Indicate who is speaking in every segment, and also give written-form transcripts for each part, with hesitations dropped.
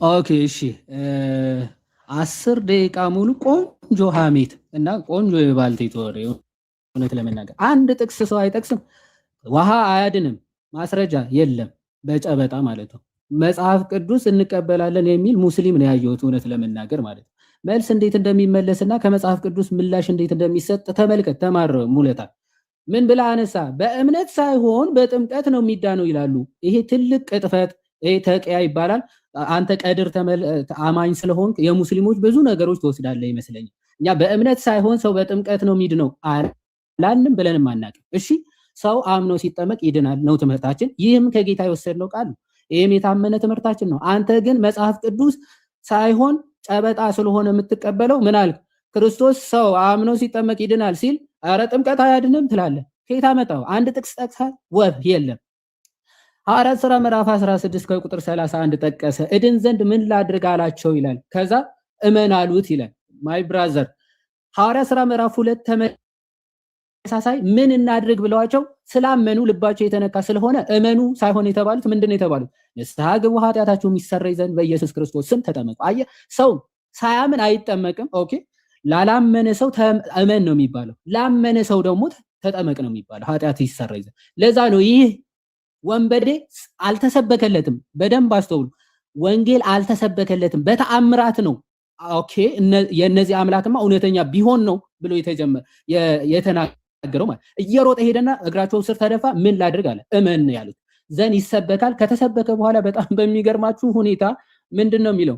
Speaker 1: ኦኬ እሺ 10 ደቂቃ ሙሉ ቆንጆ ሀሜት እና ቆንጆ የባልቴት ወሬ እውነት ለመናገር አንድ ጥቅስ ሰው አይጠቅስም። ውሃ አያድንም ማስረጃ የለም በጨበጣ ማለት ነው። መጽሐፍ ቅዱስ እንቀበላለን የሚል ሙስሊም ነው ያየሁት እውነት ለመናገር ማለት ነው። መልስ እንዴት እንደሚመለስና ከመጽሐፍ ቅዱስ ምላሽ እንዴት እንደሚሰጥ ተመልከት። ተማረ ሙለታ ምን ብላ አነሳ? በእምነት ሳይሆን በጥምቀት ነው የሚዳነው ይላሉ። ይሄ ትልቅ ቅጥፈት፣ ይሄ ተቅያ ይባላል። አንተ ቀድር አማኝ ስለሆንክ የሙስሊሞች ብዙ ነገሮች ትወስዳለህ ይመስለኛል። እኛ በእምነት ሳይሆን ሰው በጥምቀት ነው የሚድነው አላልንም ብለንም አናውቅም። እሺ ሰው አምኖ ሲጠመቅ ይድናል ነው ትምህርታችን። ይህም ከጌታ የወሰድነው ቃል ነው። ይህም የታመነ ትምህርታችን ነው። አንተ ግን መጽሐፍ ቅዱስ ሳይሆን ጨበጣ ስለሆነ የምትቀበለው ምን አልክ? ክርስቶስ ሰው አምኖ ሲጠመቅ ይድናል ሲል ኧረ ጥምቀት አያድንም ትላለህ። ከየት አመጣው? አንድ ጥቅስ ጠቅሰሃል? ወፍ የለም። ሐዋርያት ሥራ ምዕራፍ 16 ከቁጥር 31 ጠቀሰ። እድን ዘንድ ምን ላድርግ አላቸው ይላል። ከዛ እመን አሉት ይላል። ማይ ብራዘር ሐዋርያት ሥራ ምዕራፍ 2 ተመሳሳይ ምን እናድርግ ብለዋቸው ስላመኑ ልባቸው የተነካ ስለሆነ እመኑ ሳይሆን የተባሉት ምንድነው የተባሉት? ንስሐ ግቡ ኃጢአታችሁ የሚሰረይ ዘንድ በኢየሱስ ክርስቶስ ስም ተጠመቁ። አየህ ሰው ሳያምን አይጠመቅም። ኦኬ ላላመነ ሰው እመን ነው የሚባለው። ላመነ ሰው ደግሞ ተጠመቅ ነው የሚባለው ኃጢአት ይሰረይ ዘንድ። ለዛ ነው ይህ ወንበዴ አልተሰበከለትም። በደንብ አስተውሉ። ወንጌል አልተሰበከለትም፣ በተአምራት ነው። ኦኬ የነዚህ አምላክማ እውነተኛ ቢሆን ነው ብሎ የተናገረው ማለት እየሮጠ ሄደና እግራቸው ስር ተደፋ። ምን ላድርግ አለ። እመን ያሉት ዘን ይሰበካል። ከተሰበከ በኋላ በጣም በሚገርማችሁ ሁኔታ ምንድነው የሚለው?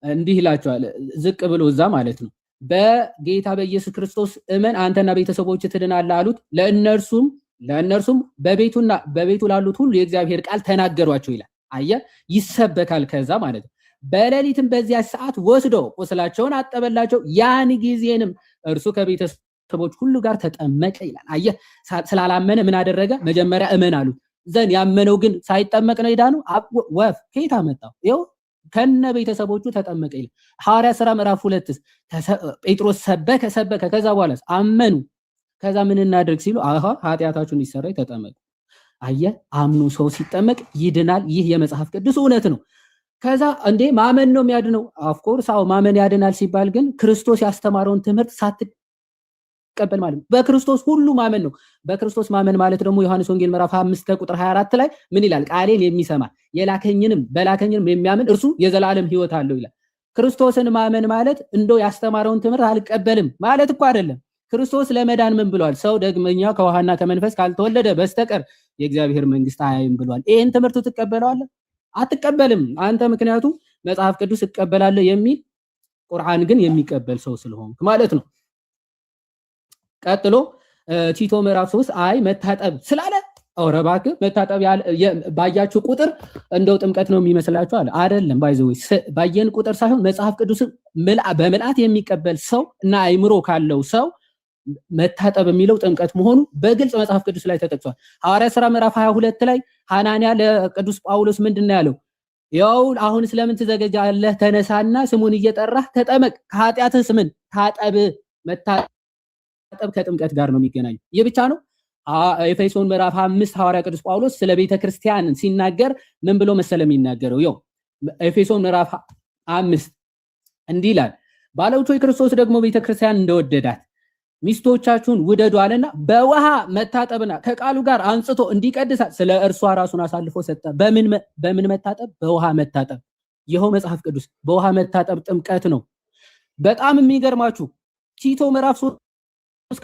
Speaker 1: እንዲህ ይላቸዋል ዝቅ ብሎ እዛ ማለት ነው። በጌታ በኢየሱስ ክርስቶስ እመን አንተና ቤተሰቦች ትድናለህ አሉት። ለእነርሱም በቤቱ ላሉት ሁሉ የእግዚአብሔር ቃል ተናገሯቸው ይላል። አየህ ይሰበካል። ከዛ ማለት ነው በሌሊትም በዚያ ሰዓት ወስዶ ቁስላቸውን አጠበላቸው። ያን ጊዜንም እርሱ ከቤተሰቦች ሁሉ ጋር ተጠመቀ ይላል። አየህ ስላላመነ ምን አደረገ? መጀመሪያ እመን አሉት። ዘን ያመነው ግን ሳይጠመቅ ነው የዳነው። ወፍ ከየት አመጣው? ይኸው ከነ ቤተሰቦቹ ተጠመቀ ይላል። ሐዋርያት ሥራ ምዕራፍ 2 ጴጥሮስ ሰበከ። ከዛ በኋላ አመኑ። ከዛ ምን እናድርግ ሲሉ ኃጢአታችሁን ይሰረይ ተጠመቁ። አየህ አምኑ ሰው ሲጠመቅ ይድናል። ይህ የመጽሐፍ ቅዱስ እውነት ነው። ከዛ እንዴ ማመን ነው የሚያድነው? ኦፍኮርስ አዎ ማመን ያድናል ሲባል ግን ክርስቶስ ያስተማረውን ትምህርት ሳትቀበል ማለት ነው። በክርስቶስ ሁሉ ማመን ነው። በክርስቶስ ማመን ማለት ደግሞ ዮሐንስ ወንጌል ምዕራፍ 5 ቁጥር 24 ላይ ምን ይላል? ቃሌን የሚሰማ በላከኝንም የሚያምን እርሱ የዘላለም ሕይወት አለው ይላል። ክርስቶስን ማመን ማለት እንደው ያስተማረውን ትምህርት አልቀበልም ማለት እኮ አይደለም። ክርስቶስ ለመዳን ምን ብሏል? ሰው ደግመኛ ከውሃና ከመንፈስ ካልተወለደ በስተቀር የእግዚአብሔር መንግስት አያይም ብሏል። ይሄን ትምህርት ትቀበለዋለህ? አትቀበልም አንተ። ምክንያቱም መጽሐፍ ቅዱስ እቀበላለሁ የሚል ቁርአን ግን የሚቀበል ሰው ስለሆንክ ማለት ነው። ቀጥሎ ቲቶ ምዕራፍ 3 አይ መታጠብ ስላለ ኧረ እባክህ መታጠብ ባያችሁ ቁጥር እንደው ጥምቀት ነው የሚመስላችሁ አለ። አይደለም። ባይዘው ባየን ቁጥር ሳይሆን መጽሐፍ ቅዱስ በምልአት የሚቀበል ሰው እና አይምሮ ካለው ሰው መታጠብ የሚለው ጥምቀት መሆኑ በግልጽ መጽሐፍ ቅዱስ ላይ ተጠቅሷል። ሐዋርያት ሥራ ምዕራፍ 22 ላይ ሐናንያ ለቅዱስ ጳውሎስ ምንድነው ያለው? ያው አሁን ስለምን ትዘገጃለህ? ተነሳና ስሙን እየጠራህ ተጠመቅ፣ ከኃጢአትህ ምን ታጠብ። መታጠብ ከጥምቀት ጋር ነው የሚገናኘው። ይህ ብቻ ነው? ኤፌሶን ምዕራፍ 5 ሐዋርያ ቅዱስ ጳውሎስ ስለ ቤተክርስቲያን ሲናገር ምን ብሎ መሰለ የሚናገረው? ያው ኤፌሶን ምዕራፍ 5 እንዲህ ይላል፣ ባለውቶ ክርስቶስ ደግሞ ቤተክርስቲያን እንደወደዳት ሚስቶቻችሁን ውደዱ አለና በውሃ መታጠብና ከቃሉ ጋር አንጽቶ እንዲቀድሳት ስለ እርሷ ራሱን አሳልፎ ሰጠ። በምን መታጠብ? በውሃ መታጠብ። ይኸው መጽሐፍ ቅዱስ በውሃ መታጠብ ጥምቀት ነው። በጣም የሚገርማችሁ ቲቶ ምዕራፍ 3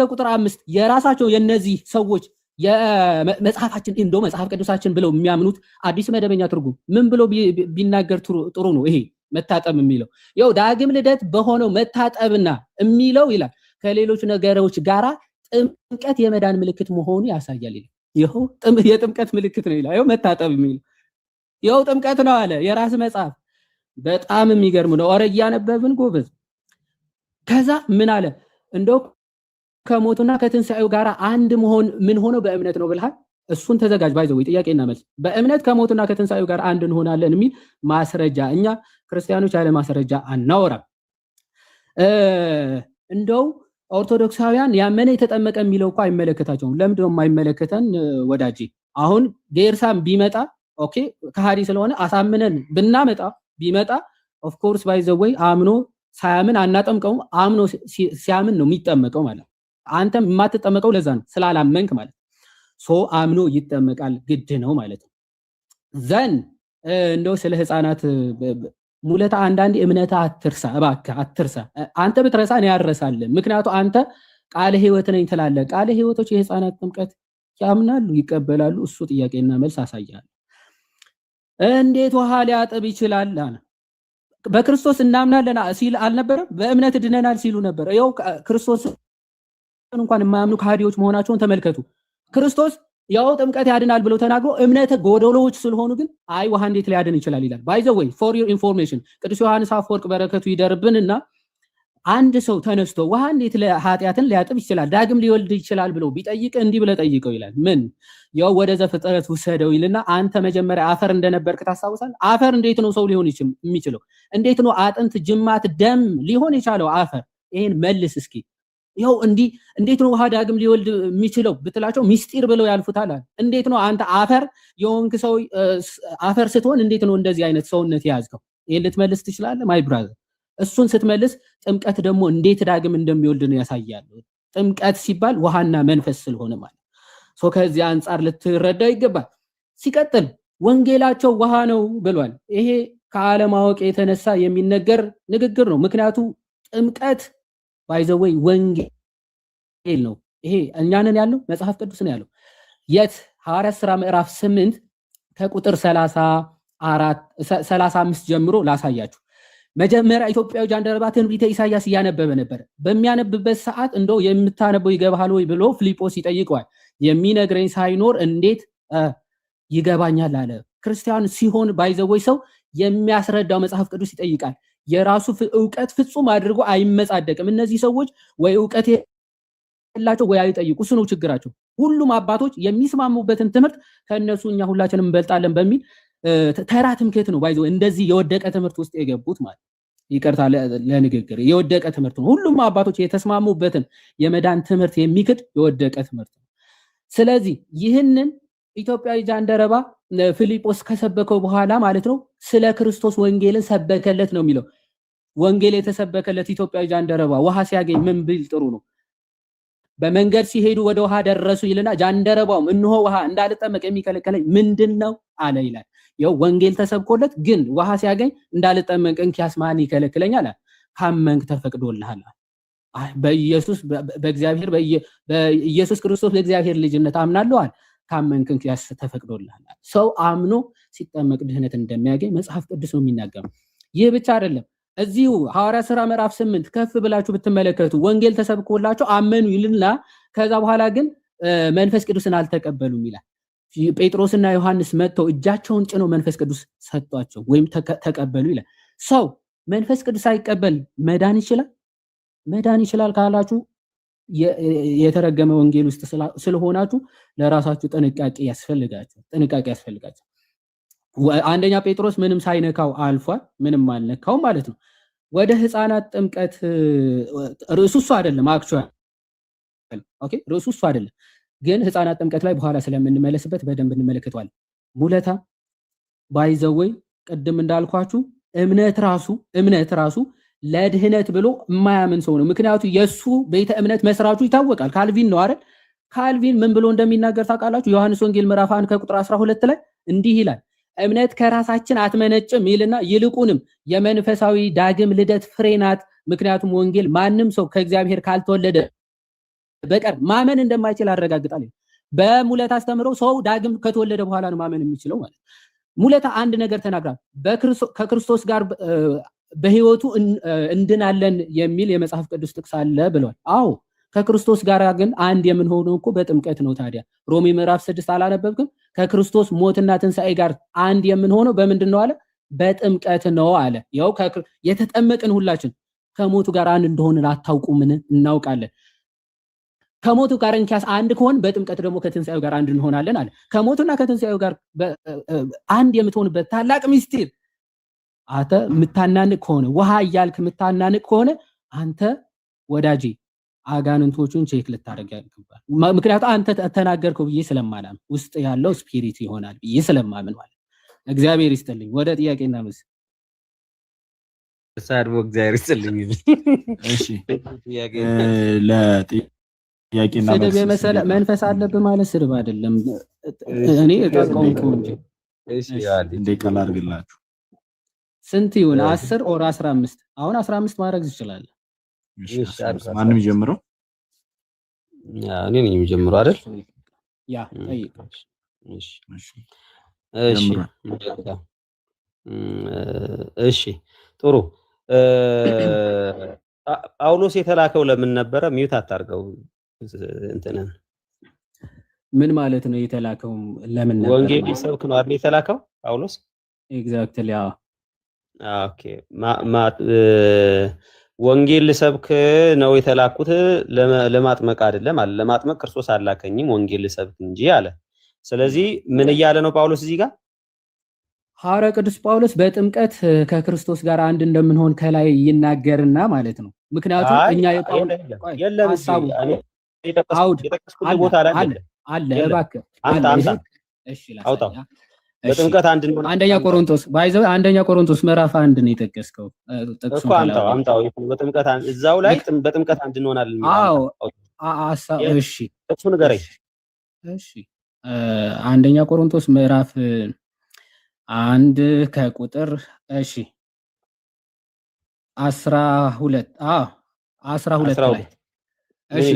Speaker 1: ቁጥር 5 የራሳቸው የነዚህ ሰዎች የመጽሐፋችን እንደው መጽሐፍ ቅዱሳችን ብለው የሚያምኑት አዲስ መደበኛ ትርጉም ምን ብሎ ቢናገር ጥሩ ነው? ይሄ መታጠብ የሚለው ያው ዳግም ልደት በሆነው መታጠብና የሚለው ይላል ከሌሎች ነገሮች ጋራ ጥምቀት የመዳን ምልክት መሆኑ ያሳያል ይላል። ይኸው የጥምቀት ምልክት ነው ይላል። ይኸው መታጠብ የሚለው ይኸው ጥምቀት ነው አለ የራስ መጽሐፍ። በጣም የሚገርም ነው። ኦሬ ያነበብን ጎበዝ። ከዛ ምን አለ? እንደው ከሞቱና ከትንሳኤው ጋራ አንድ መሆን ምን ሆኖ በእምነት ነው ብለሃል። እሱን ተዘጋጅ። ባይዘው ጥያቄና መልስ በእምነት ከሞቱና ከትንሳኤው ጋር አንድ እንሆናለን የሚል ማስረጃ እኛ ክርስቲያኖች ያለ ማስረጃ አናወራም። እንደው ኦርቶዶክሳውያን ያመነ የተጠመቀ የሚለው እኮ አይመለከታቸውም። ለምንድነው የማይመለከተን ወዳጄ? አሁን ጌርሳም ቢመጣ ኦኬ ከሃዲ ስለሆነ አሳምነን ብናመጣ ቢመጣ ኦፍ ኮርስ ባይ ዘ ዌይ አምኖ ሳያምን አናጠምቀው አምኖ ሲያምን ነው የሚጠመቀው ማለት አንተም የማትጠመቀው ለዛ ነው ስላላመንክ ማለት ሶ አምኖ ይጠመቃል ግድ ነው ማለት ነው ዘን እንደው ስለ ህፃናት ሙለታ አንዳንድ እምነታ አትርሳ እባክህ አትርሳ አንተ ብትረሳ ነው ያረሳል ምክንያቱ አንተ ቃለ ህይወት ነኝ ትላለህ ቃለ ህይወቶች የህፃናት ጥምቀት ያምናሉ ይቀበላሉ እሱ ጥያቄና መልስ አሳያለሁ እንዴት ውሃ ሊያጠብ ይችላል አለ በክርስቶስ እናምናለን ሲል አልነበረም በእምነት ድነናል ሲሉ ነበር ያው ክርስቶስ እንኳን የማያምኑ ከሃዲዎች መሆናቸውን ተመልከቱ ክርስቶስ ያው ጥምቀት ያድናል ብሎ ተናግሮ እምነት ጎዶሎዎች ስለሆኑ ግን አይ ውሃ እንዴት ሊያድን ይችላል ይላል ባይ ዘ ዌይ ፎር ዩር ኢንፎርሜሽን ቅዱስ ዮሐንስ አፈወርቅ በረከቱ ይደርብንና አንድ ሰው ተነስቶ ውሃ እንዴት ለኃጢያትን ሊያጥብ ይችላል ዳግም ሊወልድ ይችላል ብሎ ቢጠይቅ እንዲህ ብለ ጠይቀው ይላል ምን ያው ወደ ዘፍጥረት ወሰደው ይልና አንተ መጀመሪያ አፈር እንደነበርክ ታሳውሳል አፈር እንዴት ነው ሰው ሊሆን የሚችለው እንዴት ነው አጥንት ጅማት ደም ሊሆን የቻለው አፈር ይሄን መልስ እስኪ ያው እንዴት ነው ውሃ ዳግም ሊወልድ የሚችለው ብትላቸው ሚስጢር ብለው ያልፉታል እንዴት ነው አንተ አፈር የሆንክ ሰው አፈር ስትሆን እንዴት ነው እንደዚህ አይነት ሰውነት ያዝከው ይሄን ልትመልስ ትችላለህ ማይ ብራዘር እሱን ስትመልስ ጥምቀት ደግሞ እንዴት ዳግም እንደሚወልድ ነው ያሳያል ጥምቀት ሲባል ውሃና መንፈስ ስለሆነ ማለት ሶ ከዚህ አንፃር ልትረዳው ይገባል ሲቀጥል ወንጌላቸው ውሃ ነው ብሏል ይሄ ከዓለማወቅ የተነሳ የሚነገር ንግግር ነው ምክንያቱ ጥምቀት ባይ ዘ ዌይ ወንጌል ነው ይሄ እኛንን ያለው መጽሐፍ ቅዱስ ነው ያለው የት ሐዋርያት ሥራ ምዕራፍ 8 ከቁጥር 35 ጀምሮ ላሳያችሁ መጀመሪያ ኢትዮጵያው ጃንደረባ ትንቢተ ኢሳይያስ ያነበበ ነበር በሚያነብበት ሰዓት እንደው የምታነበው ይገባሃል ወይ ብሎ ፊልጶስ ይጠይቀዋል የሚነግረኝ ሳይኖር እንዴት ይገባኛል አለ ክርስቲያን ሲሆን ባይ ዘ ዌይ ሰው የሚያስረዳው መጽሐፍ ቅዱስ ይጠይቃል የራሱ ዕውቀት ፍጹም አድርጎ አይመጻደቅም እነዚህ ሰዎች ወይ ዕውቀት የላቸው ወይ አይጠይቁ እሱ ነው ችግራቸው ሁሉም አባቶች የሚስማሙበትን ትምህርት ከነሱኛ ሁላችንም እንበልጣለን በሚል ተራ ትምክህት ነው ባይዘው እንደዚህ የወደቀ ትምህርት ውስጥ የገቡት ማለት ይቀርታ ለንግግር የወደቀ ትምህርት ነው ሁሉም አባቶች የተስማሙበትን የመዳን ትምህርት የሚክድ የወደቀ ትምህርት ነው ስለዚህ ይህንን ኢትዮጵያዊ ጃንደረባ ፊልጶስ ከሰበከው በኋላ ማለት ነው ስለ ክርስቶስ ወንጌልን ሰበከለት ነው የሚለው ወንጌል የተሰበከለት ኢትዮጵያዊ ጃንደረባ ውሃ ሲያገኝ ምን ቢል ጥሩ ነው በመንገድ ሲሄዱ ወደ ውሃ ደረሱ ይልና ጃንደረባውም እንሆ ውሃ እንዳልጠመቅ የሚከለከለኝ ምንድነው አለ ይላል ያው ወንጌል ተሰብኮለት ግን ውሃ ሲያገኝ እንዳልጠመቅ እንኪያስ ማን ይከለክለኛል ካመንክ ተፈቅዶልሃል በኢየሱስ በእግዚአብሔር በኢየሱስ ክርስቶስ በእግዚአብሔር ልጅነት አምናለሁ ካመንክ እንኪያስ ተፈቅዶልሃል ሰው አምኖ ሲጠመቅ ድህነት እንደሚያገኝ መጽሐፍ ቅዱስ ነው የሚናገረው ይህ ብቻ አይደለም እዚሁ ሐዋርያት ሥራ ምዕራፍ 8 ከፍ ብላችሁ ብትመለከቱ ወንጌል ተሰብኮላቸው አመኑ ይልና ከዛ በኋላ ግን መንፈስ ቅዱስን አልተቀበሉም ይላል ጴጥሮስና ዮሐንስ መጥተው እጃቸውን ጭነው መንፈስ ቅዱስ ሰጧቸው ወይም ተቀበሉ ይላል ሰው መንፈስ ቅዱስ አይቀበል መዳን ይችላል ካላችሁ የተረገመ ወንጌል ውስጥ ስለሆናችሁ ለራሳችሁ ጥንቃቄ ያስፈልጋችሁ አንደኛ ጴጥሮስ ምንም ሳይነካው አልፏል ምንም አልነካው ማለት ነው ወደ ህፃናት ጥምቀት ርዕሱ አይደለም አክቹአሊ ኦኬ ርዕሱ አይደለም ግን ህፃናት ጥምቀት ላይ በኋላ ስለምንመለስበት በደንብ እንመለከተዋለን ሙለታ ባይ ዘ ዌይ ቀደም እንዳልኳችሁ እምነት ራሱ ለድህነት ብሎ የማያምን ሰው ነው ምክንያቱ የሱ ቤተ እምነት መስራቹ ይታወቃል ካልቪን ነው አይደል ካልቪን ምን ብሎ እንደሚናገር ታውቃላችሁ ዮሐንስ ወንጌል ምዕራፍ 1 ከቁጥር 12 ላይ እንዲህ ይላል እምነት ከራሳችን አትመነጭም ይልና ይልቁንም የመንፈሳዊ ዳግም ልደት ፍሬ ናት ምክንያቱም ወንጌል ማንም ሰው ከእግዚአብሔር ካልተወለደ በቀር ማመን እንደማይችል አረጋግጣለሁ በሙለታ አስተምሮ ሰው ዳግም ከተወለደ በኋላ ነው ማመን የሚችለው ማለት ሙለታ አንድ ነገር ተናግራል ከክርስቶስ ጋር በህይወቱ እንድናለን የሚል የመጽሐፍ ቅዱስ ጥቅስ አለ ብሏል አዎ ከክርስቶስ ጋር ግን አንድ የምንሆነው እኮ በጥምቀት ነው ታዲያ ሮሜ ምዕራፍ 6 አላነበብክም ከክርስቶስ ሞትና ትንሳኤ ጋር አንድ የምንሆነው በምንድነው አለ በጥምቀት ነው አለ ያው የተጠመቅን ሁላችን ከሞቱ ጋር አንድ እንደሆነ አታውቁምን እናውቃለን ከሞቱ ጋር እንኪያስ አንድ ከሆነ በጥምቀት ደግሞ ከትንሳኤው ጋር አንድ እንሆናለን አለ ከሞቱና ከትንሳኤው ጋር አንድ የምትሆንበት ታላቅ ምስጢር አተ ምታናንቅ ከሆነ ውሃ ይያልክ ምታናንቅ ከሆነ አንተ ወዳጄ አጋንንቶቹን ቼክ ልታደርግ ያገባል ምክንያቱም አንተ ተናገርከው ብዬ ስለማላም ውስጥ ያለው ስፒሪት ይሆናል ብዬ ስለማምን ማለት እግዚአብሔር ይስጥልኝ። ወደ ጥያቄና መልስ
Speaker 2: ሳድቦ እግዚአብሔር ይስጥልኝ።
Speaker 3: እሺ ለጥያቄና መልስ
Speaker 1: ስድብ የመሰለ መንፈስ አለብህ ማለት ስድብ አይደለም። እኔ ጠቆምኩ እንጂ።
Speaker 2: እሺ ያዲ
Speaker 3: እንደ ቃል አድርግላችሁ
Speaker 1: ስንት ይሁን 10 ኦር 15? አሁን 15 ማድረግ ትችላለህ።
Speaker 3: እሺ ማንም ይጀምረው?
Speaker 2: እኔ ነኝ የሚጀምረው አይደል?
Speaker 1: ያ ጠይቅ።
Speaker 2: እሺ እሺ ጥሩ። ጳውሎስ የተላከው ለምን ነበረ? ሚውት አታርገው እንትነን።
Speaker 1: ምን ማለት ነው የተላከው ለምን ነበር?
Speaker 2: ወንጌል ይሰብክ ነው አይደል የተላከው ጳውሎስ?
Speaker 1: ኤግዛክትሊ። አዎ
Speaker 2: ኦኬ። ወንጌል ልሰብክ ነው የተላኩት ለማጥመቅ አይደለም አለ። ለማጥመቅ ክርስቶስ አላከኝም ወንጌል ልሰብክ እንጂ አለ። ስለዚህ ምን እያለ ነው ጳውሎስ እዚህ ጋር?
Speaker 1: ሐዋርያ ቅዱስ ጳውሎስ በጥምቀት ከክርስቶስ ጋር አንድ እንደምንሆን ከላይ ይናገርና ማለት ነው። ምክንያቱም እኛ
Speaker 2: በጥምቀት አንድ እንደሆነ
Speaker 1: አንደኛ ቆሮንቶስ ምዕራፍ 1 ነው የጠቀስከው።
Speaker 2: እኮ አምጣው በጥምቀት እዛው ላይ በጥምቀት አንድ እንሆናለን።
Speaker 1: አዎ እሺ
Speaker 2: እሱ ንገረኝ።
Speaker 1: እሺ አንደኛ ቆሮንቶስ ምዕራፍ 1 ከቁጥር 12 ላይ እሺ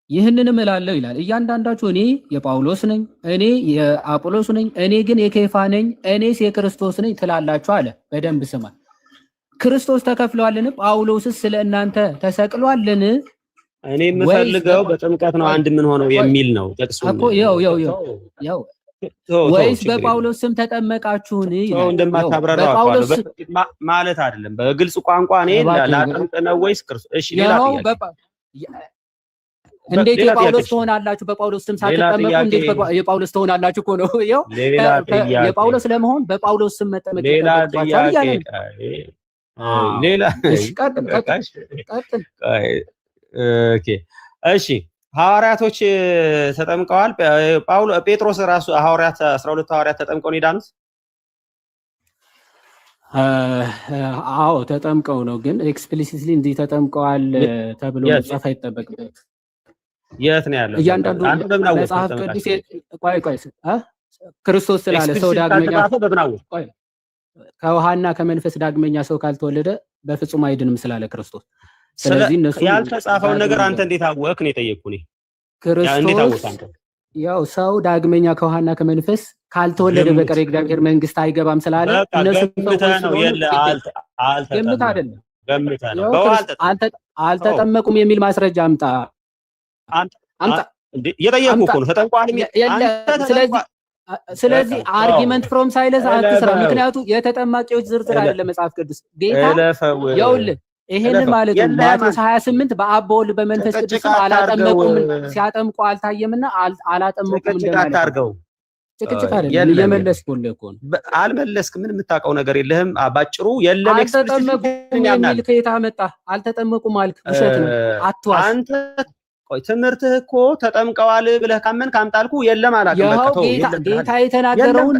Speaker 1: ይህንንም እላለሁ ይላል፣ እያንዳንዳችሁ እኔ የጳውሎስ ነኝ፣ እኔ የአጵሎስ ነኝ፣ እኔ ግን የኬፋ ነኝ፣ እኔስ የክርስቶስ ነኝ ትላላችሁ አለ። በደንብ ስማ። ክርስቶስ ተከፍሏልን? ጳውሎስስ ስለ እናንተ ተሰቅሏልን?
Speaker 2: እኔ የምፈልገው በጥምቀት ነው አንድ ምን ሆነው የሚል ነው ጥቅሱ
Speaker 1: እኮ ያው ወይስ በጳውሎስ ስም ተጠመቃችሁን?
Speaker 2: እንደማታብራራው ማለት አይደለም። በግልጽ ቋንቋ እኔ ላጠምቅ ነው ወይስ ክርስቶስ? እሺ ሌላ ጥያቄ።
Speaker 1: እንዴት የጳውሎስ ትሆናላችሁ? በጳውሎስ ስም ሳትጠመቁ እንዴት የጳውሎስ ትሆናላችሁ እኮ ነው። ያው የጳውሎስ ለመሆን በጳውሎስ ስም መጠመቅ ይጠበቅባችኋል እያለ ነው።
Speaker 2: ሌላ
Speaker 1: ቀጥል።
Speaker 2: ኦኬ እሺ ሐዋርያቶች ተጠምቀዋል። ጴጥሮስ ራሱ ሐዋርያት 12 ሐዋርያት ተጠምቀው ነው የዳኑት?
Speaker 1: አዎ ተጠምቀው ነው፣ ግን ኤክስፕሊሲትሊ እንዲህ ተጠምቀዋል ተብሎ መጻፍ አይጠበቅበት።
Speaker 2: የት ነው ያለው?
Speaker 1: እያንዳንዱ መጽሐፍ ቅዱስ ክርስቶስ ስላለ ሰው ዳግመኛ ከውሃና ከመንፈስ ዳግመኛ ሰው ካልተወለደ በፍጹም አይድንም ስላለ ክርስቶስ። ስለዚህ እነሱ
Speaker 2: ያልተጻፈውን ነገር አንተ እንዴት አወቅህ ነው የጠየቅኩህ።
Speaker 1: ክርስቶስ ያው ሰው ዳግመኛ ከውሃና ከመንፈስ ካልተወለደ በቀር የእግዚአብሔር መንግስት አይገባም ስላለ እነሱ ገምት አይደለም አልተጠመቁም የሚል ማስረጃ አምጣ።
Speaker 2: የጠየቅኩህ እኮ ነው። ተጠምቀዋል።
Speaker 1: ስለዚህ አርጊመንት ፍሮም ሳይለንስ አትስራ። ምክንያቱም የተጠማቂዎች ዝርዝር አይደለም መጽሐፍ ቅዱስ። ጌታ ይኸውልህ ይሄንን ማለት ነው ማቴዎስ 28 በአብ በወልድ በመንፈስ ቅዱስ አላጠመቁም ሲያጠምቁ አልታየምና አላጠመቁም እንደማለት ነው። ጭቅጭቅ አይደለም። እየመለስኩልህ እኮ ነው።
Speaker 2: አልመለስክም። ምን የምታውቀው ነገር የለህም። ባጭሩ የለም።
Speaker 1: አልተጠመቁም የሚል ከየት አመጣህ? አልተጠመቁም አልክ፣ ውሸት ነው። አትዋሽ አንተ።
Speaker 2: ቆይ ትምህርትህ እኮ ተጠምቀዋል ብለህ ካመንክ አምጣልኩ የለም አላውቅም።
Speaker 1: ጌታ የተናገረውን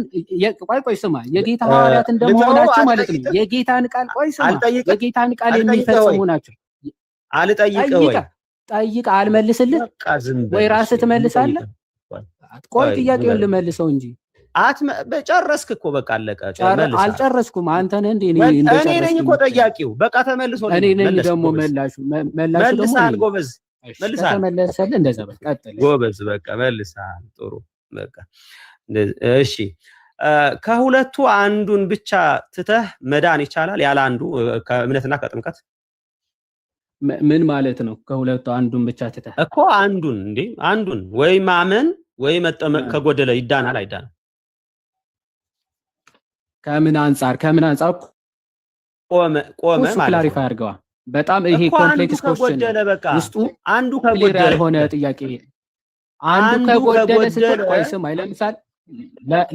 Speaker 1: ቆይ ስማ። የጌታ ሐዋርያት እንደመሆናቸው ማለት ነው የጌታን ቃል ስማ፣ የጌታን ቃል የሚፈጽሙ ናቸው።
Speaker 2: አልጠይቅህ ወይ
Speaker 1: ጠይቅ፣ አልመልስልህ ወይ ራስህ ትመልሳለህ? ቆይ ጥያቄውን ልመልሰው እንጂ
Speaker 2: ጨረስክ እኮ በቃ አለቀ።
Speaker 1: አልጨረስኩም። አንተ ነህ እንዴ?
Speaker 2: እኔ ነኝ እኮ ጠያቂው። በቃ ተመልሶልኝ።
Speaker 1: እኔ ነኝ ደግሞ መላሹ
Speaker 2: መልሰሃል። ጎበዝ መልሰሃል።
Speaker 1: ተመለሰልህ። እንደዛ በቃ ቀጥል።
Speaker 2: ጎበዝ በቃ መልሰሃል። ጥሩ በቃ እሺ። ከሁለቱ አንዱን ብቻ ትተህ መዳን ይቻላል? ያለ አንዱ ከእምነትና ከጥምቀት
Speaker 1: ምን ማለት ነው? ከሁለቱ አንዱን ብቻ ትተህ
Speaker 2: እኮ አንዱን ወይ ማመን ወይ መጠመቅ ከጎደለ ይዳናል አይዳንም?
Speaker 1: ከምን አንፃር
Speaker 2: ቆመ ማለት
Speaker 1: ክላሪፋይ አድርገዋ። በጣም ይሄ ኮምፕሌክስ ኮስችን ውስጡ
Speaker 2: አንዱ ከጎደለ
Speaker 1: ሆነ ጥያቄ አንዱ ከጎደለ ስትል ቆይ ስማይ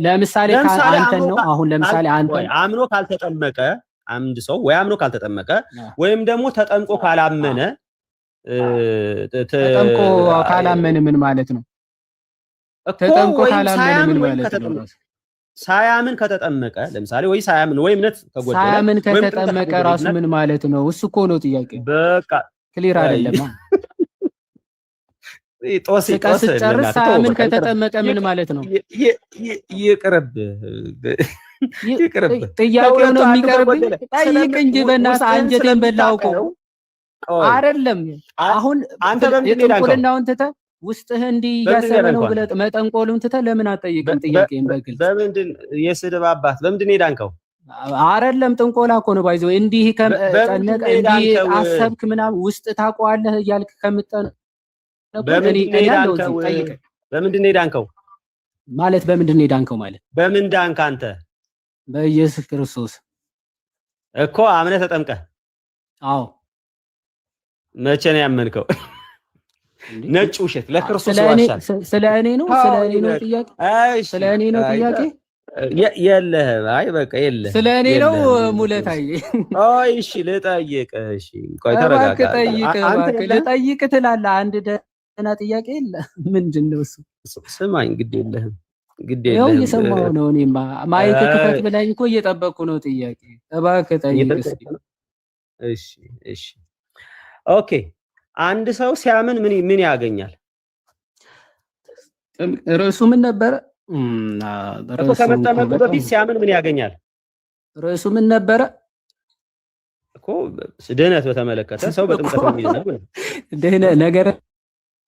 Speaker 1: ለምሳሌ አንተ ነው አሁን ለምሳሌ አንተ
Speaker 2: አምኖ ካልተጠመቀ አንድ ሰው ወይ አምኖ ካልተጠመቀ ወይም ደግሞ ተጠምቆ ካላመነ
Speaker 1: ተጠምቆ ካላመነ ምን ማለት ነው? ተጠምቆ ካላመነ ምን ማለት ነው?
Speaker 2: ሳያምን ከተጠመቀ ለምሳሌ ወይ ሳያምን ወይ እምነት ከጎደለ
Speaker 1: ሳያምን ከተጠመቀ ራሱ ምን ማለት ነው? እሱ እኮ ነው ጥያቄ።
Speaker 2: በቃ
Speaker 1: ክሊር አይደለም።
Speaker 2: ጦስ
Speaker 1: ጨርስ። ሳያምን ከተጠመቀ ምን ማለት ነው?
Speaker 2: ይቅርብ
Speaker 1: ጥያቄው ነው የሚቀርብኝ። ጠይቅ እንጂ በእናትህ አንጀቴን በላው እኮ አይደለም። አሁን
Speaker 2: አንተ በምንድን
Speaker 1: ጥንቁልናውን ትተህ ውስጥህ እንዲህ እያሰበ ነው ብለህ መጠንቆሉን ትተህ ለምን አትጠይቅም? ጥያቄን በግልጽ
Speaker 2: በምንድን የስድብ አባት በምንድን ሄዳንከው?
Speaker 1: አይደለም ጥንቆላ እኮ ነው ባይዘው እንዲህ ከጨነቀ እንዲህ አሰብክ ምናምን ውስጥ ታውቀዋለህ እያልክ ከምጠን
Speaker 2: በምንድን ሄዳንከው
Speaker 1: ማለት በምንድን ሄዳንከው ማለት
Speaker 2: በምን ዳንክ አንተ?
Speaker 1: በኢየሱስ ክርስቶስ
Speaker 2: እኮ አምነህ ተጠምቀህ።
Speaker 1: አዎ
Speaker 2: መቼ ነው ያመንከው? ነጭ ውሸት ለክርስቶስ ዋሻል።
Speaker 1: ስለኔ ነው ጥያቄ። ስለኔ ነው ጥያቄ።
Speaker 2: የለህም። አይ በቃ የለህም።
Speaker 1: ስለኔ ነው ሙለታዬ።
Speaker 2: አይ እሺ ልጠይቅ። እሺ ቆይ ተረጋጋ።
Speaker 1: ልጠይቅ ትላለህ። አንድ ደህና ጥያቄ የለ። ምንድነው እሱ?
Speaker 2: ስማኝ፣ ግድ የለህም
Speaker 1: ያው እየሰማሁ ነው። እኔማ ማይክ ክፈት ብላኝ እኮ እየጠበቅኩ ነው ጥያቄ። እባክህ ጠይቅ እስኪ።
Speaker 2: እሺ ኦኬ። አንድ ሰው ሲያምን ምን ያገኛል?
Speaker 1: ርዕሱ ምን ነበረ?
Speaker 2: ከመጠመቁ በፊት ሲያምን ምን ያገኛል?
Speaker 1: ርዕሱ ምን ነበረ
Speaker 2: እኮ? ድህነት በተመለከተ ሰው በጥምቀት የሚድነው
Speaker 1: ነገር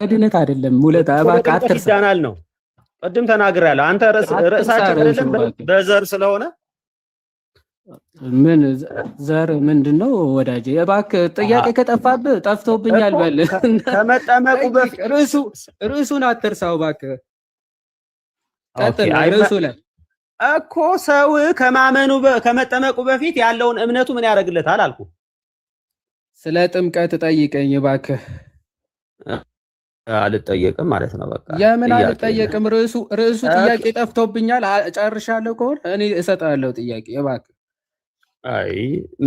Speaker 1: ድህነት አይደለም። ሙለታ እባክህ አትርሳ።
Speaker 2: ይዳናል ነው ቅድም ተናግሬያለሁ። አንተ ርዕሳችን አይደለም በዘር ስለሆነ
Speaker 1: ምን ዘር ምንድነው ወዳጄ? እባክህ ጥያቄ ከጠፋብህ ጠፍቶብኛል በል።
Speaker 2: ከመጠመቁ በፊት
Speaker 1: ርዕሱን አትርሳው እባክህ። ቀጥል። ርዕሱ ላይ
Speaker 2: እኮ ሰው ከመጠመቁ በፊት ያለውን እምነቱ ምን ያደርግለታል አልኩ።
Speaker 1: ስለ ጥምቀት ጠይቀኝ እባክህ።
Speaker 2: አልጠየቅም ማለት ነው። በቃ
Speaker 1: የምን አልጠየቅም? ርዕሱ ጥያቄ ጠፍቶብኛል። ጨርሻለሁ ከሆነ እኔ እሰጣለሁ ጥያቄ እባክህ።
Speaker 2: አይ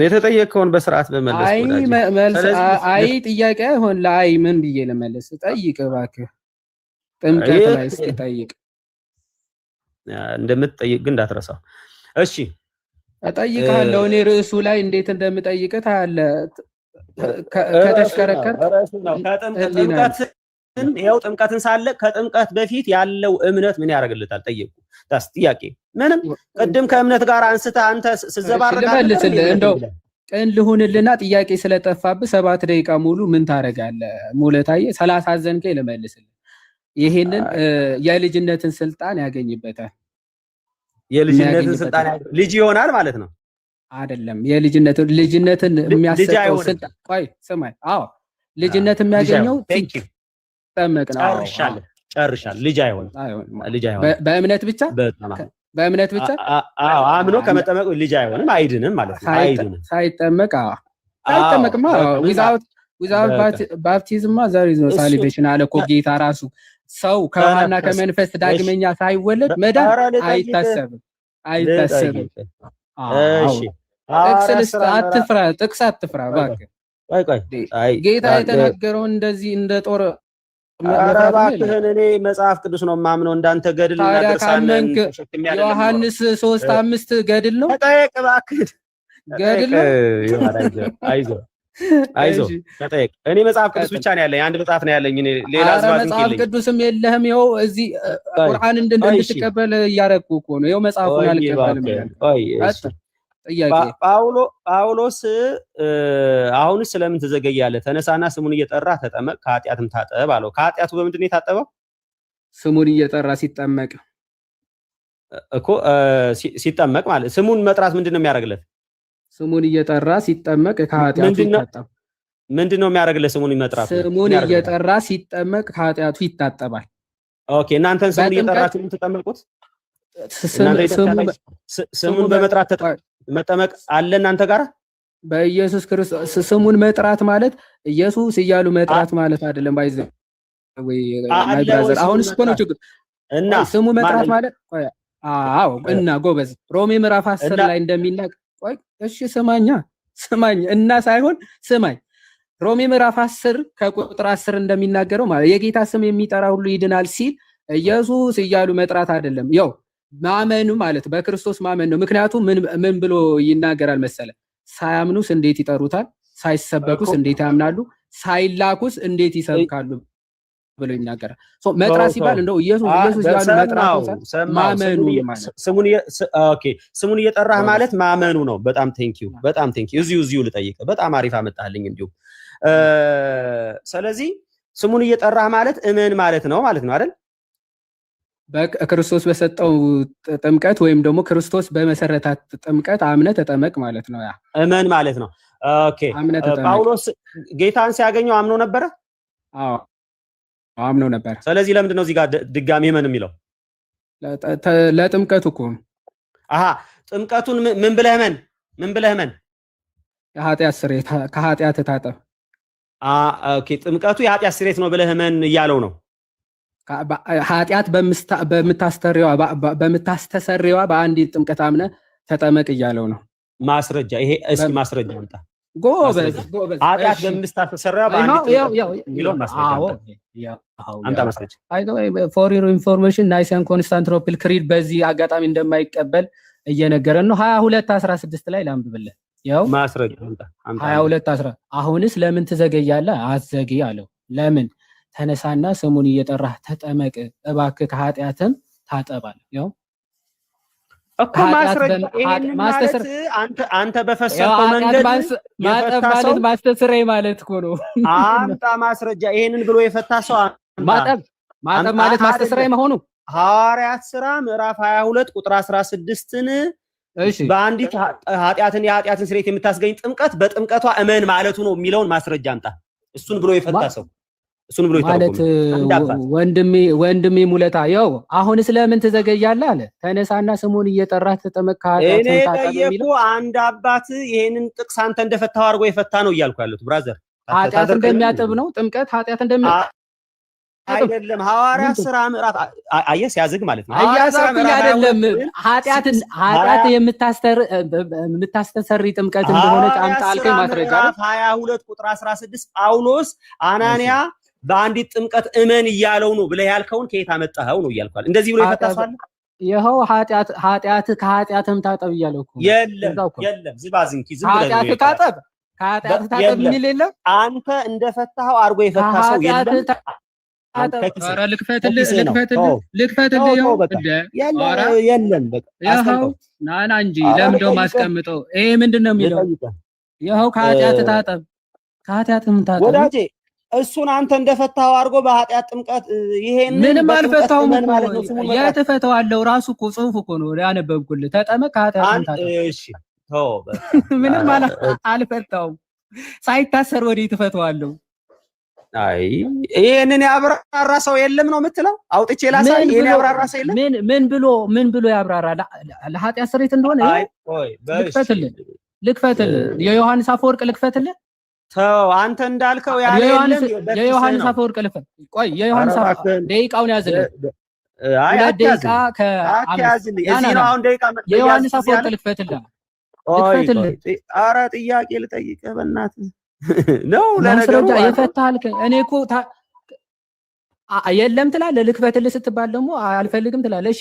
Speaker 2: የተጠየቀውን በስርዓት በመለስ
Speaker 1: አይ ጥያቄ አይሆን ለአይ ምን ብዬ ልመለስ? ጠይቅ እባክህ። ጥምቀት ላይ እስኪ ጠይቅ።
Speaker 2: እንደምትጠይቅ ግን እንዳትረሳው እሺ?
Speaker 1: እጠይቅሃለሁ። እኔ ርዕሱ ላይ እንዴት እንደምጠይቅህ ታያለህ። ከተሽከረከር
Speaker 2: ይኸው ጥምቀትን ሳለ ከጥምቀት በፊት ያለው እምነት ምን ያደርግልታል? ጠየቁ። ታስ ጥያቄ ምንም ቅድም ከእምነት ጋር አንስተህ አንተ ስዘባርቅ
Speaker 1: መልስልህ። እንደው ቅን ልሁንልና ጥያቄ ስለጠፋብህ 7 ደቂቃ ሙሉ ምን ታደርጋለህ? ሙለታዬ 30 አዘንከኝ ልመልስልህ። ይሄንን የልጅነትን ስልጣን ያገኝበታል።
Speaker 2: የልጅነትን ስልጣን ልጅ ይሆናል ማለት ነው
Speaker 1: አይደለም? ልጅነትን የሚያሰጠው ስልጣን ቆይ ስማኝ። አዎ ልጅነት የሚያገኘው ጠመቅ ነው።
Speaker 2: ጨርሻለሁ። ልጅ አይሆንም።
Speaker 1: በእምነት ብቻ በእምነት ብቻ
Speaker 2: አዎ አምኖ ከመጠመቅ ልጅ አይሆንም፣ አይድንም ማለት ነው። አይድንም
Speaker 1: ሳይጠመቅ ሳይጠመቅማ ዊዛውት ባፕቲዝም ዘር ኢዝ ኖ ሳልቬሽን አለ እኮ ጌታ ራሱ። ሰው ከውሃና ከመንፈስ ዳግመኛ ሳይወለድ መዳን አይታሰብም። እሺ ጥቅስ አትፍራ እባክህ። ጌታ የተናገረውን እንደዚህ እንደ ጦር
Speaker 2: እባክህን እኔ መጽሐፍ ቅዱስ ነው የማምነው፣ እንዳንተ ገድል እና ድርሳን
Speaker 1: ዮሐንስ 3:5 ገድል ነው።
Speaker 2: ተጠየቅ እባክህ፣
Speaker 1: ገድል ነው።
Speaker 2: አይዞህ ተጠየቅ። እኔ መጽሐፍ ቅዱስ ብቻ ነው ያለኝ፣ አንድ መጽሐፍ ነው ያለኝ። እኔ ሌላ
Speaker 1: መጽሐፍ ቅዱስም የለህም። ይኸው እዚህ ቁርአን እንድትቀበል እያደረኩ እኮ ነው። ይኸው መጽሐፉን አልቀበልም። ጥያቄ
Speaker 2: ጳውሎስ አሁን ስለምን ትዘገያለህ? ተነሳና ስሙን እየጠራ ተጠመቅ ከኃጢአትም ታጠብ አለው። ከኃጢአቱ በምንድን ነው የታጠበው?
Speaker 1: ስሙን እየጠራ ሲጠመቅ
Speaker 2: እኮ ሲጠመቅ ማለት ስሙን መጥራት ምንድን ነው የሚያደርግለት?
Speaker 1: ስሙን እየጠራ ሲጠመቅ ከኃጢአቱ ይታጠብ።
Speaker 2: ምንድን ነው የሚያደርግለት? ስሙን መጥራት
Speaker 1: ስሙን እየጠራ ሲጠመቅ ከኃጢአቱ ይታጠባል።
Speaker 2: ኦኬ። እናንተን ስሙን እየጠራችሁ የምትጠመቁት ስሙን በመጥራት መጠመቅ አለ እናንተ ጋር?
Speaker 1: በኢየሱስ ክርስቶስ ስሙን መጥራት ማለት ኢየሱስ እያሉ መጥራት ማለት አይደለም። ባይዘ ወይ ማይብራዘር አሁን እኮ ነው ችግር። እና ስሙ መጥራት ማለት አዎ። እና ጎበዝ ሮሜ ምዕራፍ 10 ላይ እንደሚናገር ቆይ እሺ ስማኝ እና ሳይሆን ስማኝ። ሮሜ ምዕራፍ 10 ከቁጥር 10 እንደሚናገረው ማለት የጌታ ስም የሚጠራ ሁሉ ይድናል ሲል ኢየሱስ እያሉ መጥራት አይደለም። ያው ማመኑ ማለት በክርስቶስ ማመን ነው። ምክንያቱም ምን ብሎ ይናገራል መሰለ? ሳያምኑስ እንዴት ይጠሩታል? ሳይሰበኩስ እንዴት ያምናሉ? ሳይላኩስ እንዴት ይሰብካሉ ብሎ ይናገራል። መጥራት ሲባል እንደው ኢየሱስ ያሉ መጥራት ማመኑ ማለት
Speaker 2: ስሙን እየጠራህ ማለት ማመኑ ነው። በጣም ቴንኪዩ እዚሁ ልጠይቅ። በጣም አሪፍ አመጣልኝ። እንዲሁም ስለዚህ ስሙን እየጠራህ ማለት እመን ማለት ነው አይደል?
Speaker 1: በክርስቶስ በሰጠው ጥምቀት ወይም ደግሞ ክርስቶስ በመሰረታት ጥምቀት አምነህ ተጠመቅ ማለት ነው። ያ
Speaker 2: እመን ማለት ነው። ኦኬ ጳውሎስ ጌታን ሲያገኘው አምኖ ነበረ?
Speaker 1: አዎ አምኖ ነበር።
Speaker 2: ስለዚህ ለምንድን ነው እዚህ ጋር ድጋሚ እመን የሚለው?
Speaker 1: ለጥምቀቱ እኮ
Speaker 2: አሃ ጥምቀቱን ምን ብለህ እመን?
Speaker 1: ከኃጢአት ታጠብ።
Speaker 2: ኦኬ ጥምቀቱ የኃጢአት ስርየት ነው ብለህ እመን እያለው ነው።
Speaker 1: ኃጢአት በምታስተሰርየዋ በአንዲት ጥምቀት አምነህ ተጠመቅ እያለው ነው።
Speaker 2: ማስረጃ ይሄ እስኪ ማስረጃ አምጣ።
Speaker 1: ጎበዝ
Speaker 2: ኃጢአት በምታስተሰርየዋ በአንዲት የሚለውን ማስረጃ አምጣ ማስረጃ።
Speaker 1: ፎር ዩር ኢንፎርሜሽን ናይሲያን ኮንስታንቲኖፕል ክሪድ በዚህ አጋጣሚ እንደማይቀበል እየነገረን ነው። 22:16 ላይ ላንብብልህ። ያው
Speaker 2: ማስረጃ አምጣ
Speaker 1: 22:10 አሁንስ ለምን ትዘገያለህ? አትዘግይ አለው። ለምን? ተነሳና ስሙን እየጠራህ ተጠመቅ እባክህ ከኃጢአትም ታጠባል። ያው
Speaker 2: እኮ ማስረጃ ይሄንን ማለት አንተ በፈሰከው መንገድ
Speaker 1: ማጠብ ማለት ማስተስረይ ማለት እኮ ነው።
Speaker 2: አምጣ ማስረጃ። ይሄንን ብሎ የፈታ ሰው
Speaker 1: ማጠብ ማለት ማስተስረይ መሆኑ
Speaker 2: ሐዋርያት ሥራ ምዕራፍ 22 ቁጥር 16ን በአንዲት የኃጢአትን ስርየት የምታስገኝ ጥምቀት በጥምቀቷ እመን ማለቱ ነው የሚለውን ማስረጃ አምጣ። እሱን ብሎ የፈታ ሰው ማለት
Speaker 1: ወንድሜ ሙለታ ያው አሁንስ ለምን ትዘገያለህ አለ። ተነሳና ስሙን እየጠራህ ተጠመቅ ከኃጢአት ታጠብ የሚለው
Speaker 2: አንድ አባት ይሄንን ጥቅስ አንተ እንደፈታው አድርጎ የፈታ ነው እያልኩ ያለሁት ብራዘር።
Speaker 1: ኃጢአት እንደሚያጥብ ነው ጥምቀት። ኃጢአት
Speaker 2: አይደለም። ሐዋርያት ሥራ ምዕራፍ አየህ ሲያዝግ ማለት ነው።
Speaker 1: አይደለም ኃጢአት የምታስተሰሪ ጥምቀት እንደሆነች አምጣ አልከኝ ማስረጃ።
Speaker 2: 22 ቁጥር 16 ጳውሎስ አናንያ በአንዲት ጥምቀት እመን እያለው ነው ብለህ ያልከውን ከየት አመጣኸው ነው እያልኳል። እንደዚህ ብሎ ይፈታሳል።
Speaker 1: ይኸው ኃጢአት ከኃጢአትም ታጠብ እያለው እኮ
Speaker 2: የለም ዝባዝንኪ ዝም ብለህ
Speaker 1: ከኃጢአት ታጠብ የሚል የለም።
Speaker 2: አንተ እንደፈታኸው አድርጎ የፈታ ሰው የለም።
Speaker 1: ኧረ ልክፈትልህ
Speaker 2: የለም በቃ
Speaker 1: ይኸው ናና እንጂ ለምንድነው ማስቀምጠው? ይሄ ምንድነው የሚለው? ይኸው ከኃጢአት ታጠብ ከኃጢአትም ታጠብ
Speaker 2: ወዳጄ እሱን አንተ እንደፈታው አድርጎ በኃጢአት ጥምቀት ይሄን
Speaker 1: ምንም አልፈታውም ማለት ነው። የተፈታዋለው ራሱ እኮ ጽሁፍ እኮ ነው ያነበብኩልህ። ተጠመቅ ከኃጢአት ታጠብ።
Speaker 2: እሺ ተው
Speaker 1: ምንም አልፈታውም። ሳይታሰር ወዴት ተፈታዋለው?
Speaker 2: አይ ይሄንን ያብራራ ሰው የለም ነው የምትለው? አውጥቼ ላሳይ። ይሄን ያብራራ ሰው የለም።
Speaker 1: ምን ብሎ ያብራራ? ለኃጢአት ስርየት እንደሆነ ልክፈትልህ። የዮሐንስ አፈወርቅ ልክፈትልህ።
Speaker 2: ተው አንተ እንዳልከው ያለ
Speaker 1: የዮሐንስ አፈወርቅ ልክፈት። ቆይ የዮሐንስ አፈወርቅ ደቂቃውን ያዝልህ።
Speaker 2: አይ
Speaker 1: ደቂቃ ከያዝልህ። እዚህ ነው አሁን ደቂቃ የዮሐንስ አፈወርቅ ልክፈትልህ።
Speaker 2: ኧረ ጥያቄ ልጠይቅህ በእናትህ ነው ለነገሩ
Speaker 1: የፈታል። እኔ እኮ የለም ትላለህ። ልክፈትልህ ስትባል ደግሞ አልፈልግም ትላለህ። እሺ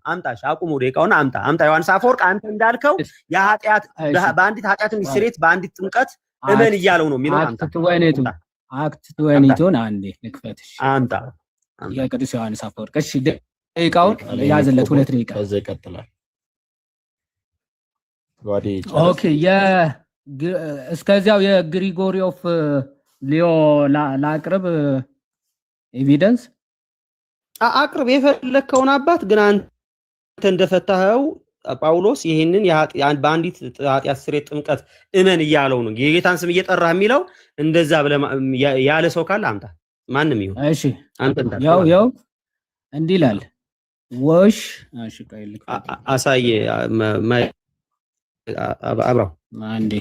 Speaker 2: አምጣሽ አቁሙ ደቂቃውን አምጣ ዮሐንስ አፈወርቅ አንተ እንዳልከው የኃጢአት በአንዲት ኃጢአትን ስርየት በአንዲት ጥምቀት እመን እያለው ነው የሚለው።
Speaker 1: አክት 22 አንዴ ልክፈትሽ
Speaker 2: አምጣ
Speaker 1: የቅዱስ ዮሐንስ አፈወርቅ። እሺ ደቂቃውን ያዝለት 2 ደቂቃ
Speaker 3: ከዛ ይቀጥላል።
Speaker 1: ኦኬ እስከዚያው የግሪጎሪ ኦፍ ሊዮ ላቅርብ ኤቪደንስ
Speaker 2: አቅርብ የፈለከውን አባት ግን አንተ እንደፈታኸው ጳውሎስ ይሄንን በአንዲት ኃጢአት ስርየት ጥምቀት እመን እያለው ነው። የጌታን ስም እየጠራህ የሚለው እንደዛ ብለህ ያለ ሰው ካለ አምጣ። ማንም ይሁን
Speaker 1: እሺ አንተ ያው እንዲህ ይላል ወሽ እሺ ቀይልክ
Speaker 2: አሳየ አብራው
Speaker 1: አንዴ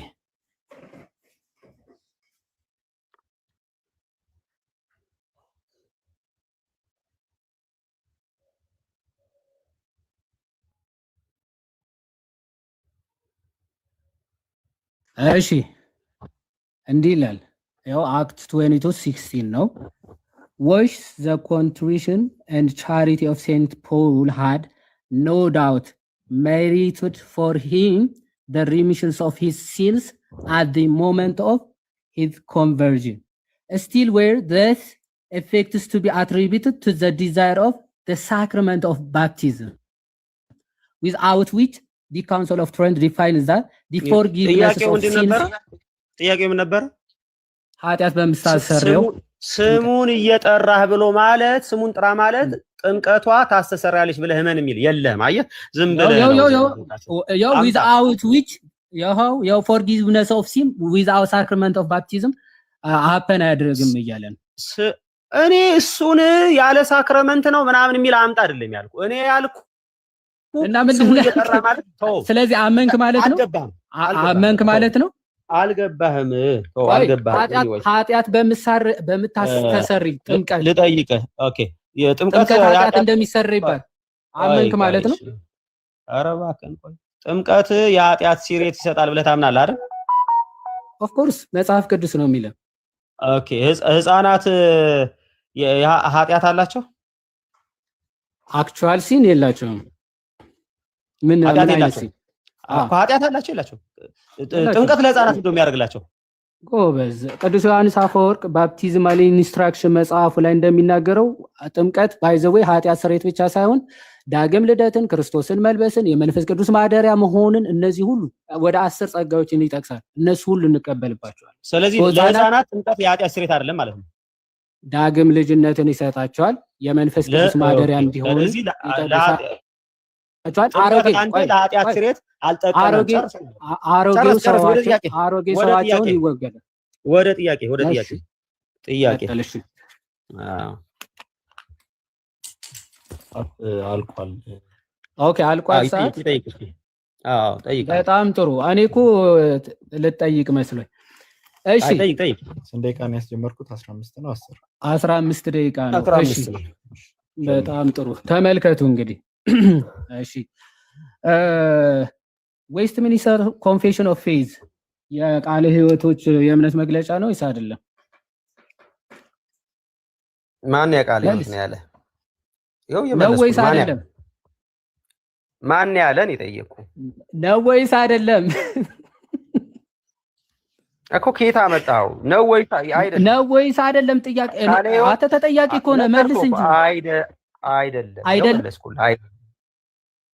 Speaker 1: እሺ እንዲህ ይላል። ያው አክት 22:16 ነው። wash the contrition and charity of Saint Paul had no doubt merited for him the remissions of his sins at the moment of his conversion. Still were these effects to be attributed to the desire of the sacrament of baptism, without which the Council of Trent defines that the forgiveness of sins.
Speaker 2: ጥያቄው ምን ነበር?
Speaker 1: ኃጢአት በምታሰረው
Speaker 2: ስሙን እየጠራህ ብሎ ማለት ስሙን ጥራ ማለት ጥምቀቷ ታስተሰርያለች ብለህ እመን የሚል የለም። አየህ ዝም ብለህ
Speaker 1: ያው without which ያው forgiveness of sin without sacrament of baptism happen አያደርግም እያለ ነው።
Speaker 2: እኔ እሱን ያለ ሳክራመንት ነው ምናምን የሚል አምጣ አይደለም ያልኩ። እኔ ያልኩ
Speaker 1: እና ምንድን ነው እየጠራ ማለት ተው። ስለዚህ አመንክ ማለት ነው። አመንክ ማለት ነው።
Speaker 2: አልገባህም። ተው አልገባህም።
Speaker 1: ኃጢአት በምታስተሰሪ ጥምቀት
Speaker 2: ልጠይቅህ። ኦኬ የጥምቀት
Speaker 1: ኃጢአት እንደሚሰረይባል አመንክ ማለት ነው።
Speaker 2: ኧረ እባክህ ቆይ ጥምቀት የኃጢአት ሲሬት ይሰጣል ብለህ ታምናለህ አይደል?
Speaker 1: ኦፍ ኮርስ መጽሐፍ ቅዱስ ነው የሚለው።
Speaker 2: ኦኬ ህፃናት ኃጢአት አላቸው?
Speaker 1: አክቹዋል ሲን የላቸውም። ምን አይነት ሲን
Speaker 2: ኃጢአት አላቸው የላቸው? ጥምቀት ለህፃናት እንደው የሚያደርግላቸው
Speaker 1: ጎበዝ። ቅዱስ ዮሐንስ አፈወርቅ ባፕቲዝማል ኢንስትራክሽን መጽሐፉ ላይ እንደሚናገረው ጥምቀት ባይዘዌ ኃጢአት ስርየት ብቻ ሳይሆን ዳግም ልደትን፣ ክርስቶስን መልበስን፣ የመንፈስ ቅዱስ ማደሪያ መሆንን እነዚህ ሁሉ ወደ 10 ጸጋዎችን ይጠቅሳል። እነሱ ሁሉ እንቀበልባቸዋል።
Speaker 2: ስለዚህ ለህፃናት ጥምቀት የኃጢአት ስርየት አይደለም ማለት ነው።
Speaker 1: ዳግም ልጅነትን ይሰጣቸዋል፣ የመንፈስ ቅዱስ ማደሪያ እንዲሆኑ ይጠቅሳቸዋል።
Speaker 2: ለኃጢአት ስርየት አልጠቀመም።
Speaker 1: አሮጌ ሰዋቸውን ይወገዳል።
Speaker 2: ወደ ጥያቄ አልቋል።
Speaker 1: ኦኬ አልቋል። ሰዓት በጣም ጥሩ። እኔ እኮ ልጠይቅ መስሎኝ። እሺ
Speaker 3: ጠይቅ። ስንት ደቂቃ ነው ያስጀመርኩት? 15 ነው 10?
Speaker 1: 15 ደቂቃ ነው። እሺ በጣም ጥሩ። ተመልከቱ እንግዲህ እሺ ዌስት ሚኒስተር ኮንፌሽን ኦፍ ፌዝ የቃለ ሕይወቶች የእምነት መግለጫ ነው ወይስ አይደለም?
Speaker 2: ማን የቃለ ሕይወት ነው ያለ?
Speaker 1: ነው ወይስ አይደለም?
Speaker 2: ማን ያለን የጠየቁ
Speaker 1: ነው ወይስ አይደለም?
Speaker 2: እኮ ከየት አመጣው? ነው ወይስ አይደለም?
Speaker 1: ነው ወይስ አይደለም? ጥያቄ አንተ ተጠያቂ ከሆነ መልስ እንጂ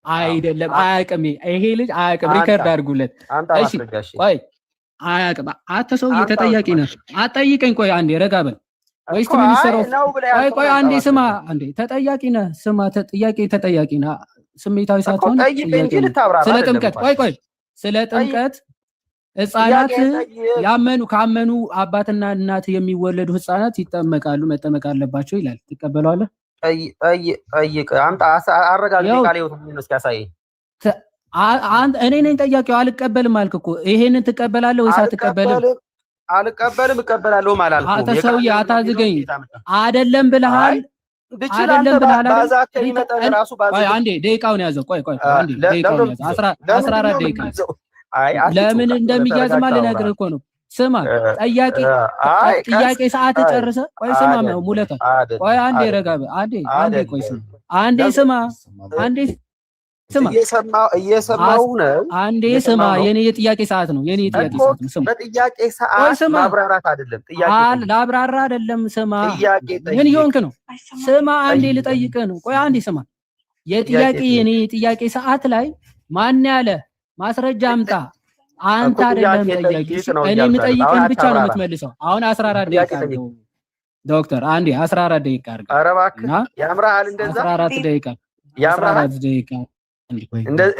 Speaker 1: አይደለም አያውቅም። ይሄ ልጅ አያውቅም። ሪከርድ አድርጉለት። እሺ ቆይ አያውቅም። አንተ ሰውዬ ተጠያቂ ነህ። አትጠይቀኝ። ቆይ አንዴ ረጋ በል። ዌስት ሚኒስተር ቆይ አንዴ ስማ። አንዴ ተጠያቂ ነህ። ስማ ጥያቄ ተጠያቂ ነህ። ስሜታዊ ሳትሆን ስለ ጥምቀት ቆይ ስለ ጥምቀት ህፃናት ካመኑ አባትና እናት የሚወለዱ ህፃናት ይጠመቃሉ፣ መጠመቅ አለባቸው ይላል። ትቀበለዋለህ?
Speaker 2: ጠይቅ አምጣ አረጋግጥ። ቃል ይወጡ ምን እስኪያሳይ
Speaker 1: እኔ ነኝ ጠያቂው። አልቀበልም አልክ እኮ። ይሄንን ትቀበላለህ ወይስ አትቀበልም?
Speaker 2: አልቀበልም እቀበላለሁ ማለት ነው።
Speaker 1: አንተ ሰውዬ አታዝገኝ። አይደለም ብለሃል። አይደለም ብለሃል። ቆይ አንዴ ደቂቃውን ያዘው። ቆይ አንዴ ደቂቃውን ያዘው። 14 ደቂቃ። ለምን እንደሚያዝማ ልነግርህ እኮ ነው። ስማ ጥያቄ ሰዓት ጨርሰ። ቆይ ስማ ሙለታ ቆይ አንዴ ረጋ አንዴ ቆይ ስማ አንዴ ስማ
Speaker 2: እየሰማው ነው።
Speaker 1: አንዴ ስማ የኔ የጥያቄ ሰዓት ነው። ስማ
Speaker 2: በጥያቄ ሰዓት ማብራራት አይደለም ጥያቄ
Speaker 1: ላብራራ አይደለም። ስማ ምን ይሆንክ ነው? ስማ አንዴ ልጠይቅህ ነው። ቆይ አንዴ ስማ የኔ የጥያቄ ሰዓት ላይ ማን ያለ ማስረጃ አምጣ። አንተ አይደለም ጠያቂ። እኔ የምጠይቅህን ብቻ ነው የምትመልሰው። አሁን 14 ደቂቃ ነው ዶክተር። አንዴ 14 ደቂቃ አድርግ።
Speaker 2: ኧረ እባክህ ያምራል። እንደዛ
Speaker 1: 14 ደቂቃ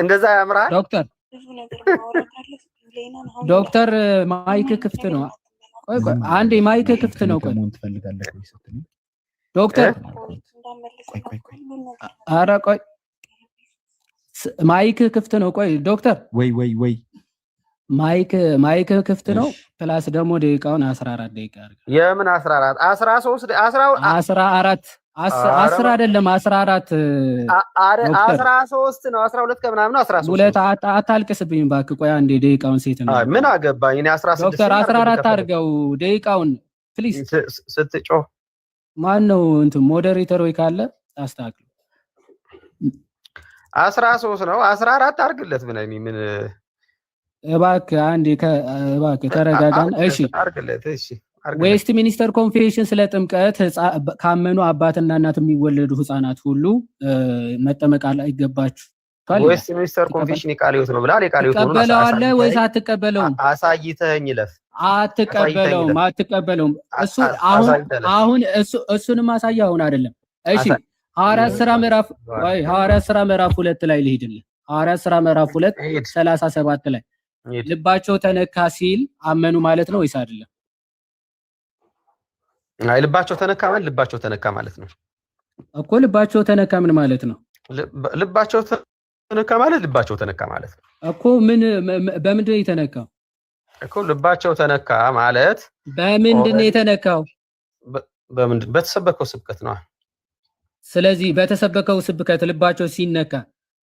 Speaker 2: እንደዛ ያምራል
Speaker 1: ዶክተር። ማይክ ክፍት ነው። ቆይ አንዴ ማይክ ክፍት ነው። ቆይ ዶክተር ኧረ ቆይ ማይክ ክፍት ነው። ቆይ ዶክተር
Speaker 3: ወይ
Speaker 1: ማይክ ክፍት ነው። ፕላስ ደግሞ ደቂቃውን 14 ደቂቃ አድርግ።
Speaker 2: የምን 14 13
Speaker 1: 14 10 አይደለም 14
Speaker 2: 13 ነው። 12 ከምናምን 13
Speaker 1: ሁለት አታልቅስብኝ እባክህ። ቆይ አንዴ ደቂቃውን ሴት ነው
Speaker 2: ምን አገባኝ እኔ 16
Speaker 1: ዶክተር 14 አድርገው ደቂቃውን ፕሊዝ።
Speaker 2: ስትጮህ
Speaker 1: ማን ነው እንትን ሞዴሬተር ወይ ካለ አስተካክል።
Speaker 2: 13 ነው 14 አድርግለት ብለኝ ምን
Speaker 1: እባክህ ተረጋጋን። እሺ
Speaker 2: አድርግለት። እሺ
Speaker 1: ዌስት ሚኒስተር ኮንፌሽን ስለ ጥምቀት ካመኑ አባትና እናት የሚወለዱ ህፃናት ሁሉ መጠመቅ አይገባቸዋል።
Speaker 2: ዌስት ሚኒስተር ኮንፌሽን የቃለ ሕይወት ነው ብላል። የቃለ ሕይወት ነው
Speaker 1: ተቀበለዋለህ ወይስ አትቀበለውም?
Speaker 2: አሳይተኸኝ ለፍ
Speaker 1: አትቀበለውም። እሱንም ማሳያ አሁን አይደለም። እሺ ሐዋርያት ሥራ ምዕራፍ 2 ላይ ልሂድልህ። ሐዋርያት ሥራ ምዕራፍ 2 37 ላይ ልባቸው ተነካ ሲል አመኑ ማለት ነው ወይስ አይደለም?
Speaker 2: አይ ልባቸው ተነካ ማለት ነው
Speaker 1: እኮ። ልባቸው ተነካ ምን ማለት ነው?
Speaker 2: ልባቸው ተነካ ማለት ነው
Speaker 1: እኮ። በምንድን ነው የተነካው
Speaker 2: እኮ? ልባቸው ተነካ ማለት
Speaker 1: በምንድን ነው የተነካው?
Speaker 2: በተሰበከው ስብከት ነው።
Speaker 1: ስለዚህ በተሰበከው ስብከት ልባቸው ሲነካ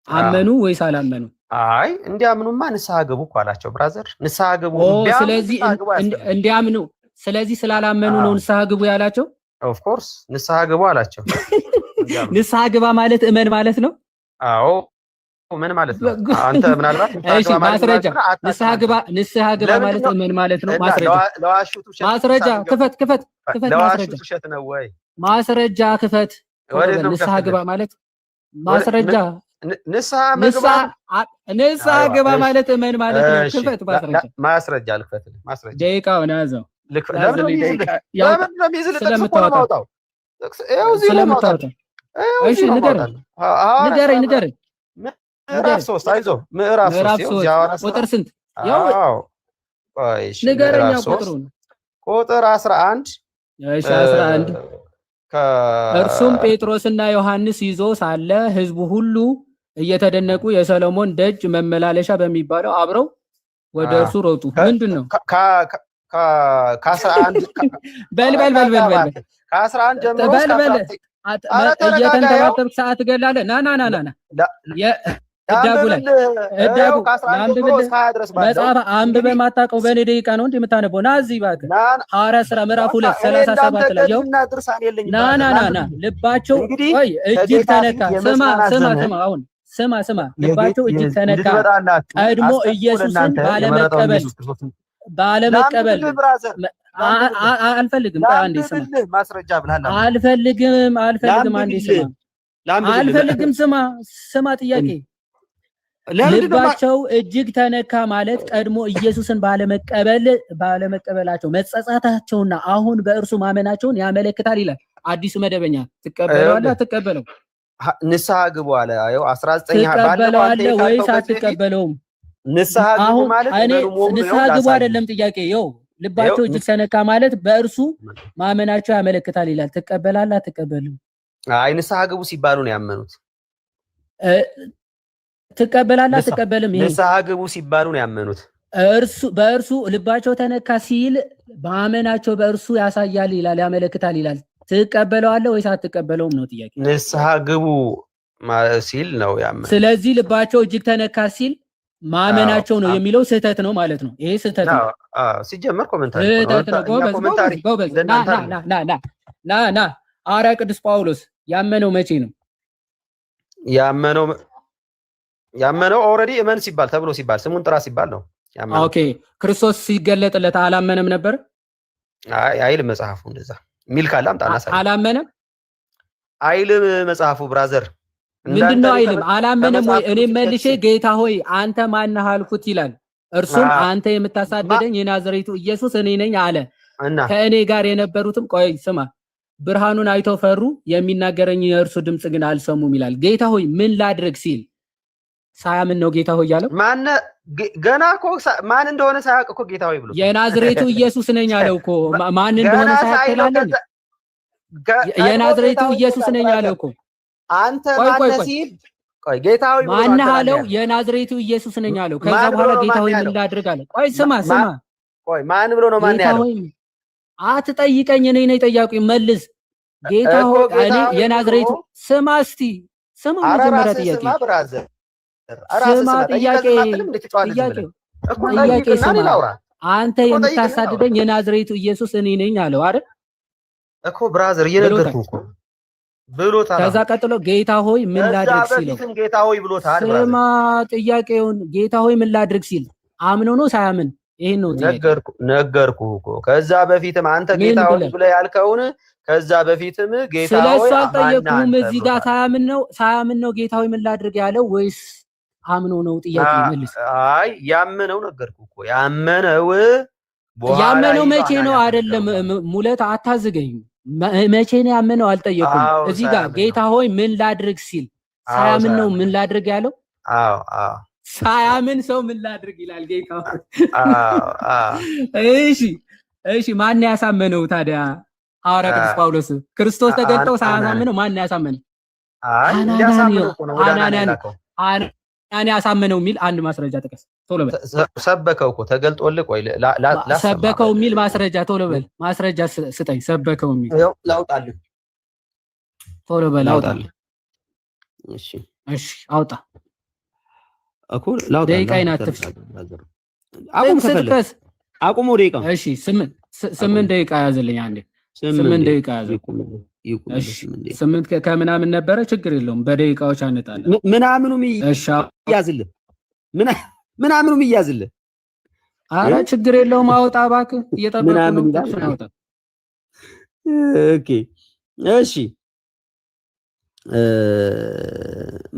Speaker 1: አመኑ ወይስ አላመኑ?
Speaker 2: አይ እንዲያምኑማ ንስሐ ገቡ እኮ አላቸው ብራዘር። ንስሐ ገቡ።
Speaker 1: ስለዚህ እንዲያምኑ፣ ስለዚህ ስላላመኑ ነው ንስሐ ግቡ ያላቸው።
Speaker 2: ኦፍ ኮርስ ንስሐ ግቡ አላቸው።
Speaker 1: ንስሐ ግባ ማለት እመን ማለት ነው።
Speaker 2: አዎ ምን ማለት ነው? አንተ ምናልባት
Speaker 1: ማስረጃ ንስሐ ግባ ማለት እመን ማለት ነው። ማስረጃ ክፈት ማስረጃ
Speaker 2: ውሸት ነው ወይ?
Speaker 1: ማስረጃ ክፈት። ንስሐ ግባ ማለት ማስረጃ ንስሐ ግባ ማለት እመን ማለት ነው። ክፈት
Speaker 2: ማስረጃ ልክፈትልህ። ማስረጃ
Speaker 1: ደቂቃውን ያዘው።
Speaker 2: ስለምታወጣው
Speaker 1: እሺ ንገረኝ።
Speaker 2: ምዕራፍ 3 አይዞህ፣ ምዕራፍ 3
Speaker 1: ቁጥር ስንት?
Speaker 2: ንገረኛ ቁጥር 11።
Speaker 1: እሺ 11 እርሱም ጴጥሮስና ዮሐንስ ይዞ ሳለ ሕዝቡ ሁሉ እየተደነቁ የሰሎሞን ደጅ መመላለሻ በሚባለው አብረው ወደ እርሱ ሮጡ። ምንድን ነው
Speaker 2: ከ11 ጀምሮ
Speaker 1: እየተንተባተብክ ሰዓት ትገላለህ። ና እዳጉ ላይ መጽሐፍ አንብበህ የማታውቀው በእኔ ደቂቃ ነው እንዴ የምታነበው? ና እዚህ እባክህ። ሐዋርያት ሥራ ምዕራፍ 2 37 ላይ ያው ና ልባቸው ቆይ እጅግ ተነካ። አሁን ስማ ልባቸው እጅግ ተነካ። ቀድሞ ኢየሱስን ባለመቀበል አልፈልግም። አንዴ ስማ።
Speaker 2: ማስረጃ ብለሃል።
Speaker 1: አልፈልግም። አንዴ ስማ። ስማ ጥያቄ ልባቸው እጅግ ተነካ ማለት ቀድሞ ኢየሱስን ባለመቀበላቸው መጸጸታቸውና አሁን በእርሱ ማመናቸውን ያመለክታል ይላል አዲሱ መደበኛ። ትቀበለዋለህ አትቀበለው?
Speaker 2: ንስሐ ግቡ አለ። አዩ 19
Speaker 1: ትቀበለዋለህ ወይስ አትቀበለውም?
Speaker 2: ንስሐ ግቡ ማለት
Speaker 1: ንስሐ ግቡ አይደለም ጥያቄ። ይኸው ልባቸው እጅግ ተነካ ማለት በእርሱ ማመናቸው ያመለክታል ይላል። ትቀበላለህ አትቀበልም?
Speaker 2: አይ ንስሐ ግቡ ሲባሉ ነው ያመኑት።
Speaker 1: ትቀበላለህ አትቀበልም?
Speaker 2: ንስሐ ግቡ ሲባሉ ነው ያመኑት።
Speaker 1: በእርሱ ልባቸው ተነካ ሲል ማመናቸው በእርሱ ያሳያል ይላል፣ ያመለክታል ይላል። ትቀበለዋለህ ወይስ አትቀበለውም ነው ጥያቄ።
Speaker 2: ንስሐ ግቡ ሲል ነው ያመኑት።
Speaker 1: ስለዚህ ልባቸው እጅግ ተነካ ሲል ማመናቸው ነው የሚለው ስህተት ነው ማለት ነው። ይሄ ስህተት ነው።
Speaker 2: ሲጀመር ኮሜንታሪ
Speaker 1: ጎበዝ ና ሐዋርያ ቅዱስ ጳውሎስ ያመነው መቼ ነው?
Speaker 2: ያመነው ኦልሬዲ እመን ሲባል ተብሎ ሲባል ስሙን ጥራ ሲባል ነው ያመነው።
Speaker 1: ኦኬ ክርስቶስ ሲገለጥለት አላመነም ነበር?
Speaker 2: አይልም መጽሐፉ እንደዛ ሚል ካለ አምጣና ሳይ።
Speaker 1: አላመነም
Speaker 2: አይልም መጽሐፉ ብራዘር።
Speaker 1: ምንድነው አይልም? አላመነም ወይ? እኔም መልሼ ጌታ ሆይ አንተ ማን አልኩት ይላል። እርሱም አንተ የምታሳድደኝ የናዝሬቱ ኢየሱስ እኔ ነኝ አለ። ከእኔ ጋር የነበሩትም ቆይ ስማ ብርሃኑን አይተው ፈሩ፣ የሚናገረኝ የእርሱ ድምጽ ግን አልሰሙም ይላል። ጌታ ሆይ ምን ላድርግ ሲል ሳያምን ነው ጌታ ሆይ ያለው።
Speaker 2: ገና እኮ ማን እንደሆነ ሳያውቅ እኮ ጌታ ሆይ ብሎ
Speaker 1: የናዝሬቱ ኢየሱስ ነኝ አለው እኮ። ማን እንደሆነ ሳያውቅ የናዝሬቱ ኢየሱስ ነኝ አለው እኮ።
Speaker 2: አንተ ማን ሲል ቆይ ጌታ ሆይ ብሎ
Speaker 1: ማን አለው? የናዝሬቱ ኢየሱስ ነኝ አለው። ከዛ በኋላ ጌታ ሆይ ምን ላድርግ አለ። ቆይ ስማ
Speaker 2: ቆይ ማን ብሎ ነው ማን ያለው?
Speaker 1: አትጠይቀኝ፣ እኔ ነኝ ጠያቂው፣ መልስ። ጌታ ሆይ እኔ የናዝሬቱ ስማ፣ እስቲ ስማ፣ መጀመሪያ ጥያቄ ስማ፣ ጥያቄ ስማ። አንተ የምታሳድደኝ የናዝሬቱ ኢየሱስ እኔ ነኝ አለው አይደል
Speaker 2: እኮ ብራዘር፣ እየነገርኩህ እኮ ብሎታል።
Speaker 1: ከዛ ቀጥሎ ጌታ ሆይ ምን ላድርግ ሲለው
Speaker 2: በፊትም ጌታ ሆይ ብሎታል።
Speaker 1: ስማ ጥያቄውን ጌታ ሆይ ምን ላድርግ ሲል አምኖ ነው ሳያምን? ይሄን ነው ጥያቄ።
Speaker 2: ነገርኩህ እኮ ከዛ በፊትም አንተ ጌታ ሆይ ብለህ ያልከውን ከዛ በፊትም ጌታ ሆይ
Speaker 1: ስለሱ አልጠየቁህም። እዚህ ጋር ሳያምን ነው ጌታ ሆይ ምን ላድርግ ያለው ወይስ አምኖ ነው? ጥያቄ መልስ።
Speaker 2: አይ ያመነው ነገርኩህ እኮ ያመነው
Speaker 1: መቼ ነው? አይደለም ሙለት አታዝገኝ። መቼ ነው ያመነው? አልጠየቁም። እዚህ ጋር ጌታ ሆይ ምን ላድርግ ሲል ሳያምን ነው ምን ላድርግ ያለው? ሳያምን ሰው ምን ላድርግ ይላል ጌታ ሆይ። እሺ ማን ያሳመነው ታዲያ? ሐዋርያ ቅዱስ ጳውሎስ ክርስቶስ ተገልጠው ሳያሳምነው ማን ያሳመነው? አናንያ ያሳመነው የሚል አንድ ማስረጃ ጥቀስ ቶሎ በል።
Speaker 2: ሰበከው እኮ ተገልጦልህ። ቆይ
Speaker 1: ሰበከው የሚል ማስረጃ ቶሎ በል። ማስረጃ ስጠኝ። ሰበከው የሚል
Speaker 2: ላውጣልህ።
Speaker 1: ቶሎ በል አውጣልህ። እሺ አውጣ
Speaker 2: እኮ ላውጣ።
Speaker 1: ደቂቃዬን አትፍጅ።
Speaker 2: አቁም ከፈለክ አቁም። ደቂቃ
Speaker 1: እሺ 8 ደቂቃ ያዝልኝ አንዴ። 8 ደቂቃ ያዝልኝ። እሺ 8 ከምናምን ነበረ። ችግር የለውም በደቂቃዎች አንጣለን።
Speaker 2: ምናምኑም ይያዝልህ። ምናምኑም ይያዝልህ።
Speaker 1: አረ ችግር የለውም አውጣ እባክህ። እየጠበቅኩ ነው። አውጣ።
Speaker 2: ኦኬ እሺ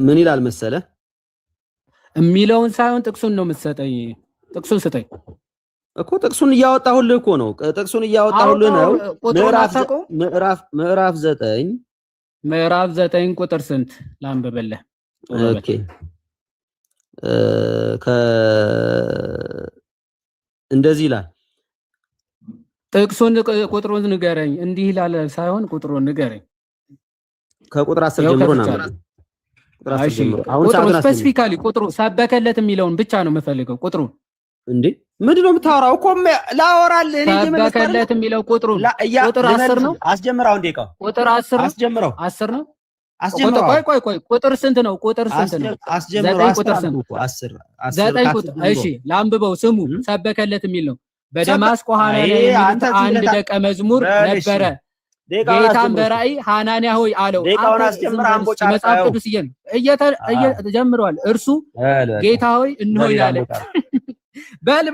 Speaker 2: ምን ይላል መሰለህ?
Speaker 1: የሚለውን ሳይሆን ጥቅሱን ነው የምትሰጠኝ። ጥቅሱን ስጠኝ
Speaker 2: እኮ ጥቅሱን እያወጣሁልህ እኮ ነው። ጥቅሱን እያወጣሁልህ ነው። ምዕራፍ 9
Speaker 1: ቁጥር ስንት ላንብብልህ?
Speaker 2: ኦኬ እንደዚህ ይላል።
Speaker 1: ጥቅሱን ቁጥሩን ንገረኝ። እንዲህ ይላል ሳይሆን ቁጥሩን ንገረኝ።
Speaker 2: ከቁጥር 10 ጀምሮ ነው።
Speaker 1: ቁጥሩ ስፔሲፊካሊ ቁጥሩ ሰበከለት የሚለውን ብቻ ነው የምፈልገው። ቁጥሩ
Speaker 2: እንዴ ምንድነው የምታወራው? እኮ ላወራልህ እኔ
Speaker 1: ሰበከለት የሚለው ቁጥሩ ቁጥር 10 ነው።
Speaker 2: አስጀምረው እንዴ ቃው
Speaker 1: ቁጥር 10
Speaker 2: አስጀምረው
Speaker 1: 10 ነው።
Speaker 2: አስጀምረው።
Speaker 1: ቆይ ቁጥር ስንት ነው? ቁጥር ስንት ነው?
Speaker 2: አስጀምረው።
Speaker 1: ቁጥር ስንት?
Speaker 2: 10
Speaker 1: ቁጥር። እሺ ላንብበው። ስሙ ሰበከለት የሚል ነው። በደማስቆ ሐናንያ አንድ ደቀ መዝሙር ነበረ። ጌታም በራእይ ሐናንያ ሆይ አለው።
Speaker 2: ደቂቃውን አስጀምረህ አንቦጫ
Speaker 1: መጽሐፍ ቅዱስ ጀምሯል። እርሱ ጌታ ሆይ እንሆ ይላል። በል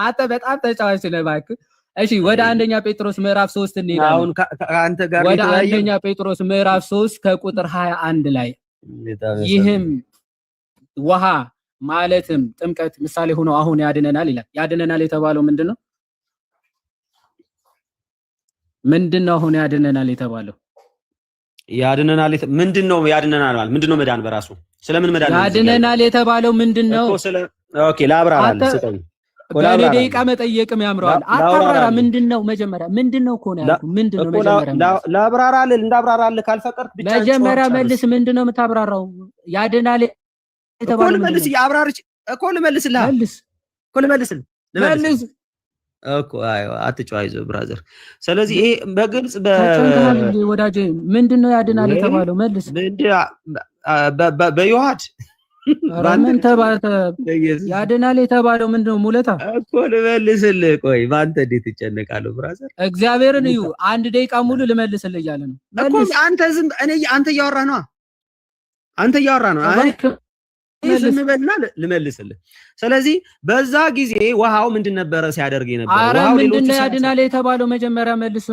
Speaker 1: አንተ በጣም ተጫዋች ነህ እባክህ። እሺ ወደ አንደኛ ጴጥሮስ ምዕራፍ 3 እንሄዳለን።
Speaker 2: አሁን ከአንተ ጋር
Speaker 1: ወደ አንደኛ ጴጥሮስ ምዕራፍ 3 ከቁጥር 21 ላይ ይህም ውሃ ማለትም ጥምቀት ምሳሌ ሆኖ አሁን ያድነናል ይላል። ያድነናል የተባለው ምንድነው? ምንድነው አሁን ያድነናል የተባለው?
Speaker 2: ያድነናል ምንድነው? ያድነናል ማለት ምንድነው? መዳን በራሱ ስለምን መዳን
Speaker 1: ያድነናል የተባለው ምንድነው?
Speaker 2: ኦኬ ላብራራልህ። ስጠኝ።
Speaker 1: በኔ ደቂቃ መጠየቅም ያምረዋል። አታብራራ። ምንድነው? መጀመሪያ ምንድነው እኮ ነው ያልኩህ። ምንድነው መጀመሪያ?
Speaker 2: ላብራራልህ። እንዳብራራልህ ካልፈቀድክ ብቻ
Speaker 1: መጀመሪያ መልስ። ምንድነው የምታብራራው? ያድናል የተባለው
Speaker 2: መልስ ያብራርች እኮ ልመልስልህ። መልስ እኮ ልመልስልህ። መልስ እኮ አይ አትጫዋይዞ ብራዘር። ስለዚህ ይሄ በግልጽ
Speaker 1: ወዳጄ ምንድነው ያድናል የተባለው? መልስ።
Speaker 2: በዮሐድ
Speaker 1: ራምን ተባተ ያድናል የተባለው ምንድነው? ሙለታ
Speaker 2: እኮ ልመልስልህ። ቆይ ማንተ እንዴት ትጨነቃለህ ብራዘር?
Speaker 1: እግዚአብሔርን እዩ። አንድ ደቂቃ ሙሉ ልመልስልህ እያለ ነው
Speaker 2: እኮ። አንተ ዝም አንተ እያወራህ ነው። አንተ እያወራህ ነው። ዝም በልና ልመልስልህ። ስለዚህ በዛ ጊዜ ውሃው ምንድን ነበረ ሲያደርግ የነበረው?
Speaker 1: ውሃው ምንድነው ያድናል የተባለው? መጀመሪያ መልስ።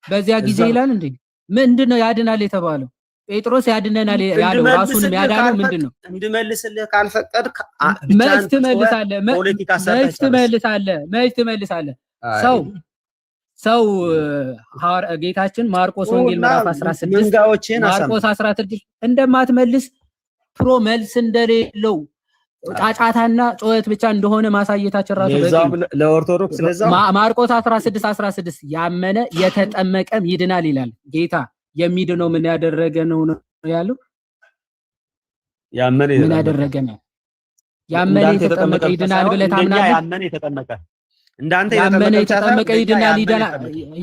Speaker 1: በዚያ ጊዜ ይላል እንዴ? ምንድነው ያድናል የተባለው? ጴጥሮስ ያድነናል ያለው ራሱንም ያዳነው ምንድነው?
Speaker 2: እንድመልስልህ ካልፈቀድክ
Speaker 1: መች ትመልሳለህ? መች ትመልሳለህ? ሰው ጌታችን ማርቆስ ወንጌል ምዕራፍ 16 ማርቆስ 16 እንደማትመልስ መልስ እንደሌለው ጫጫታና ጩኸት ብቻ እንደሆነ ማሳየታችን ራሱ
Speaker 2: ለኦርቶዶክስ ለዛው
Speaker 1: ማርቆስ 16 ያመነ የተጠመቀም ይድናል ይላል ጌታ። የሚድነው ምን ያደረገ ነው ያለው?
Speaker 2: ያመነ
Speaker 1: ምን ያደረገ ነው? ያመነ የተጠመቀ ይድናል ብለህ ታምናለህ?
Speaker 2: ያመነ የተጠመቀ እንዳንተ
Speaker 1: የተጠመቀ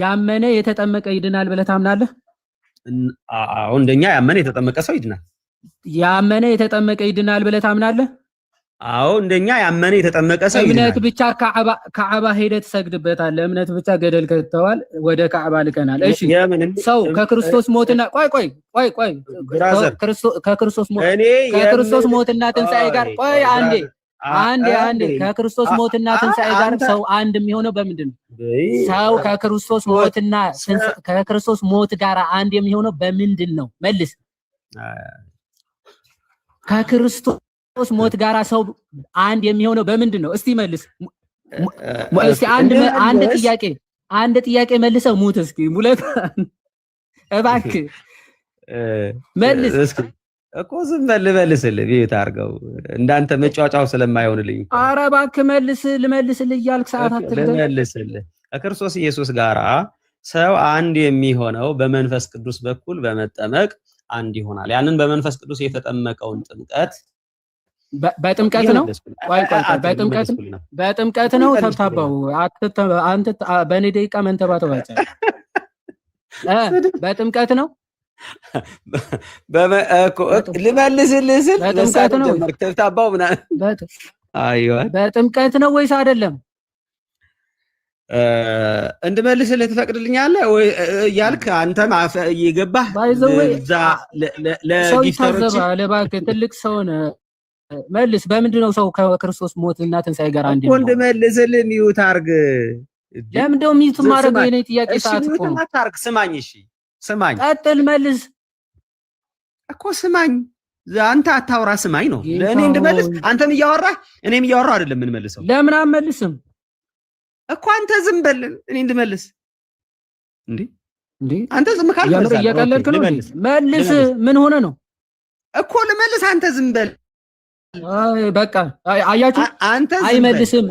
Speaker 1: ያመነ የተጠመቀ ይድናል ብለህ ታምናለህ?
Speaker 2: አሁን እንደኛ ያመነ የተጠመቀ ሰው ይድናል።
Speaker 1: ያመነ የተጠመቀ ይድናል ብለህ ታምናለህ?
Speaker 2: አዎ እንደኛ ያመነ የተጠመቀ ሰው
Speaker 1: እምነት ብቻ ካዕባ ሄደህ ትሰግድበታለህ። እምነት ብቻ ገደል ከተዋል ወደ ካዕባ ልከናል። እሺ ሰው ከክርስቶስ ሞትና ቆይ ከክርስቶስ ሞትና ትንሣኤ ጋር ቆይ አንዴ ከክርስቶስ ሞትና ትንሣኤ ጋር ሰው አንድ የሚሆነው በምንድን ነው? ሰው ከክርስቶስ ሞት ጋር አንድ የሚሆነው በምንድን ነው? መልስ። ከክርስቶስ ሞት ጋር ሰው አንድ የሚሆነው በምንድን ነው? እስቲ መልስ። እስቲ አንድ ጥያቄ መልሰው ሙት እስኪ ሙለት እባክህ መልስ
Speaker 2: እኮ ዝም በል ልመልስልህ ቤት አድርገው እንዳንተ መጫወጫው ስለማይሆንልኝ
Speaker 1: ኧረ እባክህ ልመልስልህ እያልክ ሰዓት አትግደል።
Speaker 2: ልመልስልህ ከክርስቶስ ኢየሱስ ጋራ ሰው አንድ የሚሆነው በመንፈስ ቅዱስ በኩል በመጠመቅ አንድ ይሆናል። ያንን በመንፈስ ቅዱስ የተጠመቀውን ጥምቀት
Speaker 1: በጥምቀት ነው። ቆይ በጥምቀት ነው። ተብታባው አንተ በኔ ደቂቃ መንተባተብ አይቻልም። በጥምቀት ነው።
Speaker 2: ልመልስልህ ስል
Speaker 1: በጥምቀት ነው።
Speaker 2: ተብታባው ምናምን
Speaker 1: በጥምቀት ነው ወይስ አይደለም?
Speaker 2: እንድመልስልህ ትፈቅድልኛለህ ወይ ያልክ አንተም እየገባህ እዛ
Speaker 1: ለጊፍተሮች እባክህ ትልቅ ሰው ነህ። መልስ። በምንድን ነው ሰው ከክርስቶስ ሞትና ትንሣኤ ጋር አንድ ነው?
Speaker 2: እንድመልስልህ ሚዩት አድርግ።
Speaker 1: ለምን ደው ሚዩት ማድረግ የኔ ጥያቄ ሰዓት እኮ ነው።
Speaker 2: ስማኝ፣ እሺ ስማኝ፣
Speaker 1: ቀጥል፣ መልስ
Speaker 2: እኮ ስማኝ። አንተ አታውራ፣ ስማኝ ነው ለእኔ እንድመልስ። አንተም እያወራህ እኔም እያወራሁ አይደለም የምንመልሰው።
Speaker 1: ለምን አትመልስም
Speaker 2: እኮ? አንተ ዝም በል እኔ እንድመልስ። እንዴ አንተ ዝም ካልክ
Speaker 1: እየቀለድክ ነው። መልስ። ምን ሆነ ነው
Speaker 2: እኮ ልመልስ። አንተ ዝም በል።
Speaker 1: በቃ አያችሁ፣ አይመልስም።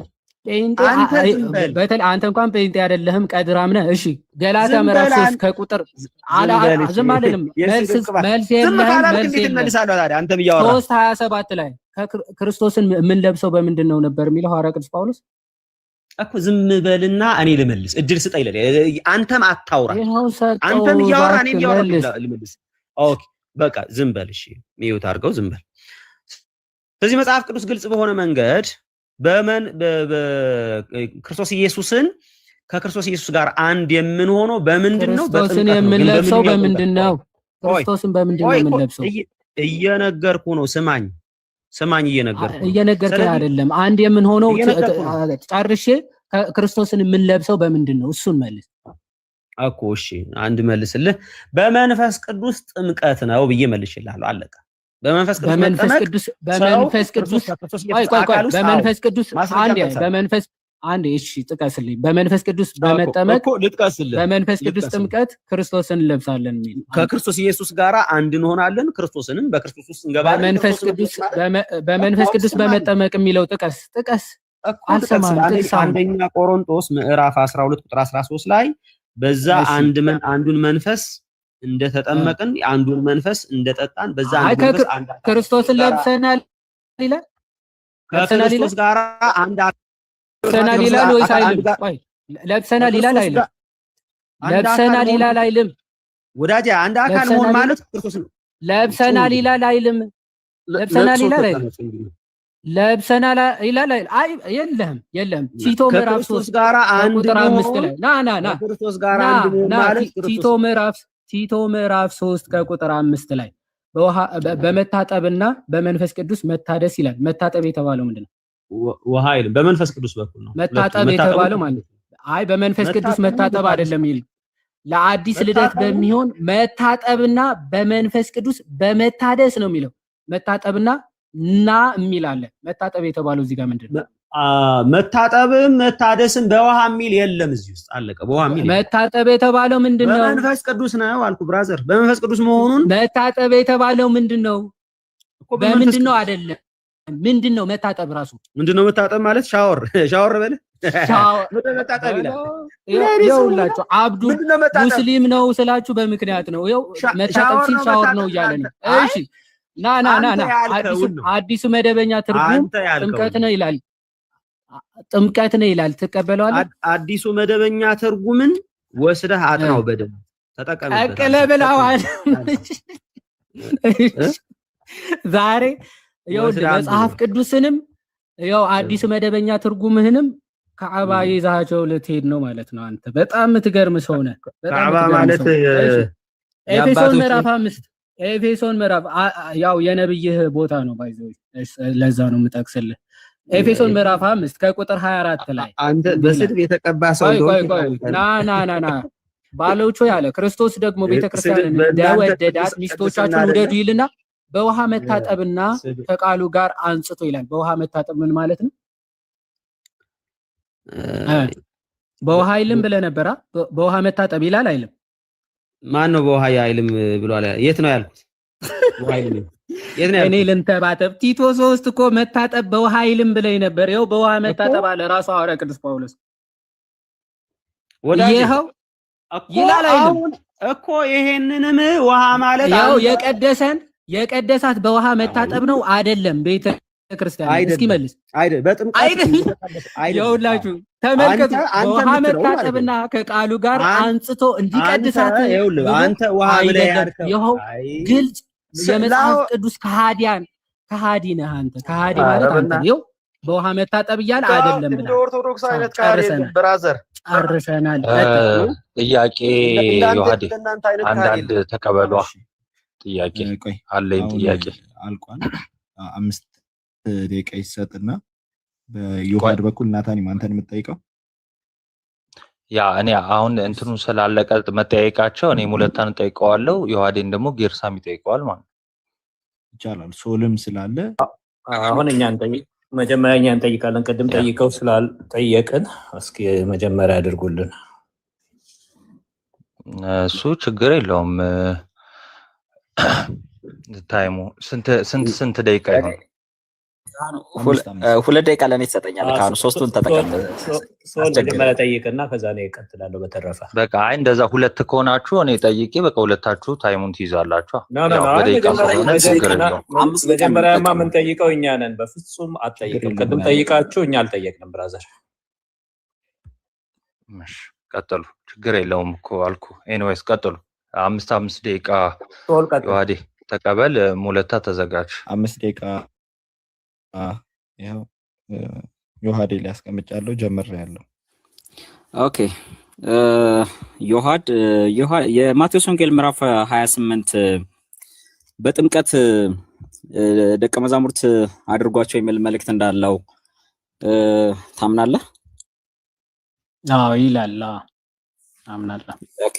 Speaker 1: በተለይ አንተ እንኳን ጴንጤ አይደለህም፣ ቀድራም ነህ። እሺ ገላትያ ምዕራፍ 3 ከቁጥር ዝም አልልም። መልስ የለም። 3:27 ላይ ክርስቶስን የምንለብሰው በምንድን ነው ነበር የሚለው ሐዋርያ ቅዱስ ጳውሎስ
Speaker 2: እኮ። ዝም በልና እኔ ልመልስ፣ እድል ስጠኝ ይላል። አንተም አታውራ፣ አንተም እያወራ እኔም እያወራ ልመልስ። ኦኬ በቃ ዝም በል። እሺ ሚዩት አድርገው፣ ዝም በል። ስለዚህ መጽሐፍ ቅዱስ ግልጽ በሆነ መንገድ ክርስቶስ ኢየሱስን ከክርስቶስ ኢየሱስ ጋር አንድ የምንሆነው በምንድን ነው?
Speaker 1: ክርስቶስን የምንለብሰው በምንድን ነው? ክርስቶስን በምንድን ነው የምንለብሰው?
Speaker 2: እየነገርኩ ነው። ስማኝ፣
Speaker 1: እየነገርከኝ አይደለም። አንድ የምንሆነው ጨርሼ ክርስቶስን የምንለብሰው በምንድን ነው? እሱን መልስ
Speaker 2: እኮ። እሺ አንድ መልስልህ። በመንፈስ ቅዱስ ጥምቀት ነው ብዬ መልሽልሃለሁ። አለቀ። በመንፈስ ቅዱስ አንዴ እሺ ጥቀስልኝ። በመንፈስ ቅዱስ በመጠመቅ በመንፈስ ቅዱስ ጥምቀት ክርስቶስን እንለብሳለን የሚል ከክርስቶስ ኢየሱስ ጋራ አንድ እንሆናለን። ክርስቶስንም በክርስቶስ ውስጥ እንገባለን።
Speaker 1: በመንፈስ ቅዱስ በመጠመቅ የሚለው ጥቀስ። አልሰማህም?
Speaker 2: አንደኛ ቆሮንቶስ ምዕራፍ 12 ቁጥር 13 ላይ በዛ አንዱን መንፈስ እንደተጠመቅን አንዱን መንፈስ እንደጠጣን በዛ አንዱ መንፈስ አንድ
Speaker 1: ክርስቶስን ለብሰናል ይላል።
Speaker 2: ከክርስቶስ ጋር አንድ
Speaker 1: ለብሰናል ይላል ወይስ አይልም? ለብሰናል ይላል አይልም? ለብሰናል ይላል አይልም?
Speaker 2: ወዳጄ አንድ አካል መሆን ማለት ክርስቶስ ነው።
Speaker 1: ለብሰናል ይላል አይልም? ለብሰናል ይላል አይልም? ለብሰናል ይላል አይልም? የለም። ቲቶ ምዕራፍ 3
Speaker 2: ጋር አንድ
Speaker 1: ቁጥር 5 ላይ ና
Speaker 2: ክርስቶስ ጋር አንድ መሆን ማለት
Speaker 1: ቲቶ ምዕራፍ 3 ከቁጥር 5 ላይ በመታጠብና በመንፈስ ቅዱስ መታደስ ይላል። መታጠብ የተባለው ምንድነው?
Speaker 2: ውሃ አይልም። በመንፈስ ቅዱስ በኩል ነው
Speaker 1: መታጠብ የተባለው ማለት ነው። አይ በመንፈስ ቅዱስ መታጠብ አይደለም ይል ለአዲስ ልደት በሚሆን መታጠብና በመንፈስ ቅዱስ በመታደስ ነው የሚለው። መታጠብና የሚል አለ። መታጠብ የተባለው እዚህ ጋር ምንድነው?
Speaker 2: መታጠብም መታደስም በውሃ የሚል የለም እዚህ ውስጥ። አለቀ። በውሃ የሚል
Speaker 1: መታጠብ የተባለው ምንድነው?
Speaker 2: በመንፈስ ቅዱስ ነው አልኩ ብራዘር። በመንፈስ ቅዱስ መሆኑን
Speaker 1: መታጠብ የተባለው ምንድነው? በምንድነው? አይደለም ምንድነው መታጠብ? ራሱ
Speaker 2: ምንድነው መታጠብ ማለት? ሻወር በል መታጠብ ይላል።
Speaker 1: ይኸውላችሁ አብዱ ሙስሊም ነው ስላችሁ በምክንያት ነው። ይኸው መታጠብ ሲል ሻወር ነው እያለ ነው። እሺ ና አዲሱ መደበኛ ትርጉም ጥምቀት ነው ይላል። ጥምቀት ነው ይላል። ትቀበለዋለህ?
Speaker 2: አዲሱ መደበኛ ትርጉምን ወስደህ አጥናው በደንብ ተጠቀምበት።
Speaker 1: አቀለብላዋል ዛሬ ይኸውልህ መጽሐፍ ቅዱስንም ያው አዲስ መደበኛ ትርጉምህንም ከዓባ ይዛቸው ልትሄድ ነው ማለት ነው። አንተ በጣም የምትገርም ሰው ነህ።
Speaker 2: ከዓባ ማለት
Speaker 1: ኤፌሶን ምዕራፍ 5 ኤፌሶን ምዕራፍ ያው የነብይህ ቦታ ነው ባይዘው ለዛ ነው የምጠቅስልህ። ኤፌሶን ምዕራፍ 5 ከቁጥር 24 ላይ
Speaker 2: አንተ በስድብ የተቀባ ሰው
Speaker 1: ና ባሎቹ ያለ ክርስቶስ ደግሞ ቤተክርስቲያንን እንደወደዳት ሚስቶቻችሁን ውደዱ ይልና በውሃ መታጠብና ከቃሉ ጋር አንጽቶ ይላል። በውሃ መታጠብ ምን ማለት ነው? በውሃ አይልም ብለህ ነበር። በውሃ መታጠብ ይላል አይልም?
Speaker 2: ማን ነው በውሃ አይልም ብሏል? የት ነው ያልኩት? በውሃ አይልም የት ነው ያልኩት?
Speaker 1: እኔ ልንተባተብ ቲቶ 3 እኮ መታጠብ በውሃ አይልም ብለህ ነበር። ይኸው በውሃ መታጠብ አለ ራሱ ሐዋርያ ቅዱስ ጳውሎስ። ይኸው ይላል አይልም
Speaker 2: እኮ ይሄንንም ውሃ ማለት
Speaker 1: ያው የቀደሳት በውሃ መታጠብ ነው አይደለም? ቤተክርስቲያን እስኪ መልስ።
Speaker 2: አይደል በጥምቀት
Speaker 1: ይኸውላችሁ ተመልከቱ። በውሃ መታጠብና ከቃሉ ጋር አንጽቶ እንዲቀድሳት
Speaker 2: አንተ ውሃ ብለህ ያልከው
Speaker 1: ይኸው ግልጽ የመጽሐፍ ቅዱስ ከሃዲ ነህ አንተ። ከሃዲ ማለት አንተ ይኸው በውሃ መታጠብ እያለ አይደለም ብለህ
Speaker 4: ኦርቶዶክስ አይነት ካሬ ብራዘር
Speaker 1: ጨርሰናል።
Speaker 5: ጥያቄ ዮሐዴ አንዳንድ ተቀበሏ። ጥያቄ አለኝ። ጥያቄ
Speaker 3: አልቋል። 5 ደቂቃ ይሰጥና በዮሐድ በኩል ናታኒ አንተን የምትጠይቀው
Speaker 5: ያ እኔ አሁን እንትኑን ስላለቀ መጠያየቃቸው እኔ ሙለታን ጠይቀዋለሁ። ዮሐዴን ደግሞ ጌርሳም ይጠይቀዋል ማለት
Speaker 3: ይቻላል። ሶልም ስላለ
Speaker 4: አሁን እኛን መጀመሪያ እኛን እንጠይቃለን። ቅድም ጠይቀው ስላልጠየቅን እስኪ መጀመሪያ ያድርጉልን።
Speaker 5: እሱ ችግር የለውም። ታይሙ ስንት ደቂቃ ይሆን?
Speaker 6: 2 ደቂቃ ለኔ ትሰጠኛለህ። ካሁን 3ቱን ተጠቀም።
Speaker 4: መጀመሪያ ጠይቅና ከዛ ነው ይቀጥላለሁ። በተረፈ
Speaker 5: በቃ እንደዛ 2 ከሆናችሁ እኔ ጠይቄ በቃ ሁለታችሁ ታይሙን ትይዛላችሁ።
Speaker 4: መጀመሪያማ ምን ጠይቀው እኛ ነን። በፍጹም አትጠይቅም። ቅድም ጠይቃችሁ እኛ አልጠየቅንም። ብራዘር
Speaker 5: ቀጥሉ። ችግር የለውም እኮ አልኩ። ኤኒዌይስ ቀጥሉ። 5 ደቂቃ ዮሐዴ ተቀበል። ሙለታ ተዘጋጅ።
Speaker 3: 5 ደቂቃ ያው ዮሐዴ ላይ አስቀምጫለሁ። ጀምሬያለሁ።
Speaker 6: ኦኬ የማቴዎስ ወንጌል ምዕራፍ 28 በጥምቀት ደቀ መዛሙርት አድርጓቸው የሚል መልእክት እንዳለው ታምናለህ?
Speaker 1: አዎ ይላል። አምናለሁ።
Speaker 6: ኦኬ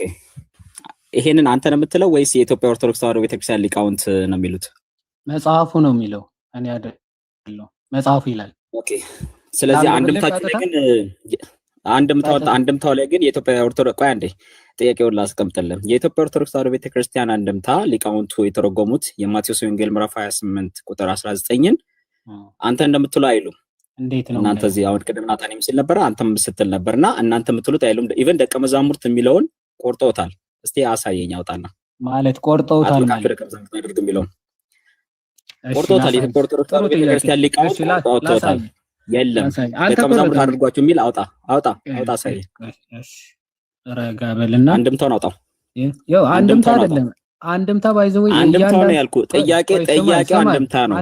Speaker 6: ይሄንን አንተ ነው የምትለው ወይስ የኢትዮጵያ ኦርቶዶክስ ተዋሕዶ ቤተክርስቲያን ሊቃውንት ነው የሚሉት?
Speaker 1: መጽሐፉ ነው የሚለው። እኔ አይደለም መጽሐፉ ይላል።
Speaker 6: ኦኬ ስለዚህ አንድምታው ላይ ግን የኢትዮጵያ ኦርቶዶክስ ቆይ አንዴ ጥያቄውን ላስቀምጥልን። የኢትዮጵያ ኦርቶዶክስ ተዋሕዶ ቤተክርስቲያን አንድምታ ሊቃውንቱ የተረጎሙት የማቴዎስ ወንጌል ምዕራፍ 28 ቁጥር 19ን አንተ እንደምትለው አይሉም።
Speaker 1: እንዴት ነው
Speaker 6: እናንተ እዚህ አሁን ቅድም ናታኒም ሲል ነበር፣ አንተም ስትል ነበርና እናንተ የምትሉት አይሉም። ኢቨን ደቀ መዛሙርት የሚለውን ቆርጦታል። እስቲ አሳየኝ አውጣና።
Speaker 1: ማለት ቆርጦታል ማለት
Speaker 6: ደቀ መዛሙርት አድርግ የሚለውን ቆርጦታል። የኢትዮጵያ ኦርቶዶክስ ተዋሕዶ ቤተክርስቲያን ሊቃውንት ቆርጦታል። የለም ደቀ መዛሙርት አድርጓቸው የሚል አውጣ አሳየኝ።
Speaker 1: ረጋ በልና
Speaker 6: አንድምታውን አውጣው።
Speaker 1: ያው አንድምታ አይደለም አንድምታ ባይዘው
Speaker 6: አንድምታው ነው ያልኩት። ጥያቄው አንድምታ ነው።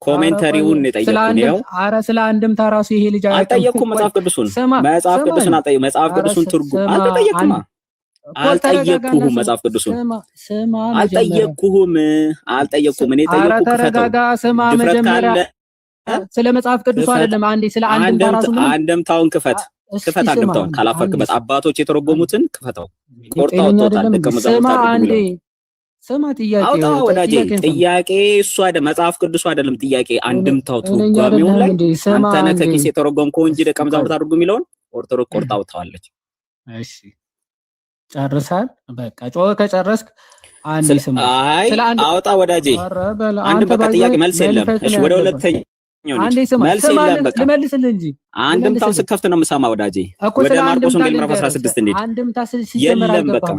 Speaker 6: ኮሜንታሪውን የጠየቁን ነው።
Speaker 1: አረ ስለ አንድምታ ራሱ ይሄ ልጅ
Speaker 6: አልጠየቅኩም። መጽሐፍ ቅዱስን መጽሐፍ ቅዱስን ትርጉም አልጠየቅኩም። መጽሐፍ ቅዱስን አልጠየቅኩም። እኔ ጠየቅኩ።
Speaker 1: ተረጋጋ። ስማ መጀመሪያ ስለ መጽሐፍ ቅዱስ አይደለም። አንዴ ስለ አንድምታ ራሱ
Speaker 6: አንድምታውን ክፈት። አንድምታውን ካላፈርክበት አባቶች የተረጎሙትን ክፈተው። ቆርጣው ወጣው ደቀ መዛሙርት አንዴ
Speaker 1: ስማ ጥያቄ
Speaker 6: ወዳጄ ጥያቄ እሱ አይደለም መጽሐፍ ቅዱስ አይደለም ጥያቄ አንድምታው ትርጓሜው ላይ አንተ ነህ ከኪስ የተረጎምከው እንጂ ደቀ መዛሙርት አድርጉ የሚለውን ኦርቶዶክስ ቆርጣው ታዋለች።
Speaker 1: እሺ ጨርሳል። በቃ ከጨረስክ አንዴ ስማ
Speaker 6: አውጣ ወዳጄ። አንድ በቃ ጥያቄ መልስ የለም። እሺ ወደ ሁለተኛው
Speaker 1: አንዴ ስማ ልመልስልህ እንጂ
Speaker 6: አንድምታውን ስከፍት ነው የምሰማ ወዳጄ። ወደ ማርቆስ ወንጌል ምዕራፍ 16 እንዴ የለም በቃ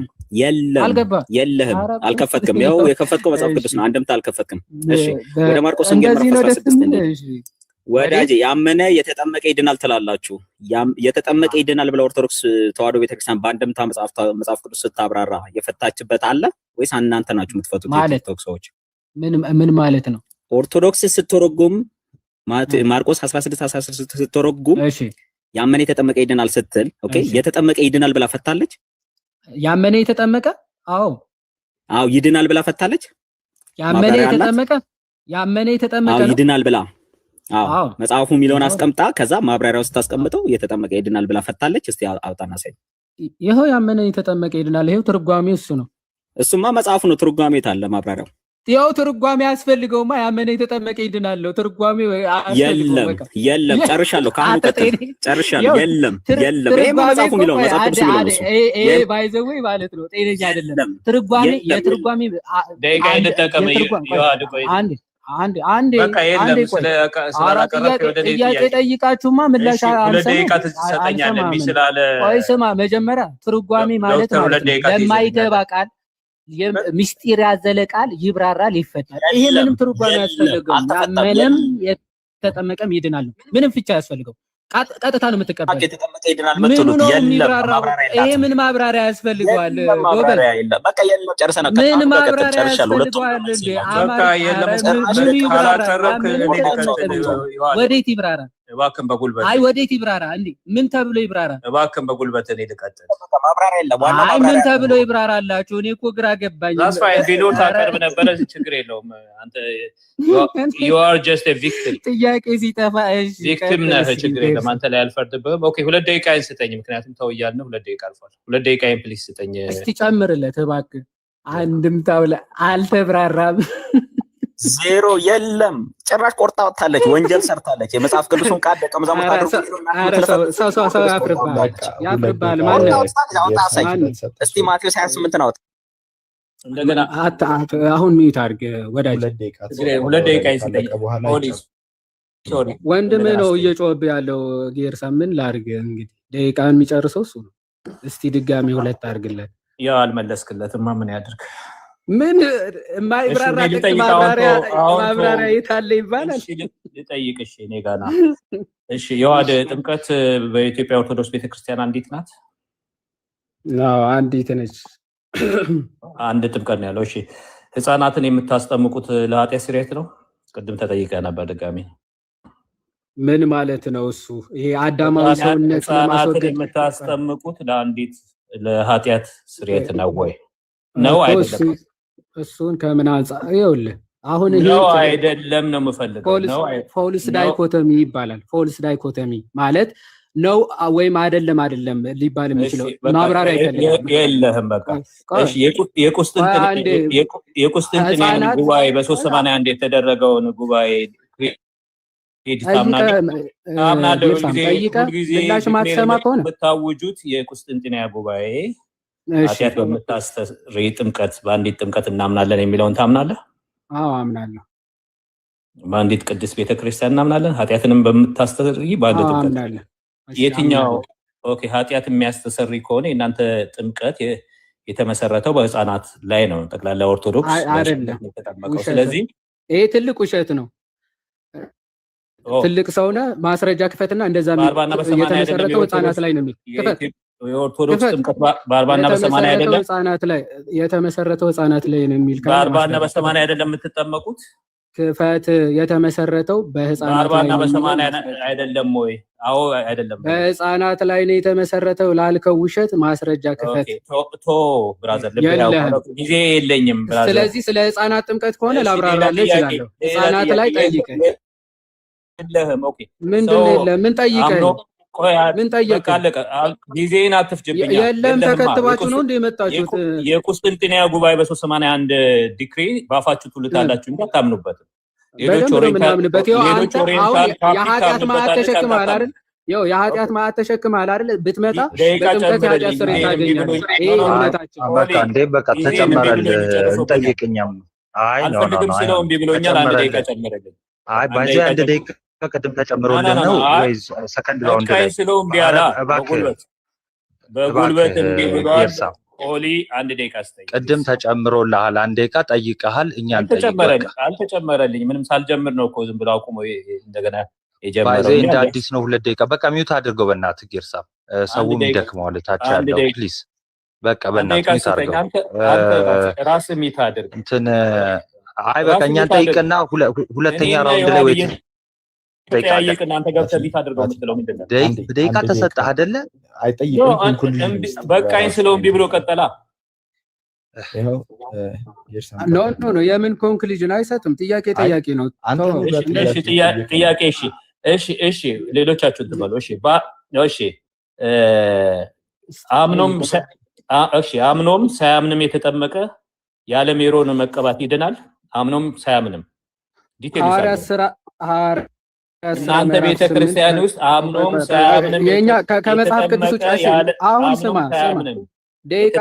Speaker 6: የለህም አልከፈትክም። ያው የከፈትከው መጽሐፍ ቅዱስ ነው። አንድምታ አልከፈትክም። እሺ ወደ ማርቆስ ወንጌል ምዕራፍ 16 እንዴ ወዳጄ ያመነ የተጠመቀ ይድናል ትላላችሁ። የተጠመቀ ይድናል ብለ ኦርቶዶክስ ተዋሕዶ ቤተክርስቲያን በአንድምታ መጽሐፍ ቅዱስ ስታብራራ የፈታችበት አለ ወይስ እናንተ ናችሁ የምትፈቱት? የኦርቶዶክስ ሰዎች
Speaker 1: ምን ማለት ነው?
Speaker 6: ኦርቶዶክስ ስትተረጉም ማርቆስ 16 ስትተረጉም
Speaker 1: እሺ
Speaker 6: ያመነ የተጠመቀ ይድናል ስትል ኦኬ የተጠመቀ ይድናል ብላ ፈታለች።
Speaker 1: ያመነ የተጠመቀ አዎ
Speaker 6: ይድናል ብላ ፈታለች።
Speaker 1: ያመነ የተጠመቀ
Speaker 6: ነው ይድናል ብላ መጽሐፉ የሚለውን አስቀምጣ ከዛ ማብራሪያው ስታስቀምጠው የተጠመቀ ይድናል ብላ ፈታለች። እስቲ አውጣና ሳይ
Speaker 1: ይሄው ያመነ የተጠመቀ ይድናል። ይሄው ትርጓሜው እሱ ነው።
Speaker 6: እሱማ መጽሐፉ ነው። ትርጓሜው የታለ ማብራሪያው?
Speaker 1: ያው ትርጓሜ ያስፈልገውማ ያመነ የተጠመቀ ይድናል ነው ትርጓሜው።
Speaker 6: የለም ጨርሻለሁ። ካሁን ቀጥል ጨርሻለሁ። የለም ይሄ መጽሐፉ የሚለው መጽሐፍ ቅዱስ የሚለው ነው።
Speaker 1: ይሄ ባይዘው ማለት ነው ጤነኛ አይደለም። ትርጓሜ የትርጓሜ
Speaker 4: ደቂቃ እንጠቀም።
Speaker 1: አንዴ ጥያቄ ጠይቃችሁማ ምላሽ ቆይ ስማ፣ መጀመሪያ ትርጓሜ ማለት ነው ለማይገባ ቃል ምስጢር ያዘለ ቃል ይብራራል፣ ይፈታል። ይሄ ምንም ትርጓሜ ያስፈልገው ምንም የተጠመቀም ይድናል፣ ምንም ፍቻ ያስፈልገው ቀጥታ ነው የምትቀበል።
Speaker 6: የተጠመቀ ይድናል የምትሉት የለም።
Speaker 1: ይሄ ምን ማብራሪያ ያስፈልገዋል? ጎበዝ
Speaker 6: በቃ የለም ጨርሰናል።
Speaker 1: ምን ማብራሪያ ያስፈልገዋል? ወዴት ይብራራል?
Speaker 4: እባክህን በጉልበት
Speaker 1: ወዴት ይብራራ? እንዴ ምን ተብሎ ይብራራ?
Speaker 4: እባክህን በጉልበት እኔ ልቀጥል።
Speaker 6: ማብራሪያ የለም። ዋና ማብራሪያ
Speaker 1: ምን ተብሎ ይብራራላችሁ? እኔ እኮ ግራ ገባኝ።
Speaker 4: ታስፋይ ቢኖር ታቀርብ ነበረ። ችግር የለውም። አንተ you are just a victim።
Speaker 1: ጥያቄ ሲጠፋ እሺ
Speaker 4: ቪክቲም ነህ። ችግር የለም። አንተ ላይ አልፈርድብህም። ኦኬ 2 ደቂቃ ስጠኝ፣ ምክንያቱም ተው እያልን 2 ደቂቃ አልፏል። 2 ደቂቃ ፕሊዝ ስጠኝ።
Speaker 1: እስቲ ጨምርለት እባክህ። አንድምታው ላይ
Speaker 6: ዜሮ የለም። ጭራሽ ቆርጣ ወጣለች። ወንጀል ሰርታለች። የመጽሐፍ ቅዱስን ቃል ደቀ መዛሙርት
Speaker 1: ያፍርባል ማለት
Speaker 6: እስቲ ማቴዎስ 28 ነው።
Speaker 4: እንደገና
Speaker 1: አሁን ሚዩት አድርግ ወዳጅ።
Speaker 4: 2 ደቂቃ ይስጠኝ።
Speaker 1: ወንድም ነው እየጮህብህ ያለው ጌርሳ። ምን ላድርግ እንግዲህ ደቂቃን የሚጨርሰው እሱ ነው። እስቲ ድጋሚ 2 አድርግለት።
Speaker 4: ያው አልመለስክለትማ ምን ያድርግ?
Speaker 1: ምን የማይብራራ ማብራሪያ የታለ ይባላል?
Speaker 4: ልጠይቅሽ እኔ ጋር ና። እሺ የዋድ ጥምቀት በኢትዮጵያ ኦርቶዶክስ ቤተክርስቲያን አንዲት ናት?
Speaker 1: አንዲት ነች።
Speaker 4: አንድ ጥምቀት ነው ያለው። እሺ ህፃናትን የምታስጠምቁት ለኃጢአት ስርየት ነው? ቅድም ተጠይቀ ነበር ድጋሚ።
Speaker 1: ምን ማለት ነው እሱ? ይሄ አዳማዊ ሰውነት
Speaker 4: ለማስወገድ የምታስጠምቁት ለአንዲት ለኃጢአት ስርየት ነው ወይ? ነው አይደለም?
Speaker 1: እሱን ከምን አንፃር ይኸውልህ፣ አሁን ይሄ
Speaker 4: ነው አይደለም ነው የምፈልገው። ነው
Speaker 1: ፎልስ ዳይኮቶሚ ይባላል። ፎልስ ዳይኮቶሚ ማለት ነው ወይም አይደለም ሊባል የሚችለው ማብራሪያ ይፈልጋል።
Speaker 4: የለህም በቃ። እሺ የቁስጥንጥንያን ጉባኤ በ381 የተደረገውን ጉባኤ
Speaker 1: ምላሽ ማትሰማ ከሆነ
Speaker 4: ብታውጁት የቁስጥንጥንያ ጉባኤ ኃጢአት በምታስተሰርይ ጥምቀት በአንዲት ጥምቀት እናምናለን የሚለውን ታምናለህ?
Speaker 1: አዎ አምናለሁ።
Speaker 4: በአንዲት ቅድስት ቤተክርስቲያን እናምናለን። ኃጢአትንም በምታስተሰርይ በአንድ ጥምቀት የትኛው? ኦኬ ኃጢአት የሚያስተሰርይ ከሆነ የእናንተ ጥምቀት የተመሰረተው በህፃናት ላይ ነው። ጠቅላላ ኦርቶዶክስ
Speaker 1: አይደለም
Speaker 4: የተጠመቀው። ስለዚህ
Speaker 1: ይሄ ትልቅ ውሸት ነው። ትልቅ ሰውነ ማስረጃ ክፈትና እንደዛ የተመሰረተው ህፃናት ላይ ነው የሚል
Speaker 4: የኦርቶዶክስ ጥምቀት በ40 እና በ80 አይደለም
Speaker 1: ህፃናት ላይ የተመሰረተው ህፃናት ላይ ነው የሚል
Speaker 4: በ40 እና በ80 አይደለም የምትጠመቁት?
Speaker 1: ክፈት የተመሰረተው በህፃናት
Speaker 4: ላይ ነው። 40 እና በ80 አይደለም ወይ? አዎ አይደለም።
Speaker 1: በህፃናት ላይ ነው የተመሰረተው ላልከው ውሸት ማስረጃ ክፈት።
Speaker 4: ብራዘር ጊዜ የለኝም ብራዘር።
Speaker 1: ስለዚህ ስለ ህፃናት ጥምቀት ከሆነ ላብራራልህ እችላለሁ። ህፃናት ላይ ጠይቀህ ምንድን ነው የለም? ምን ጠይቀህ ምን ጠየቀ?
Speaker 4: ጊዜን አትፍጅብኝ።
Speaker 1: የለም ተከትባችሁ ነው እንደ የመጣችሁት።
Speaker 4: የቁስጥንጥንያ ጉባኤ በ381 ዲክሪ ባፋችሁ ትሉታላችሁ እንጂ አታምኑበትም።
Speaker 1: ሌሎች ኦሪየንታል ሌሎች ኦሪየንታል የኃጢአት ማዕት ተሸክመሃል አይደል? ያው የኃጢአት ማዕት ተሸክመሃል አይደል? ብትመጣ በጥምቀት የኃጢአት ስርየት ታገኛለህ። ይሄ እምነታችን
Speaker 5: በቃ እንዴ በቃ ተጨመረል እንጠይቅኛም። አይ ነው
Speaker 4: አልፈልግም ሲለው እምቢ ብሎኛል። 1 ደቂቃ ጨመረልኝ።
Speaker 5: አይ ባዚ 1 ደቂቃ ቅድም ተጨምሮልን ነው ወይስ ሰከንድ ራውንድ ላይ
Speaker 4: ስለው እምቢ አለ። በጉልበት እምቢ ብሏል። ኦሊ 1 ደቂቃ አስተኝ
Speaker 5: ቅድም ተጨምሮልሃል። 1 ደቂቃ ጠይቀሃል። እኛ
Speaker 4: አልተጨመረልኝ። ምንም ሳልጀምር ነው እኮ ዝም ብሎ አቁሞ እንደገና የጀመረው።
Speaker 5: ባዚ እንደ አዲስ ነው። 2 ደቂቃ በቃ ሚውት አድርገው በእናትህ ጌርሳ። ሰውም ይደክመዋል ታች ያለው ፕሊዝ በቃ በእናትህ ሚውት አድርገው።
Speaker 4: አንተ ራስህ ሚውት አድርግ
Speaker 5: እንትን አይ በቃ እኛን ጠይቅና ሁለተኛ ራውንድ ላይ ወይ
Speaker 4: ጠያየቅና አንተ ገብተህ ቢት አድርገው የምትለው ምንድን ነው?
Speaker 5: ደቂቃ ተሰጠህ አይደለ?
Speaker 3: አይጠይቅም።
Speaker 4: በቃኝ ስለው እምቢ ብሎ ቀጠላ።
Speaker 1: ኖ የምን ኮንክሉዥን አይሰጥም። ጥያቄ ነው።
Speaker 4: ጥያቄ እሺ ሌሎቻችሁ ትበሉ። እሺ አምኖም ሳያምንም የተጠመቀ ያለ ሜሮን መቀባት ይድናል። አምኖም ሳያምንም ዲቴል እናንተ ቤተክርስቲያን ውስጥ አምኖም ሳያምንም
Speaker 1: የኛ ከመጽሐፍ ቅዱስ ውጭ አሁን ስማ ደቂቃ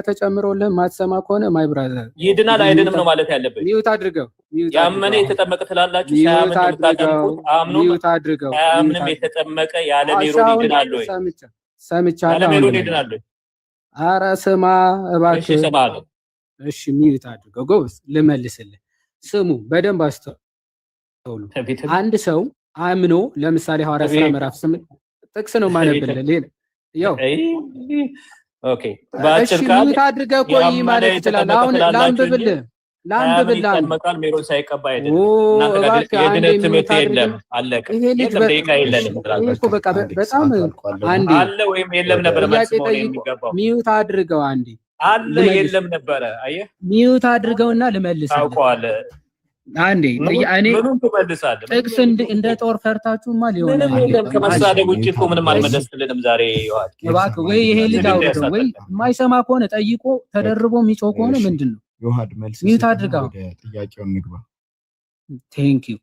Speaker 1: ተጨምሮልህ ማትሰማ ከሆነ ማይ ብራዘር
Speaker 4: ይድናል አይድንም ነው ማለት ያለበት።
Speaker 1: ሚውት አድርገው።
Speaker 4: ያመነ የተጠመቀ ትላላችሁ፣ ሳያምን
Speaker 1: አድርገው።
Speaker 4: ሳያምንም የተጠመቀ ያለ ሜሮን ይድናል ወይ?
Speaker 1: ሰምቻለሁ።
Speaker 4: ያለ ሜሮን ይድናል ወይ?
Speaker 1: ኧረ ስማ እባክህ።
Speaker 4: እሺ ሰማለሁ።
Speaker 1: እሺ ሚውት አድርገው። ጎበዝ ልመልስልህ። ስሙ በደንብ አስተውሉ። አንድ ሰው አምኖ ለምሳሌ ሐዋርያት ሥራ ምዕራፍ 8 ጥቅስ ነው ማነብልህ። ያው
Speaker 4: ኦኬ ባጭር ቃል
Speaker 1: አድርገህ ቆይ ማለት ይችላል። አሁን ላንብብልህ
Speaker 4: ይጠመቃል ሜሮን ሳይቀባ አይደለም። እናንተ ጋር የድነት ትምህርት የለም። አለቀ። ደቂቃ የለንም።
Speaker 1: እኮ በቃ በጣም አንዴ
Speaker 4: አለ ወይም የለም ነበር ማለት ነው የሚገባው።
Speaker 1: ሚውት አድርገው አንዴ።
Speaker 4: አለ የለም ነበር። አየህ
Speaker 1: ሚውት አድርገውና ልመልስ።
Speaker 4: ታውቀዋለህ
Speaker 1: አንዴ እኔ
Speaker 4: ምኑን ትመልሳለህ?
Speaker 1: ጥቅስ እንደ ጦር ፈርታችሁማ ሊሆን
Speaker 4: አይደለም። ከመሳደብ ውጭ እኮ ምንም አልመለስልንም ዛሬ።
Speaker 1: እባክህ ወይ ይሄ ልጅ አውርደው ወይ የማይሰማ ከሆነ ጠይቆ ተደርቦ የሚጮህ ከሆነ ምንድን ነው?
Speaker 3: ዮሐድ መልስ
Speaker 1: ሚውት አድርገው።
Speaker 3: ጥያቄውን ንግባ።
Speaker 1: ቴንክ ዩ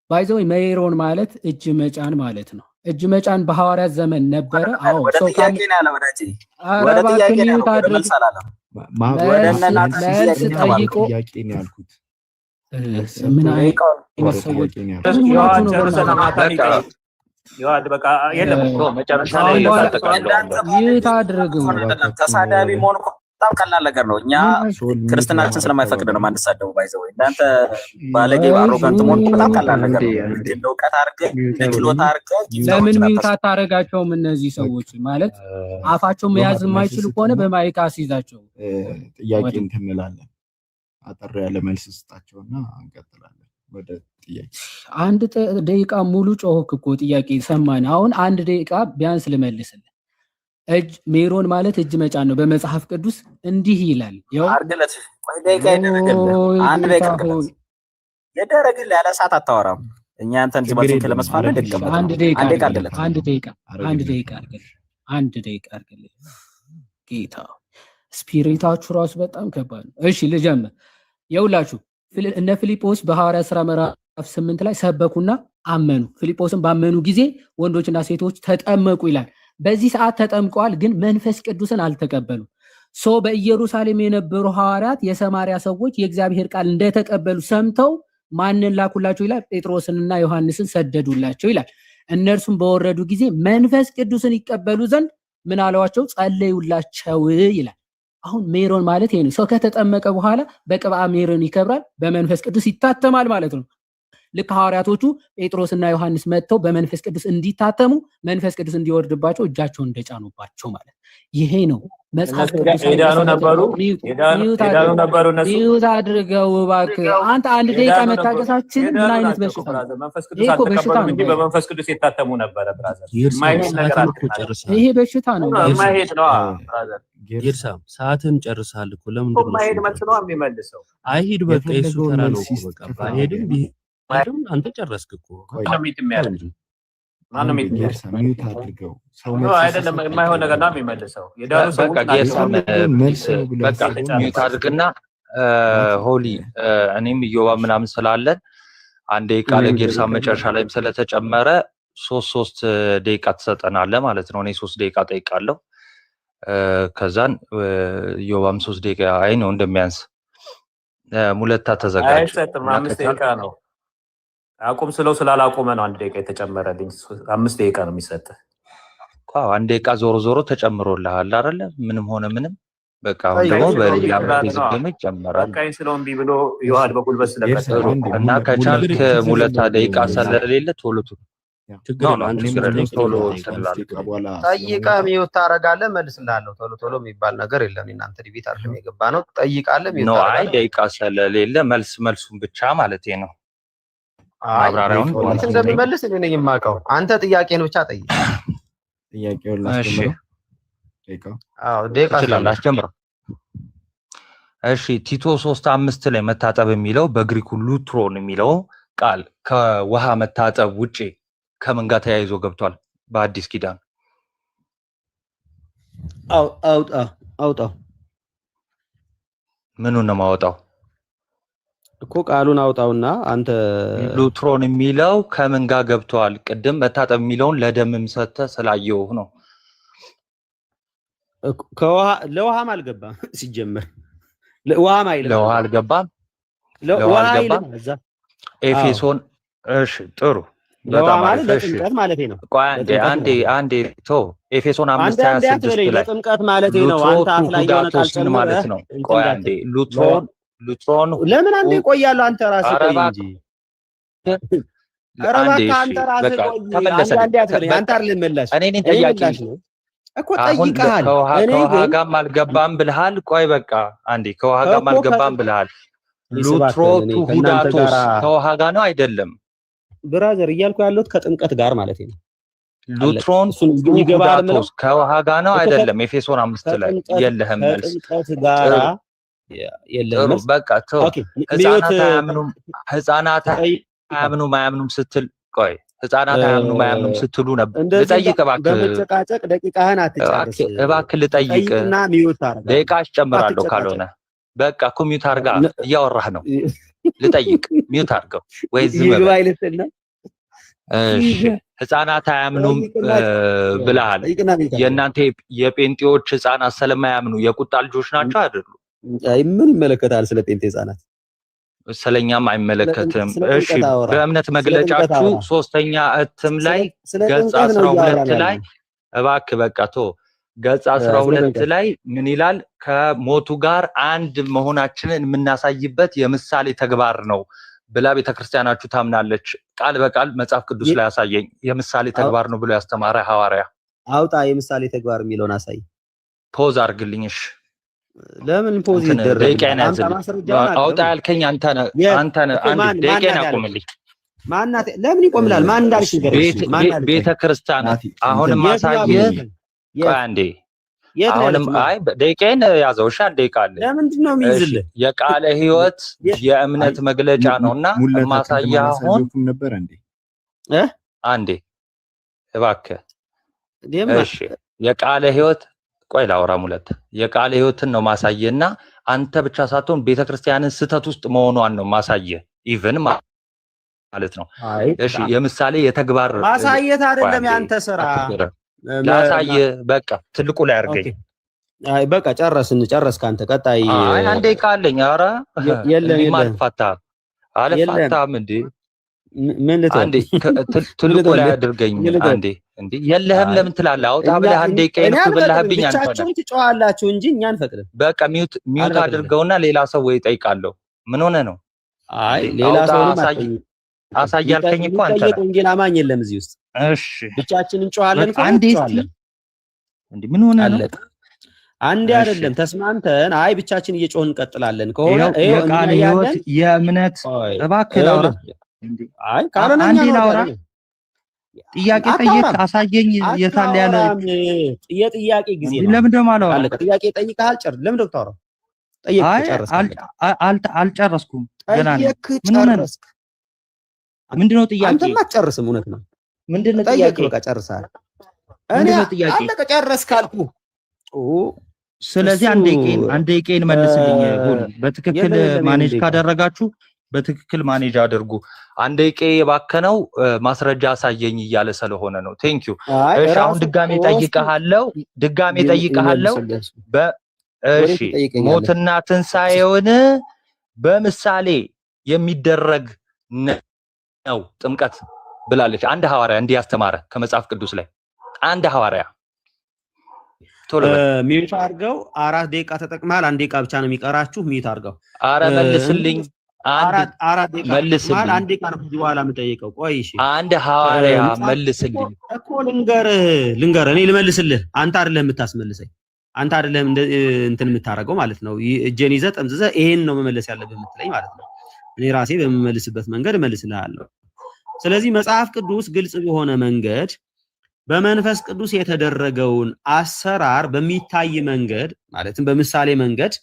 Speaker 1: ባይ ዘ ወይ ሜሮን ማለት እጅ መጫን ማለት ነው። እጅ መጫን በሐዋርያት ዘመን ነበረ። አዎ ሰው
Speaker 6: ጥያቄ ነው ያለው ወዳጄ። ወደ ጥያቄ ነው መልስ አላለም።
Speaker 1: መልስ ጠይቆ
Speaker 3: ጥያቄ ነው ያልኩት።
Speaker 1: ምን አይነት ሰዎች
Speaker 4: ይዋድ በቃ የለም እኮ መጨረሻ ላይ
Speaker 1: ሚውት አድርገው።
Speaker 6: ተሳዳቢ መሆን በጣም ቀላል ነገር ነው። እኛ ክርስትናችን ስለማይፈቅድ ነው ማንሳደው። ባይዘው እናንተ ባለጌ አሮጋንት መሆን በጣም ቀላል ነገር ነው። ለውቀት አድርገህ ለችሎታ አድርገህ
Speaker 1: ለምን ሚውት አታረጋቸውም? እነዚህ ሰዎች ማለት አፋቸው መያዝ የማይችሉ ከሆነ በማይክ አስይዛቸው።
Speaker 3: ጥያቄ እንትንላለን። አጠር ያለ መልስ ስጣቸውና እንቀጥላለን ወደ ጥያቄ።
Speaker 1: አንድ ደቂቃ ሙሉ ጮህክ እኮ ጥያቄ ሰማን። አሁን አንድ ደቂቃ ቢያንስ ልመልስልህ። እጅ ሜሮን ማለት እጅ መጫን ነው። በመጽሐፍ ቅዱስ እንዲህ ይላል። ያው
Speaker 6: አርግለት ቆይ ደቂቃ ይደረግልህ። አንድ ደቂቃ ይደረግልህ። ያለ ሰዓት አታወራም። እኛ አንተን ዝባችን ለመስፋት ደቂቃ
Speaker 1: አንድ ደቂቃ አርግልህ። አንድ ደቂቃ አርግልህ። ጌታ ስፒሪታችሁ ራሱ በጣም ከባድ ነው። እሺ ልጀምር። የውላችሁ እነ ፊልጶስ በሐዋርያት ሥራ ምዕራፍ 8 ላይ ሰበኩና አመኑ። ፊልጶስን ባመኑ ጊዜ ወንዶችና ሴቶች ተጠመቁ ይላል። በዚህ ሰዓት ተጠምቀዋል፣ ግን መንፈስ ቅዱስን አልተቀበሉም። በኢየሩሳሌም የነበሩ ሐዋርያት የሰማርያ ሰዎች የእግዚአብሔር ቃል እንደተቀበሉ ሰምተው ማንን ላኩላቸው ይላል? ጴጥሮስንና ዮሐንስን ሰደዱላቸው ይላል። እነርሱም በወረዱ ጊዜ መንፈስ ቅዱስን ይቀበሉ ዘንድ ምን አለዋቸው? ጸለዩላቸው ይላል። አሁን ሜሮን ማለት ይሄ ነው። ሰው ከተጠመቀ በኋላ በቅብአ ሜሮን ይከብራል፣ በመንፈስ ቅዱስ ይታተማል ማለት ነው። ልክ ሐዋርያቶቹ ጴጥሮስና ዮሐንስ መጥተው በመንፈስ ቅዱስ እንዲታተሙ መንፈስ ቅዱስ እንዲወርድባቸው እጃቸውን እንደጫኑባቸው ማለት ይሄ ነው። መጽሐፍ ቅዱስ
Speaker 4: ሄዳኑ ነበሩ እነሱ
Speaker 1: ሚውት አድርገው እባክህ። አንተ አንድ ደቂቃ መታገሳችን ምን አይነት በሽታ ነው?
Speaker 4: መንፈስ ቅዱስ አልተቀበሉም እንጂ በመንፈስ ቅዱስ የታተሙ ነበረ። ብራዘር
Speaker 7: ይሄ
Speaker 1: በሽታ ነው።
Speaker 4: ማይሄድ ነው ብራዘር።
Speaker 7: ጌርሳም ሰዓትን ጨርሳል እኮ ለምንድን ነው
Speaker 4: ማይሄድ መልስ ነው የሚመልሰው?
Speaker 7: አይሂድ በቃ እሱ ተራ ነው በቃ ባይሄድም ቢሄድም አንተ ጨረስክ እኮ
Speaker 4: ማነው
Speaker 3: ሚውት አድርገው። ሰው
Speaker 4: አይደለም የማይሆን ነገር ነው የሚመልሰው። የዳሩ ሰው
Speaker 5: በቃ ሚውት አድርግና ሆሊ እኔም እዮባ ምናምን ስላለን አንድ ደቂቃ ለጌርሳ መጨረሻ ላይም ስለተጨመረ ሶስት ደቂቃ ትሰጠናለህ ማለት ነው። እኔ 3 ደቂቃ ጠይቃለሁ። ከዛን እዮባም 3 ደቂቃ አይ ነው እንደሚያንስ ሙለታ ተዘጋጅ።
Speaker 4: አይሰጥም። 5 ደቂቃ ነው። አቁም ስለው ስላላቆመ ነው 1 ደቂቃ የተጨመረልኝ። 5 ደቂቃ ነው የሚሰጥህ።
Speaker 5: አዎ 1 ደቂቃ ዞሮ ተጨምሮልሃል አይደለ? ምንም ሆነ ምንም በቃ አሁን ደግሞ በሌላ ጊዜ ይጨመራል።
Speaker 4: በቃ ስለው እምቢ ብሎ ይዋድ በጉልበት ስለቀጠሉ
Speaker 5: እና ከቻልክ ሙለታ ደቂቃ ስለሌለ ቶሎ
Speaker 2: ጠይቀህ ሚውት ታደርጋለህ፣ መልስልሃለሁ። ቶሎ የሚባል ነገር የለም። እናንተ ዲቤት አይደለም የገባ ነው። ጠይቃለህ ሚውት
Speaker 5: ነው። አይ ደቂቃ ስለሌለ መልሱን ብቻ ማለት ነው። ማብራሪያውን
Speaker 2: እንደምመልስ እኔ ነኝ የማውቀው። አንተ ጥያቄን ብቻ ጠይቅ።
Speaker 3: ጥያቄውን ላስጀምረው።
Speaker 2: ደቂቃ
Speaker 5: ላስጀምረው። እሺ ቲቶ 3:5 ላይ መታጠብ የሚለው በግሪኩ ሉትሮን የሚለው ቃል ከውሃ መታጠብ ውጪ ከምን ጋር ተያይዞ ገብቷል? በአዲስ ኪዳን
Speaker 2: አውጣው።
Speaker 5: ምኑን ነው ማውጣው?
Speaker 2: እኮ ቃሉን አውጣውና አንተ
Speaker 5: ሉትሮን የሚለው ከምን ጋር ገብቷል? ቅድም መታጠብ የሚለውን ለደምም ሰጥተህ ስላየው ነው።
Speaker 2: ለውሃም አልገባም ሲጀመር ለውሃም አይልም።
Speaker 5: ለውሃ አልገባም። ኤፌሶን እሺ ጥሩ
Speaker 2: በጣም ማለት ለጥምቀት ማለት ነው።
Speaker 5: ቆይ አንዴ ኤፌሶን 5:26 ላይ
Speaker 2: ለጥምቀት ማለት ነው። አንተ አፍ ላይ የሆነ ቃል ጨምረህ
Speaker 5: ማለት ነው። ቆይ አንዴ ሉትሮን
Speaker 2: ለምን አንዴ ቆያለሁ? አንተ ራስህ ቆይ እንጂ አረባካ አንተ ራስህ ቆይ። አንዴ አትበለኝ። አንተ አይደለም መላሽ
Speaker 5: እኔ ነኝ ጠያቂ
Speaker 2: እኮ ጠይቀሃል። እኔ
Speaker 5: ከውሃ ጋር አልገባም ብለሃል። ቆይ በቃ አንዴ ከውሃ ጋር አልገባም ብለሃል። ሉትሮቱ ሁዳቶስ ከውሃ ጋር ነው አይደለም?
Speaker 2: ብራዘር እያልኩ ያለሁት ከጥምቀት ጋር ማለት ነው።
Speaker 5: ሉትሮን ሁዳቶስ ከውሃ ጋር ነው አይደለም? ኤፌሶን 5 ላይ የለህም መልስ።
Speaker 2: ከጥምቀት ጋር የለህም መልስ።
Speaker 5: በቃ ተው። ህፃናት አያምኑም ስትል ቆይ ህፃናት አያምኑም ስትሉ ነበር። ልጠይቅ እባክህ፣
Speaker 2: በመጨቃጨቅ ደቂቃህን አትጨርስ
Speaker 5: እባክህ። ልጠይቅ ደቂቃ አስጨምራለሁ ካልሆነ በቃ እኮ ሚውት አድርጋ እያወራህ ነው። ልጠይቅ ሚውት አድርገው ወይ ዝም በል። እሺ ህፃናት አያምኑም ብለሃል። የእናንተ የጴንጤዎች ህፃናት ስለማያምኑ የቁጣ ልጆች ናቸው አይደሉ?
Speaker 2: ምን ይመለከታል ስለ ጴንጤ ህፃናት?
Speaker 5: ስለኛም አይመለከትም። እሺ በእምነት መግለጫችሁ 3ኛ እትም ላይ ገጽ 12 ላይ እባክህ በቃ ቶ ገጽ 12 ላይ ምን ይላል? ከሞቱ ጋር አንድ መሆናችንን የምናሳይበት የምሳሌ ተግባር ነው ብላ ቤተክርስቲያናችሁ ታምናለች። ቃል በቃል መጽሐፍ ቅዱስ ላይ ያሳየኝ የምሳሌ ተግባር ነው ብሎ ያስተማረ ሐዋርያ
Speaker 2: አውጣ። የምሳሌ ተግባር የሚለውን አሳይ።
Speaker 5: ፖዝ አድርግልኝሽ።
Speaker 2: ለምን ፖዝ ይደረጋል?
Speaker 5: አውጣ ያልከኝ አንተ ነህ። አንድ ደቂቃን አቁምልኝ።
Speaker 2: ማናት? ለምን ይቆምላል? ማን እንዳልሽ ንገረኝ።
Speaker 5: ቤተክርስቲያናት አሁንም ማሳየ አንዴ አሁንም አይ ደቂቃን ያዘው። እሺ አንዴ ቃል
Speaker 2: ለምንድን ነው የሚይዝልህ?
Speaker 5: የቃለ ሕይወት የእምነት መግለጫ ነውና ማሳያ አሁን
Speaker 3: ነበር እንዴ?
Speaker 5: አንዴ እባክህ። እሺ የቃለ ሕይወት ቆይ ላውራ ሙለት የቃለ ሕይወትን ነው ማሳየና አንተ ብቻ ሳትሆን ቤተክርስቲያንን ስተት ውስጥ መሆኗን ነው ማሳየ ኢቭን ማለት ነው። እሺ የምሳሌ የተግባር
Speaker 2: ማሳየት አይደለም ያንተ ስራ።
Speaker 5: ላሳየ በቃ ትልቁ ላይ አድርገኝ።
Speaker 2: አይ በቃ ጨረስክ አንተ። ቀጣይ
Speaker 5: አይ አንዴ ቃለኝ። ኧረ
Speaker 2: የለም
Speaker 5: አልፋታም እንዴ ምን ልትል አንዴ ትልቁ ላይ አድርገኝ። አንዴ እንዴ የለህም ለምን ትላለህ? አውጣ ብለህ አንዴ ቀይን ብለህብኝ አንተ
Speaker 2: ብቻችሁን ትጫዋላችሁ እንጂ እኛ አንፈቅድም።
Speaker 5: በቃ ሚውት አድርገውና ሌላ ሰው ወይ ጠይቃለሁ። ምን ሆነ ነው?
Speaker 2: አይ ሌላ ሰው
Speaker 5: አሳያልከኝ እኮ አንተ
Speaker 2: ጠይቅ። ወንጌል አማኝ የለም እዚህ ውስጥ።
Speaker 5: እሺ
Speaker 2: ብቻችንን እንጫዋለን።
Speaker 5: አንዴ እንዴ ምን ሆነ ነው?
Speaker 2: አንዴ አይደለም ተስማምተን አይ ብቻችን እየጮህን እንቀጥላለን ከሆነ
Speaker 5: የቃል ሕይወት የእምነት እባክህ ላውራ።
Speaker 2: አይ ካለናኛ
Speaker 5: ላውራ። ጥያቄ ጠይቅ አሳየኝ። የታለ ያለ
Speaker 2: የጥያቄ ጊዜ ነው።
Speaker 5: ለምን ደማ አለው?
Speaker 2: ጥያቄ ጠይቀሃል። ለምን ዶክተር ጠይቅ? ጨርስ።
Speaker 5: አልጨረስኩም ገና ነው።
Speaker 2: ምን ሆነ ነው?
Speaker 5: ምንድነው ጥያቄ?
Speaker 2: አንተማ አትጨርስም። እውነት ነው።
Speaker 5: ምንድነው ጥያቄ?
Speaker 2: በቃ ጨርሰሃል። እኔ አለቀ ጨረስክ አልኩህ።
Speaker 5: ስለዚህ አንድ ደቂቃን መልስልኝ። ሁሉ በትክክል ማኔጅ ካደረጋችሁ በትክክል ማኔጅ አድርጉ። አንድ ደቂቃ የባከነው ማስረጃ አሳየኝ እያለ ስለሆነ ነው። ቴንክ ዩ። እሺ አሁን ድጋሜ ጠይቀሃለሁ። እሺ ሞትና ትንሳኤውን በምሳሌ የሚደረግ ነው ጥምቀት ብላለች። አንድ ሐዋርያ እንዲህ ያስተማረ ከመጽሐፍ ቅዱስ ላይ አንድ ሐዋርያ
Speaker 2: ሚዩት አድርገው 4 ደቂቃ ተጠቅመሃል። 1 ደቂቃ ብቻ ነው የሚቀራችሁ። ሚዩት አድርገው።
Speaker 5: አረ መልስልኝ።
Speaker 2: አራት ደቂቃ መልስልኝ። 1 ደቂቃ ነው ከዚህ በኋላ የምጠይቀው። ቆይ እሺ
Speaker 5: አንድ ሐዋርያ መልስልኝ
Speaker 2: እኮ ልንገርህ እኔ ልመልስልህ። አንተ አይደለም የምታስመልሰኝ። አንተ አይደለም እንትን የምታረገው ማለት ነው። እጄን ይዘህ ጠምዝዘህ ይሄን ነው መመለስ ያለብህ የምትለኝ ማለት ነው። እኔ ራሴ በመመልስበት መንገድ እመልስልሃለሁ። ስለዚህ መጽሐፍ ቅዱስ ግልጽ በሆነ መንገድ በመንፈስ ቅዱስ የተደረገውን አሰራር በሚታይ መንገድ ማለትም በምሳሌ መንገድ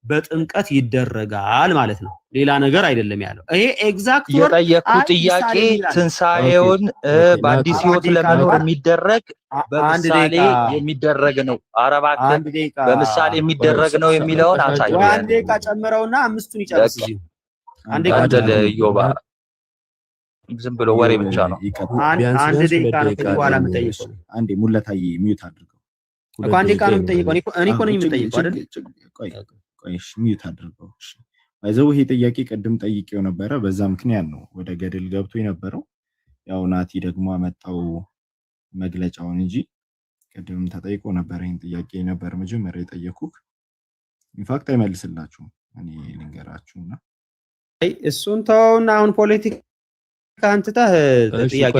Speaker 2: በጥምቀት ይደረጋል ማለት ነው። ሌላ ነገር አይደለም ያለው። ይሄ ኤግዛክት
Speaker 5: የጠየቁት ጥያቄ ትንሳኤውን በአዲስ ሕይወት ለመኖር የሚደረግ በምሳሌ የሚደረግ ነው። አረባክ በምሳሌ የሚደረግ ነው የሚለውን አሳይ።
Speaker 2: አንዴ ጨምረውና አምስቱን ይጨርስ። አንዴ
Speaker 5: አይደል ዮባ ዝም ብሎ ወሬ ብቻ ነው።
Speaker 2: አንድ ደቂቃ ነው በኋላ የምጠይቀው።
Speaker 3: አንዴ ሙለታዬ ሚዩት አድርገው
Speaker 2: እኮ አንድ ደቂቃ ነው የምጠይቀው። እኔ እኮ ነኝ የምጠይቀው አይደል?
Speaker 3: ቆይ እሺ ሚዩት አድርገው። እሺ ባይዘው ይሄ ጥያቄ ቀድም ጠይቄው ነበረ። በዛ ምክንያት ነው ወደ ገደል ገብቶ የነበረው። ያው ናቲ ደግሞ አመጣው መግለጫውን እንጂ ቀድም ተጠይቆ ነበር። ይሄን ጥያቄ ነበር መጀመሪያ የጠየኩክ። ኢንፋክት አይመልስላችሁም። እኔ ልንገራችሁና
Speaker 2: እሱን ተውና አሁን ፖለቲካ ካንተህ ጥያቄ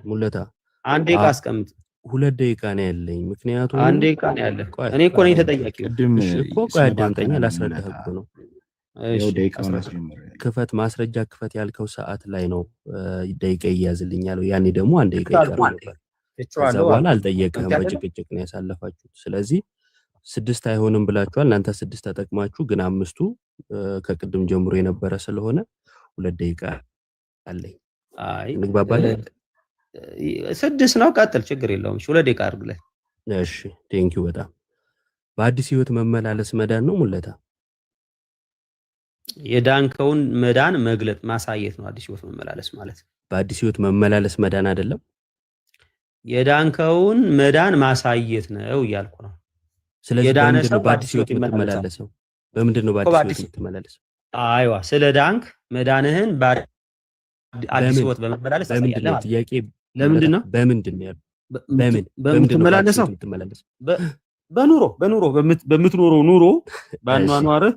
Speaker 7: ሙለታ
Speaker 2: አንድ ደቂቃ አስቀምጥ።
Speaker 7: 2 ደቂቃ ነው ያለኝ። ምክንያቱም
Speaker 2: አንድ ደቂቃ ነው ያለ። እኔ እኮ ነኝ ተጠያቂው።
Speaker 7: እኮ ቆይ አዳምጠኝ ላስረዳህ እኮ ነው።
Speaker 3: ያው ደቂቃውን አስጀምር።
Speaker 7: ክፈት ማስረጃ ክፈት ያልከው ሰዓት ላይ ነው ደቂቃ ይያዝልኛል። ያኔ ደግሞ አንድ ደቂቃ ይቀር ነበር። ከዛ በኋላ አልጠየቅህም። በጭቅጭቅ ነው ያሳለፋችሁት። ስለዚህ 6 አይሆንም ብላችኋል። እናንተ 6 ተጠቅማችሁ ግን 5ቱ ከቅድም ጀምሮ የነበረ ስለሆነ 2 ደቂቃ አለኝ።
Speaker 2: አይ
Speaker 7: እንግባባለን።
Speaker 2: 6 ነው። ቀጥል፣ ችግር የለውም። 2 ደቂቃ አድርግልኝ።
Speaker 7: እሺ ቴንኪው በጣም በአዲስ ሕይወት መመላለስ መዳን ነው ሙለታ?
Speaker 2: የዳንከውን መዳን መግለጥ ማሳየት ነው አዲስ ሕይወት መመላለስ ማለት።
Speaker 7: በአዲስ ሕይወት መመላለስ መዳን አይደለም።
Speaker 2: የዳንከውን መዳን ማሳየት ነው እያልኩ ነው።
Speaker 7: ስለዚህ በምንድን ነው በአዲስ ሕይወት የምትመላለሰው? በምንድን ነው በአዲስ ሕይወት የምትመላለሰው?
Speaker 2: አይዋ ስለ ዳንክ መዳንህን አዲስ ሕይወት በመመላለስ
Speaker 7: በምንድን ነው ጥያቄ?
Speaker 2: ለምንድን ነው
Speaker 7: በምንድን ነው ያለው?
Speaker 2: በምትመላለሰው? በኑሮ በምትኖረው ኑሮ ባኗኗርህ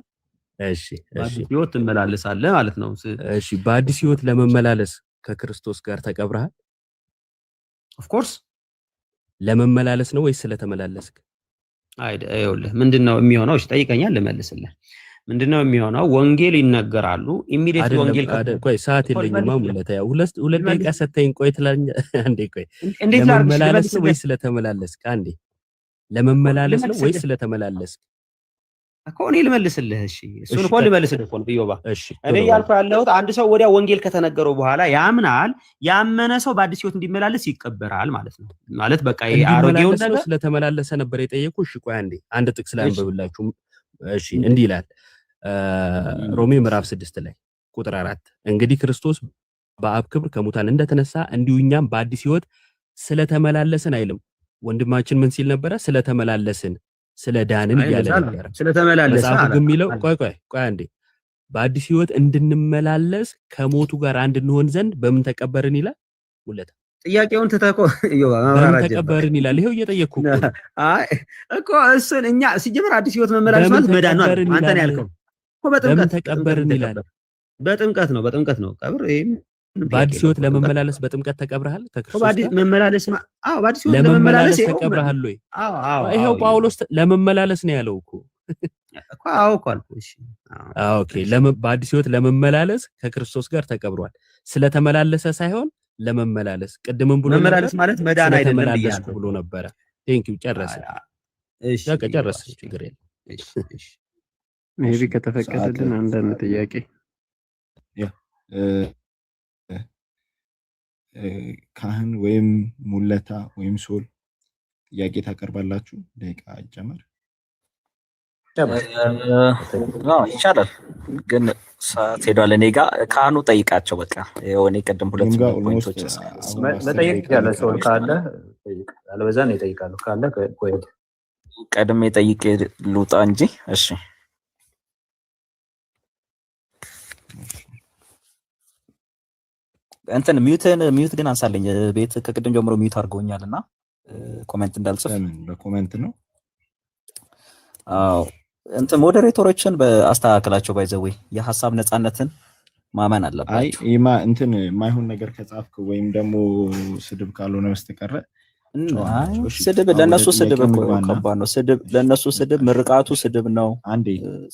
Speaker 7: እሺ
Speaker 2: በአዲስ ሕይወት ትመላለሳለህ ማለት ነው።
Speaker 7: እሺ በአዲስ ሕይወት ለመመላለስ ከክርስቶስ ጋር ተቀብረሃል?
Speaker 2: ኦፍ ኮርስ
Speaker 7: ለመመላለስ ነው ወይስ ስለተመላለስክ?
Speaker 2: አይደለም። ምንድነው የሚሆነው? እሺ ጠይቀኛል፣ ልመልስልህ። ምንድነው የሚሆነው? ወንጌል ይነገራሉ። ኢሚዲየት ወንጌል
Speaker 7: ቆይ ሰዓት የለኝም ሙለታ። ያው 2 ደቂቃ ሰተኝ ቆይ ትላኛ። አንዴ ቆይ ለመመላለስ ነው ወይስ ስለተመላለስክ? አንዴ ለመመላለስ ነው ወይስ ስለተመላለስክ
Speaker 2: እኮ እኔ ልመልስልህ። እሺ እሱን እኮ ልመልስልህ እኮ ነው ብዮባ።
Speaker 7: እሺ
Speaker 2: እኔ ያልኩ ያለሁት አንድ ሰው ወዲያ ወንጌል ከተነገረው በኋላ ያምናል። ያመነ ሰው በአዲስ ሕይወት እንዲመላለስ ይቀበራል ማለት ነው። ማለት በቃ ይሄ አሮጌው ነገር
Speaker 7: ስለተመላለሰ ነበር የጠየቁ። እሺ ቆይ አንዴ አንድ ጥቅስ ላይ አንብብላችሁ። እሺ እንዲህ ይላል ሮሜ ምዕራፍ 6 ላይ ቁጥር 4 እንግዲህ ክርስቶስ በአብ ክብር ከሙታን እንደተነሳ እንዲሁ እኛም በአዲስ ሕይወት ስለተመላለስን አይልም። ወንድማችን ምን ሲል ነበረ? ስለተመላለስን ስለ ዳንን እያለ ነበር።
Speaker 2: ስለተመላለሰ
Speaker 7: መጽሐፉ የሚለው ቆይ አንዴ በአዲስ ሕይወት እንድንመላለስ ከሞቱ ጋር አንድ እንሆን ዘንድ በምን ተቀበርን ይላል። ሙለታ
Speaker 2: ጥያቄውን ተተኮ
Speaker 7: በምን ተቀበርን ይላል። ይሄው እየጠየቅኩ
Speaker 2: አይ እኮ እሱን እኛ ሲጀምር አዲስ ሕይወት መመላለስ ማለት መዳን ነው። አንተ ነው ያልከው እኮ በጥምቀት
Speaker 7: ተቀበርን ይላል።
Speaker 2: በጥምቀት ነው ቀብር።
Speaker 7: በአዲስ ሕይወት ለመመላለስ በጥምቀት ተቀብረሃል ከክርስቶስ ጋር
Speaker 2: መመላለስ። አዎ በአዲስ ሕይወት
Speaker 7: ለመመላለስ ተቀብረሃል ወይ?
Speaker 2: አዎ
Speaker 7: ይሄው ጳውሎስ ለመመላለስ ነው ያለው እኮ
Speaker 2: እኮ። አዎ እኮ አልኩሽ።
Speaker 7: ኦኬ በአዲስ ሕይወት ለመመላለስ ከክርስቶስ ጋር ተቀብሯል። ስለተመላለሰ ሳይሆን ለመመላለስ ቅድምም ብሎ
Speaker 2: መመላለስ ማለት መዳን አይደለም
Speaker 7: ብሎ ነበረ። ቴንኪው ጨረሰ። እሺ ጨረሰ። ችግር የለም።
Speaker 2: እሺ
Speaker 8: ሜቢ ከተፈቀደልን አንዳንድ ጥያቄ
Speaker 3: ካህን ወይም ሙለታ ወይም ሶል ጥያቄ ታቀርባላችሁ። ደቂቃ ይጨመር።
Speaker 6: ይቻላል ግን ሰዓት ሄዷል። እኔ ጋር ካህኑ ጠይቃቸው። በቃ የሆነ ቅድም 2 ፖይንቶች
Speaker 4: መጠየቅ ያለ ሰው ካለ አለበዛ ነው ይጠይቃሉ። ካለ ቆይ
Speaker 6: ቀድሜ ጠይቄ ልውጣ እንጂ። እሺ እንትን ሚዩት ግን አንሳለኝ። ቤት ከቅድም ጀምሮ ሚዩት አድርገውኛልና ኮሜንት እንዳልጽፍ።
Speaker 3: በኮሜንት ነው።
Speaker 6: አዎ እንትን ሞዴሬተሮችን በአስተካከላቸው። ባይዘዌ የሐሳብ ነፃነትን ማመን አለባቸው።
Speaker 3: አይ እንትን የማይሆን ነገር ከጻፍክ ወይም ደግሞ ስድብ ካልሆነ በስተቀር
Speaker 6: ስድብ ለነሱ ስድብ ከባድ ነው። ስድብ ለነሱ ስድብ፣ ምርቃቱ ስድብ ነው።
Speaker 3: አንዴ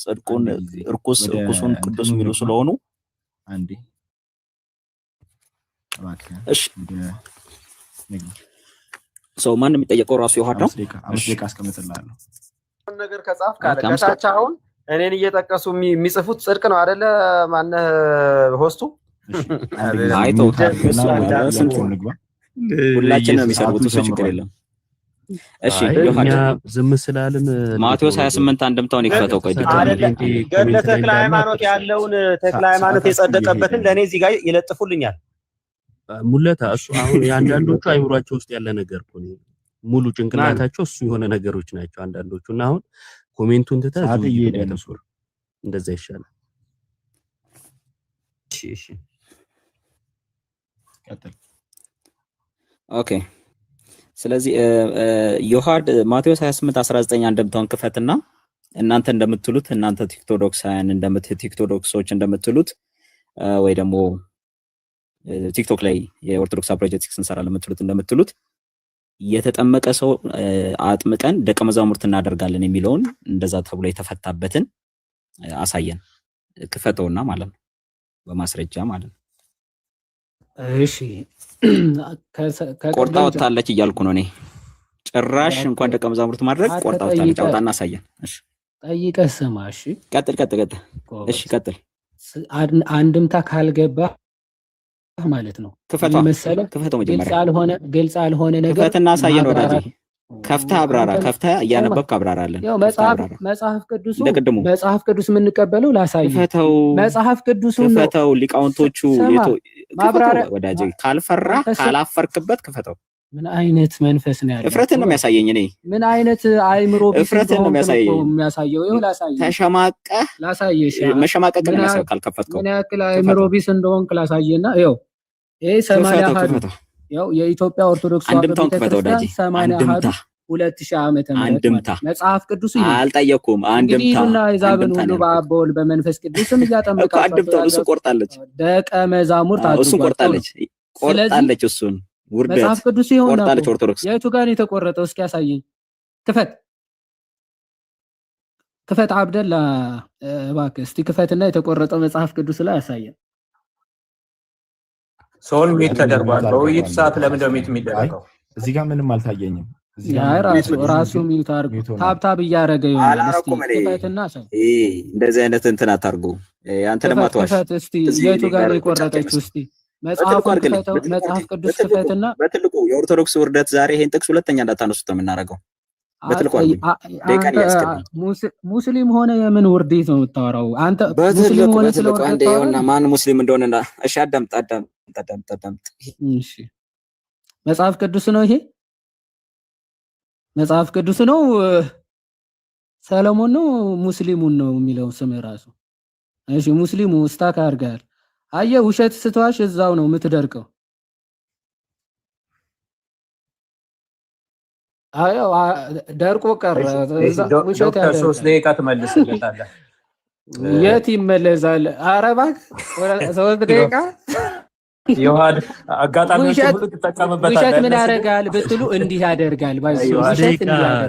Speaker 6: ጽድቁን እርኩሱን ቅዱስ የሚሉ ስለሆኑ
Speaker 3: አንዴ
Speaker 6: እሺ ሰው ማን የሚጠየቀው ራሱ ይወሃድ ነው።
Speaker 3: 5 ደቂቃ አስቀምጥልሃለሁ።
Speaker 2: ነገር ከጻፍ ካለ ከታች አሁን እኔን እየጠቀሱ የሚጽፉት ጽድቅ ነው አይደለ? ማነህ ሆስቱ
Speaker 6: አይቶ ሁላችንም የሚሰሩት እሱ ችግር የለም። እሺ
Speaker 7: እኛ ዝም ስላልን
Speaker 6: ማቴዎስ 28 አንድምታውን ይክፈተው። ቆይ
Speaker 2: ገድለ ተክለ ሃይማኖት ያለውን ተክለ ሃይማኖት የጸደቀበትን ለእኔ እዚህ ጋር ይለጥፉልኛል።
Speaker 7: ሙለታ እሱ አሁን የአንዳንዶቹ አይምሯቸው ውስጥ ያለ ነገር እኮ ነው። ሙሉ ጭንቅላታቸው እሱ የሆነ ነገሮች ናቸው አንዳንዶቹ እና አሁን ኮሜንቱን ትተህ እንደዛ ይሻላል።
Speaker 2: እሺ
Speaker 3: ቀጥል።
Speaker 6: ኦኬ ስለዚህ ዮሐድ ማቴዎስ 28:19 አንድምታውን ክፈትና እናንተ እንደምትሉት እናንተ ቲክቶዶክሶች እንደምትሉት ወይ ደግሞ ቲክቶክ ላይ የኦርቶዶክስ አፕሮጀክቲክስ እንሰራለን የምትሉት እንደምትሉት የተጠመቀ ሰው አጥምቀን ደቀ መዛሙርት እናደርጋለን የሚለውን እንደዛ ተብሎ የተፈታበትን አሳየን። ክፈተውና ማለት ነው በማስረጃ ማለት ነው።
Speaker 1: እሺ
Speaker 6: ቆርጣ ወጣለች እያልኩ ነው እኔ። ጭራሽ እንኳን ደቀ መዛሙርት ማድረግ ቆርጣ ወጣለች። አውጣና አሳየን። እሺ
Speaker 1: ጠይቀህ ስማ። እሺ
Speaker 6: ቀጥል። እሺ ቀጥል።
Speaker 1: አንድምታ ካልገባ ማለት ነው
Speaker 6: ክፈተው መጀመሪያ
Speaker 1: ግልጽ ያልሆነ ነገር
Speaker 6: ክፈትና አሳየን። ወዳጅ ከፍተህ አብራራ። ከፍተህ እያነበብክ አብራራለን።
Speaker 1: ያው መጽሐፍ ቅዱስ የምንቀበለው ላሳየህ።
Speaker 6: ክፈተው
Speaker 1: መጽሐፍ ቅዱስ ነው።
Speaker 6: ክፈተው ሊቃውንቶቹ ማብራሪያ ወዳጅ ካልፈራ ካላፈርክበት ክፈተው።
Speaker 1: ምን አይነት መንፈስ ነው ያለው?
Speaker 6: እፍረትን ነው የሚያሳየኝ። እኔ
Speaker 1: ምን አይነት አይምሮ
Speaker 6: እፍረትን ነው የሚያሳየኝ።
Speaker 1: ይኸው ላሳየህ።
Speaker 6: ተሸማቀህ
Speaker 1: ላሳየህ።
Speaker 6: መሸማቀቅን የሚያሳየው ካልከፈትከው
Speaker 1: ምን ያክል አይምሮ ቢስ እንደሆንክ ላሳየህና ይኸው ይሄ 80 ያው የኢትዮጵያ ኦርቶዶክስ
Speaker 6: አንድምታውን ክፈተው ወዳጅ።
Speaker 1: 80 2000 ዓመተ ምህረት መጽሐፍ ቅዱስ ይሄ
Speaker 6: አልጠየኩም። አንድምታ
Speaker 1: ኢዛብን ሁሉ በአብ በወልድ በመንፈስ ቅዱስም እያጠመቃቸው
Speaker 6: አንድምታው እሱ ቆርጣለች።
Speaker 1: ደቀ መዛሙርት
Speaker 6: እሱ ቆርጣለች። እሱን ውርደት
Speaker 1: መጽሐፍ ቅዱስ ይሆን
Speaker 6: ቆርጣለች። ኦርቶዶክስ
Speaker 1: የቱ ጋር ነው የተቆረጠው? እስኪ ያሳየኝ። ክፈት አብደላ እባክህ እስቲ ክፈትና የተቆረጠው መጽሐፍ ቅዱስ ላይ ያሳየን።
Speaker 4: ሰውን ሚት ተደርጓል። በውይይት ሰዓት ለምን ነው ሚት የሚደረገው?
Speaker 3: እዚህ ጋር ምንም አልታየኝም።
Speaker 1: ራሱ ሚውት አድርጎ ታብታብ እያደረገ ይሆናል። እስቲ ክፈትና አሳይ።
Speaker 6: እንደዚህ አይነት እንትን አታርጉ። አንተ ለማትዋሽ
Speaker 1: እስቲ የቱ ጋር ነው የቆረጠችው? እስቲ መጽሐፍ ቅዱስ ክፈትና
Speaker 6: በትልቁ የኦርቶዶክስ ውርደት ዛሬ ይሄን ጥቅስ ሁለተኛ እንዳታነሱት የምናደርገው በትልቁ
Speaker 1: ሙስሊም ሆነ የምን ውርዴት ነው የምታወራው አንተ?
Speaker 6: ሙስሊም ሆነ ስለወርደት ማን ሙስሊም እንደሆነ እሺ አዳምጥ። እሺ
Speaker 1: መጽሐፍ ቅዱስ ነው ይሄ መጽሐፍ ቅዱስ ነው። ሰለሞን ነው ሙስሊሙን ነው የሚለው ስም ራሱ። እሺ ሙስሊሙ ስታክ አድርጋል። አየህ ውሸት ስትዋሽ እዛው ነው የምትደርቀው። አየው ደርቆ ቀረ። ውሸት ያለ
Speaker 4: 3 ደቂቃ ትመልስለታለህ።
Speaker 1: የት ይመለሳል? ኧረ እባክህ 3 ደቂቃ
Speaker 4: ዮሐድ አጋጣሚዎች ሁሉ ተጠቀመበታል።
Speaker 1: ውሸት ምን ያደርጋል ብትሉ እንዲህ ያደርጋል።
Speaker 7: ውሸት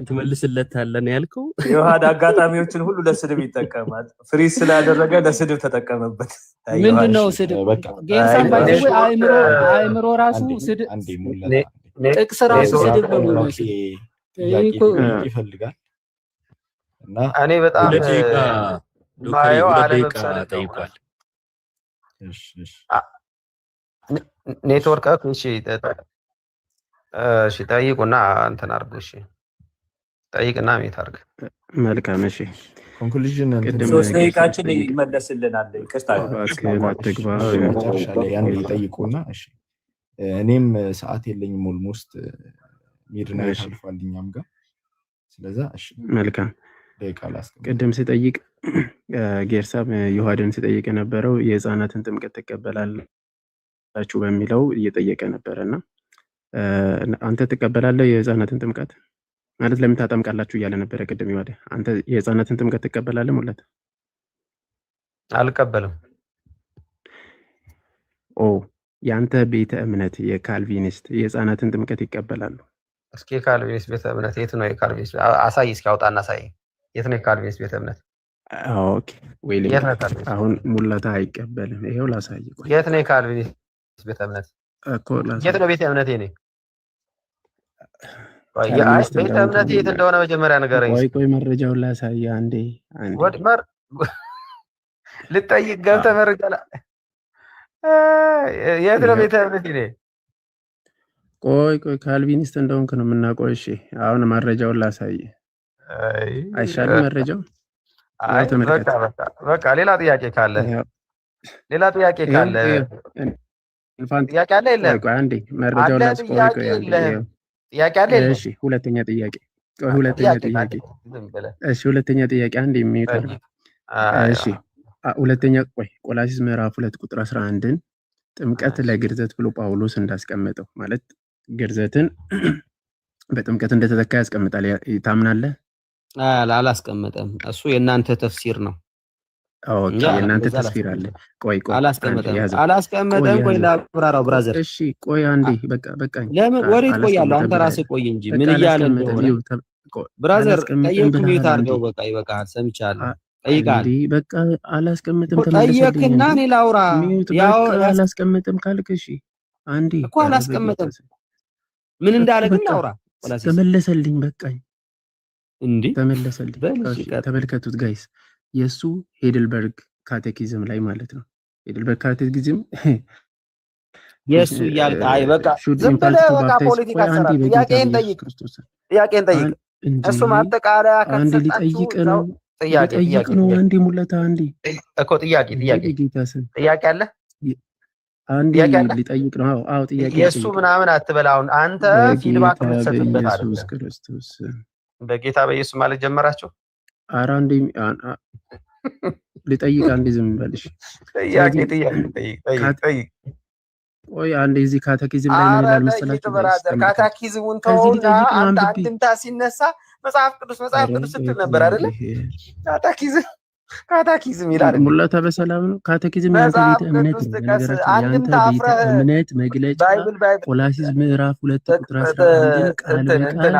Speaker 7: ትመልስለታለህ ነው ያልከው።
Speaker 4: ዮሐድ አጋጣሚዎችን ሁሉ ለስድብ ይጠቀማል። ፍሪዝ ስላደረገ ለስድብ ተጠቀመበት።
Speaker 1: ምንድነው ስድብ? ጌንሳን ባይዘው አይምሮ ራሱ ስድብ ጥቅስ ራሱ ስድብ ነው
Speaker 3: ይፈልጋል። እና
Speaker 2: እኔ በጣም ማየው አለመብሰል ጠይቋል። ኔትወርክ እሺ ጠይቁና እንትን አድርጉ። እሺ ጠይቅና ሜት አድርግ።
Speaker 8: መልካም እሺ
Speaker 3: ኮንክሉዥን
Speaker 4: 3 ደቂቃችን ይመለስልናል። ይቅርታ
Speaker 3: መጨረሻ ላይ ያን ይጠይቁና እሺ እኔም ሰዓት የለኝም ኦልሞስት ሚድናይት አልፏል እኛም ጋር ስለዛ እሺ
Speaker 8: መልካም ቅድም ሲጠይቅ ጌርሳም ዮሐድን ሲጠይቅ የነበረው የህፃናትን ጥምቀት ትቀበላላችሁ በሚለው እየጠየቀ ነበረና አንተ ትቀበላለህ የህፃናትን ጥምቀት ማለት ለምን ታጠምቃላችሁ እያለ ነበረ ቅድም ዮሐድ። አንተ የህፃናትን ጥምቀት ትቀበላለህ ሙላት?
Speaker 2: አልቀበልም።
Speaker 8: ያንተ ቤተ እምነት የካልቪኒስት የህፃናትን ጥምቀት ይቀበላሉ?
Speaker 2: እስኪ የካልቪኒስት ቤተ እምነት የት ነው? የካልቪኒስት አሳይ፣ እስኪ አውጣና አሳይ። የት ነው የካልቪኒስት ቤተ እምነት?
Speaker 8: ኦኬ ወይ አሁን ሙላታ አይቀበልም። ይሄው ላሳይ።
Speaker 2: የት ነው የካልቪኒስት ቤተ እምነት? የት ነው ቤተ እምነቴ ነኝ? ቤተ እምነቴ የት እንደሆነ መጀመሪያ ንገረኝ።
Speaker 8: ቆይ መረጃውን ላሳይ አንዴ
Speaker 2: ልጠይቅ ገብተህ መረጃ የት ነው ቤተ እምነቴ ነኝ?
Speaker 8: ቆይ ካልቪኒስት እንደሆንክ ነው የምናውቀው። እሺ አሁን መረጃውን ላሳይ አይሻልም? መረጃው
Speaker 2: በቃ ሌላ ጥያቄ ካለ ጥያቄ አለ የለም?
Speaker 8: ቆይ አንዴ መረጃውን ላስቆይ።
Speaker 2: ጥያቄ አለ የለም?
Speaker 8: እሺ ሁለተኛ ጥያቄ እሺ ሁለተኛ ጥያቄ አንዴ የሚጠራ እሺ ሁለተኛ ቆላሲስ ምዕራፍ 2 ቁጥር 11ን ጥምቀት ለግርዘት ብሎ ጳውሎስ እንዳስቀመጠው ማለት ግርዘትን በጥምቀት እንደተተካ ያስቀምጣል። ታምናለህ?
Speaker 2: አላስቀመጠም። እሱ የእናንተ ተፍሲር ነው።
Speaker 8: ኦኬ የእናንተ ተፍሲር አለ። ቆይ
Speaker 2: አላስቀመጠም። ቆይ ላብራራው ብራዘር።
Speaker 8: እሺ ቆይ አንዴ በቃ
Speaker 2: ለምን ወሬት ቆያለሁ? አንተ ራስህ ቆይ እንጂ ምን እያለ እንደሆነ ብራዘር ጠየቅኩ። ሚዩት አድርገው። በቃ ይበቃል። ሰምቻለሁ። ጠይቃል።
Speaker 8: በቃ አላስቀምጥም።
Speaker 2: ጠየቅና እኔ ላውራ።
Speaker 8: ያው አላስቀምጥም ካልክ እሺ አንዴ
Speaker 2: እኮ አላስቀምጥም። ምን እንዳለ ግን ላውራ።
Speaker 8: ተመለሰልኝ። በቃኝ
Speaker 2: እንዴ
Speaker 8: ተመለሰልኝ። ተመልከቱት ጋይስ፣ የሱ ሄድልበርግ ካቴኪዝም ላይ ማለት ነው። ሄድልበርግ ካቴኪዝም
Speaker 2: የሱ ያልቃ። አይ በቃ ዝም ብለህ በቃ ፖለቲካ ሰራ። ጥያቄን ጠይቅ። እሱ ማጠቃለያ
Speaker 8: አንዴ ሊጠይቅ ነው። ጥያቄ ነው። አንዴ ሙለታ አንዴ
Speaker 2: እኮ ጥያቄ አለ።
Speaker 8: አንዴ ሊጠይቅ ነው። አዎ ጥያቄ
Speaker 2: የሱ ምናምን አትበላውን አንተ ፊድባክ የምትሰጥበት አይደል?
Speaker 8: ኢየሱስ ክርስቶስ
Speaker 2: በጌታ በኢየሱስ ማለት ጀመራችሁ።
Speaker 8: ኧረ አንዴ ሊጠይቅ አንዴ ዝም በልሽ።
Speaker 2: ጥያቄ ጠይቅ።
Speaker 8: ቆይ አንዴ እዚህ ካቴኪዝም ላይ ምን ይላል መሰላችሁ?
Speaker 2: ካቴኪዝሙን ተውና አንተ አንድምታ ሲነሳ መጽሐፍ ቅዱስ ስትል ነበር አይደለ? ካቴኪዝም ይላል።
Speaker 8: ሙላታ በሰላም ነው። ካቴኪዝም ያንተ ቤተ እምነት ነው። ያንተ ቤተ እምነት መግለጫ ቆላሲስ ምዕራፍ 2 ቁጥር 11 ቃል በቃል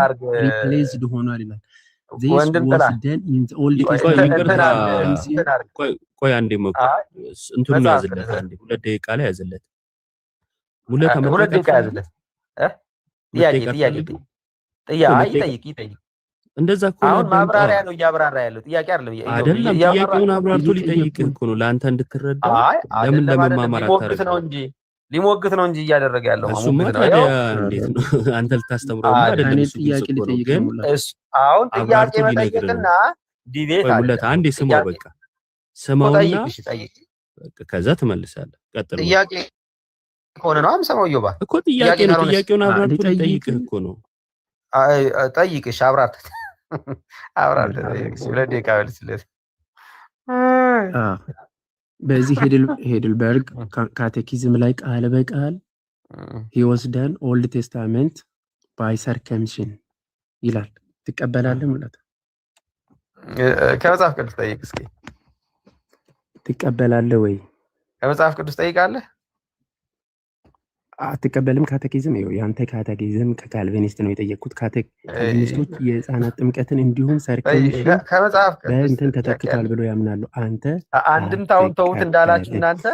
Speaker 8: ሪፕሌስድ ሆኗል ይላል።
Speaker 7: ቆይ አንዴ እንትኑ ያዝለት አንዴ 2 ደቂቃ ላይ ያዝለት።
Speaker 2: ሁለት ደቂቃ ያዝለት። ጥያቄ
Speaker 7: እንደዛ እኮ
Speaker 2: አሁን ማብራሪያ ነው እያብራራ ያለው ጥያቄ አይደለም።
Speaker 7: ጥያቄውን አብራርቶ ሊጠይቅህ እኮ ነው ለአንተ እንድትረዳ። ለምን ለመማማር አታረጋግጥ?
Speaker 2: ሊሞግት ነው እንጂ እያደረገ ያለው
Speaker 7: እሱማ ታዲያ እንዴት ነው? አንተ ልታስተምረው አይደለም። እሱ
Speaker 8: ጥያቄ ሊጠይቅ ነው።
Speaker 2: አሁን ጥያቄ መጠየቅና ዲቤት አለ።
Speaker 7: ሁለት አንዴ ስማው፣ በቃ ስማውና ከዛ ትመልሳለህ። ቀጥል።
Speaker 2: ጥያቄ ከሆነ ነው አምሰማው ይባ
Speaker 7: እኮ ጥያቄ ነው። ጥያቄውን አብራርቶ ሊጠይቅህ እኮ ነው።
Speaker 2: ጠይቅሽ አብራርተህ ሁለት ደቂቃ መልስለት።
Speaker 8: በዚህ ሄድልበርግ ካቴኪዝም ላይ ቃል በቃል he was done old testament by circumcision ይላል። ትቀበላለህ ማለት
Speaker 2: ከመጽሐፍ ቅዱስ ጠይቅ እስኪ።
Speaker 8: ትቀበላለህ ወይ?
Speaker 2: ከመጽሐፍ ቅዱስ ጠይቃለህ?
Speaker 8: አትቀበልም? ካቴኪዝም ይኸው ያንተ ካቴኪዝም ከካልቪኒስት ነው የጠየቅኩት። ካልቪኒስቶች የህፃናት ጥምቀትን እንዲሁም ሰርክምሽን
Speaker 2: ከመጽሐፍ
Speaker 8: በእንትን ተተክቷል ብሎ ያምናሉ። አንተ
Speaker 2: አንድምታውን ተውት እንዳላችሁ እናንተ።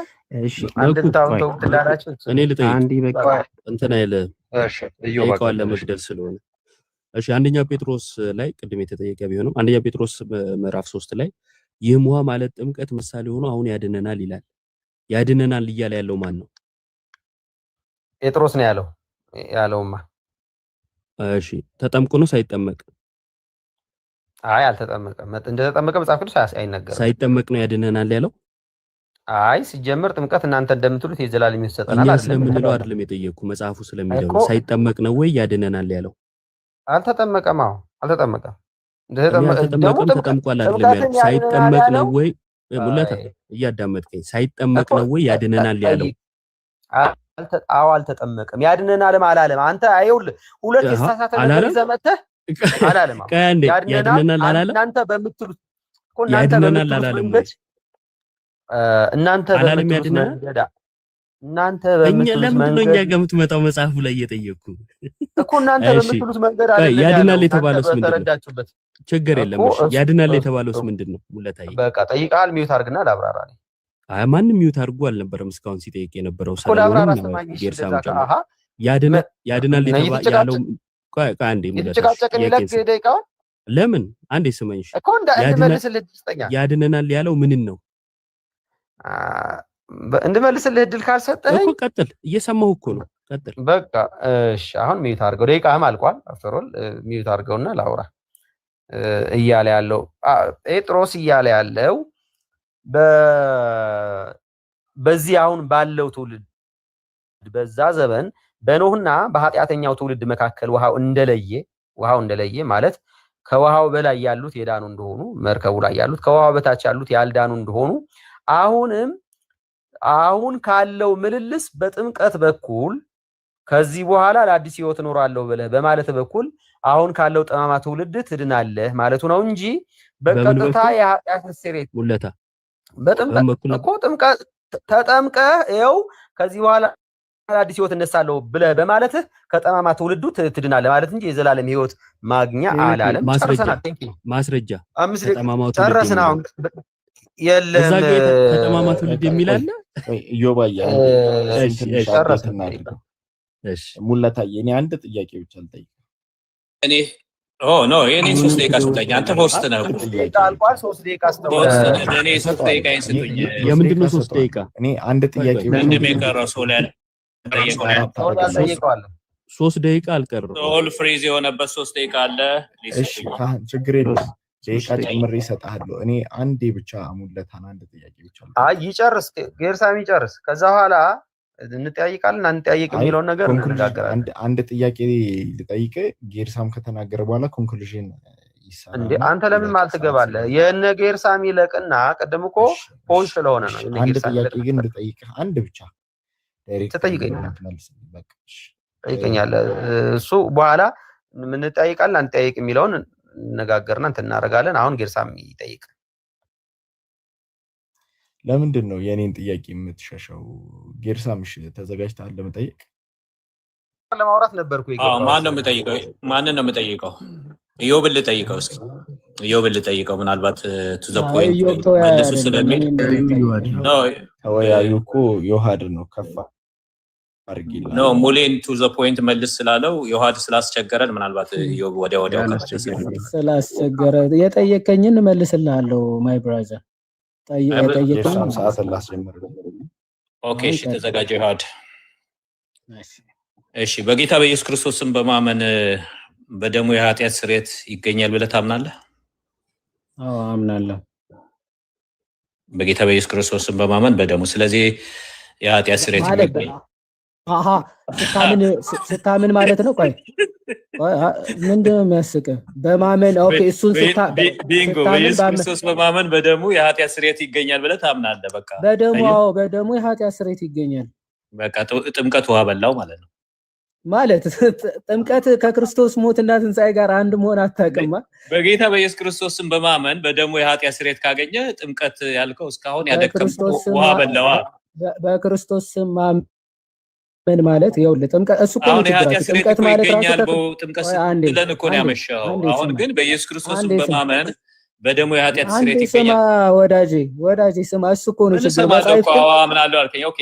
Speaker 8: እሺ
Speaker 2: አንድምታውን ተውት እንዳላችሁ
Speaker 7: እኔ ልጠይቅ።
Speaker 8: አንዴ በቃ
Speaker 7: እንትን አይለ ጠይቀዋል ለመግደል ስለሆነ። እሺ አንደኛ ጴጥሮስ ላይ ቅድም የተጠየቀ ቢሆንም አንደኛ ጴጥሮስ ምዕራፍ 3 ላይ ይህም ውሃ ማለት ጥምቀት ምሳሌ ሆኖ አሁን ያድነናል ይላል። ያድነናል እያለ ያለው ማን ነው?
Speaker 2: ጴጥሮስ ነው ያለውማ።
Speaker 7: እሺ ተጠምቆ ነው ሳይጠመቅ?
Speaker 2: አይ አልተጠመቀም። እንደተጠመቀ መጽሐፍ ቅዱስ አይነገርም።
Speaker 7: ሳይጠመቅ ነው ያድነናል ያለው?
Speaker 2: አይ ሲጀምር ጥምቀት እናንተ እንደምትሉት የዘላለም ሕይወት ይሰጠናል
Speaker 7: አይደለም። ስለምንለው አይደለም የጠየቅኩ መጽሐፉ ስለሚለው ሳይጠመቅ ነው ወይ ያድነናል ያለው?
Speaker 2: አልተጠመቀም። አዎ አልተጠመቀም።
Speaker 7: እንደተጠመቀም ተጠምቋል አይደለም ያለው? ሳይጠመቅ ነው ወይ ሙላታ እያዳመጥከኝ? ሳይጠመቅ ነው ወይ ያድነናል ያለው?
Speaker 2: አዎ አልተጠመቀም። ያድነናል አላለም። አንተ አይውልህ ሁለት የተሳሳተ ነገር ይዘህ መተህ አላለም።
Speaker 7: ያድነናል አላለም።
Speaker 2: እናንተ በምትሉት እኮ እናንተ በምትሉት መንገድ እናንተ በምትሉት መንገድ
Speaker 7: ለምንድን ነው እኛ ጋር የምትመጣው? መጽሐፉ ላይ እየጠየቅኩ
Speaker 2: እኮ እናንተ በምትሉት መንገድ አይደለም።
Speaker 7: ያድናል የተባለውስ ምንድን ነው? ችግር የለም። እሺ ያድናል የተባለውስ ምንድን ነው? ሙለታይ
Speaker 2: በቃ ጠይቃል። ሚዩት አድርግና ላብራራ።
Speaker 7: ማንም ሚውት አድርጎ አልነበረም እስካሁን ሲጠይቅ የነበረው ሰለሞን ጌርሳም ጨምሮ ያድናል ያለው አንዴ ለምን አንዴ ስመኝሽ ያድነናል ያለው ምንን ነው
Speaker 2: እንድመልስልህ እድል ካልሰጠህ
Speaker 7: እኮ ቀጥል እየሰማሁ እኮ ነው ቀጥል
Speaker 2: በቃ እሺ አሁን ሚውት አድርገው ደቂቃህም አልቋል አፍተሮል ሚውት አድርገውና ላውራ እያለ ያለው ጴጥሮስ እያለ ያለው በዚህ አሁን ባለው ትውልድ በዛ ዘመን በኖህና በኃጢአተኛው ትውልድ መካከል ውሃው እንደለየ ማለት ከውሃው በላይ ያሉት የዳኑ እንደሆኑ መርከቡ ላይ ያሉት ከውሃው በታች ያሉት ያልዳኑ እንደሆኑ አሁን ካለው ምልልስ በጥምቀት በኩል ከዚህ በኋላ ለአዲስ ህይወት እኖራለሁ ብለህ በማለት በኩል አሁን ካለው ጠማማ ትውልድ ትድናለህ ማለቱ ነው እንጂ በቀጥታ የኃጢአት ስርየት
Speaker 7: ሙለታ
Speaker 2: በጥምቀት እኮ ጥምቀት ተጠምቀህ ይኸው ከዚህ በኋላ ለአዲስ ህይወት እነሳለሁ ብለህ በማለትህ ከጠማማ ትውልዱ ትድናለህ ማለት እንጂ የዘላለም ህይወት ማግኛ አላለም።
Speaker 7: ማስረጃ
Speaker 2: ጠማማው ጨረስን። አሁን የለም
Speaker 7: ከጠማማ ትውልድ የሚል አለ
Speaker 3: ዮባያ ሙለታ የኔ አንድ ጥያቄ ብቻ ልጠይቅ
Speaker 4: እኔ ኖ የኔ 3 ደቂቃ ስጠኝ አንተ ሆስት ነህ
Speaker 2: አልቋል 3 ደቂቃ
Speaker 4: እኔ 3 ደቂቃ ይስጡኝ
Speaker 7: የምንድን ነው 3 ደቂቃ
Speaker 3: እኔ አንድ ጥያቄ
Speaker 4: ወንድሜ ቀረሶ ላይ
Speaker 2: ጠይቀዋል
Speaker 7: 3 ደቂቃ አልቀረም
Speaker 4: ኦል ፍሪዝ የሆነበት 3 ደቂቃ አለ
Speaker 3: እሺ ችግር የለም ደቂቃ ጨምሬ እሰጥሃለሁ እኔ አንዴ ብቻ ሙለታን አንድ ጥያቄ ብቻ
Speaker 2: ይጨርስ ጌርሳም ይጨርስ ከዛ በኋላ እንጠያይቃለን አንጠያይቅ የሚለውን ነገር እንነጋገራለን
Speaker 3: አንድ ጥያቄ ልጠይቅ ጌርሳም ከተናገረ በኋላ ኮንክሉዥን ይሳላል
Speaker 2: እንዴ አንተ ለምን ማልትገባለህ የነ ጌርሳም ይለቅና ቀደም እኮ ፖንት ስለሆነ ነው
Speaker 3: አንድ ጥያቄ ግን ልጠይቅ አንድ ብቻ ዳይሬክት
Speaker 2: ጠይቀኛለህ እሱ በኋላ ምን እንጠያይቃለን አንጠያይቅ የሚለውን እንነጋገርና እናደርጋለን አሁን ጌርሳም ይጠይቅ
Speaker 3: ለምንድን ነው የኔን ጥያቄ የምትሸሸው ጌርሳምሽ ተዘጋጅተሃል ለመጠየቅ
Speaker 2: ለማውራት ነበርኩ
Speaker 4: ማንን ነው የምጠይቀው ኢዮብን ልጠይቀው እስኪ ኢዮብን ልጠይቀው ምናልባት ቱ ዘ ፖይንት መልሱ ስለሚል ነው
Speaker 3: ተወያዩ እኮ ዮሐድ ነው ከፋ አርጊላ
Speaker 4: ነው ሙሌን ቱ ዘ ፖይንት መልስ ስላለው ዮሐድ ስላስቸገረን ምናልባት ኢዮብ ወዲያው
Speaker 1: ስላስቸገረ የጠየቀኝን መልስልሃለሁ ማይ ብራዘር
Speaker 3: ጠየቀኝ ሰዓት ላስጀምር
Speaker 4: ኦኬ እሺ ተዘጋጀ ዮሐድ እሺ በጌታ በኢየሱስ ክርስቶስ ስም በማመን በደሙ የኃጢአት ስርየት ይገኛል ብለህ ታምናለህ?
Speaker 1: አዎ አምናለሁ።
Speaker 4: በጌታ በኢየሱስ ክርስቶስ ስም በማመን በደሙ ስለዚህ የኃጢአት ስርየት ይገኛል።
Speaker 1: አሃ ስታምን ማለት ነው። ቆይ ምንድነው የሚያስቅህ? በማመን ኦኬ እሱን
Speaker 4: ቢንጎ በኢየሱስ ክርስቶስ በማመን በደሙ የኃጢአት ስርየት ይገኛል ብለህ ታምናለህ? በቃ
Speaker 1: በደሙ የኃጢአት ስርየት ይገኛል።
Speaker 4: በቃ ጥምቀት ውሃ በላው ማለት ነው።
Speaker 1: ማለት ጥምቀት ከክርስቶስ ሞትና ትንሣኤ ጋር አንድ መሆን አታውቅም።
Speaker 4: በጌታ በኢየሱስ ክርስቶስ ስም በማመን በደሙ የኃጢአት ስርየት ካገኘ ጥምቀት ያልከው እስካሁን ያደከምከው ውሃ በላዋ።
Speaker 1: በክርስቶስ ስም ምን ማለት ይኸውልህ ጥምቀት እሱ እኮ ነው ጥምቀት ማለት ራሱ
Speaker 4: ጥምቀት ብለን እኮ ነው ያመሻው። አሁን ግን በኢየሱስ ክርስቶስ ስም በማመን በደሙ የኃጢአት ስርየት ይገኛል።
Speaker 1: ወዳጄ ስማ እሱ እኮ ነው ችግር
Speaker 4: አምናለሁ አልከኝ። ኦኬ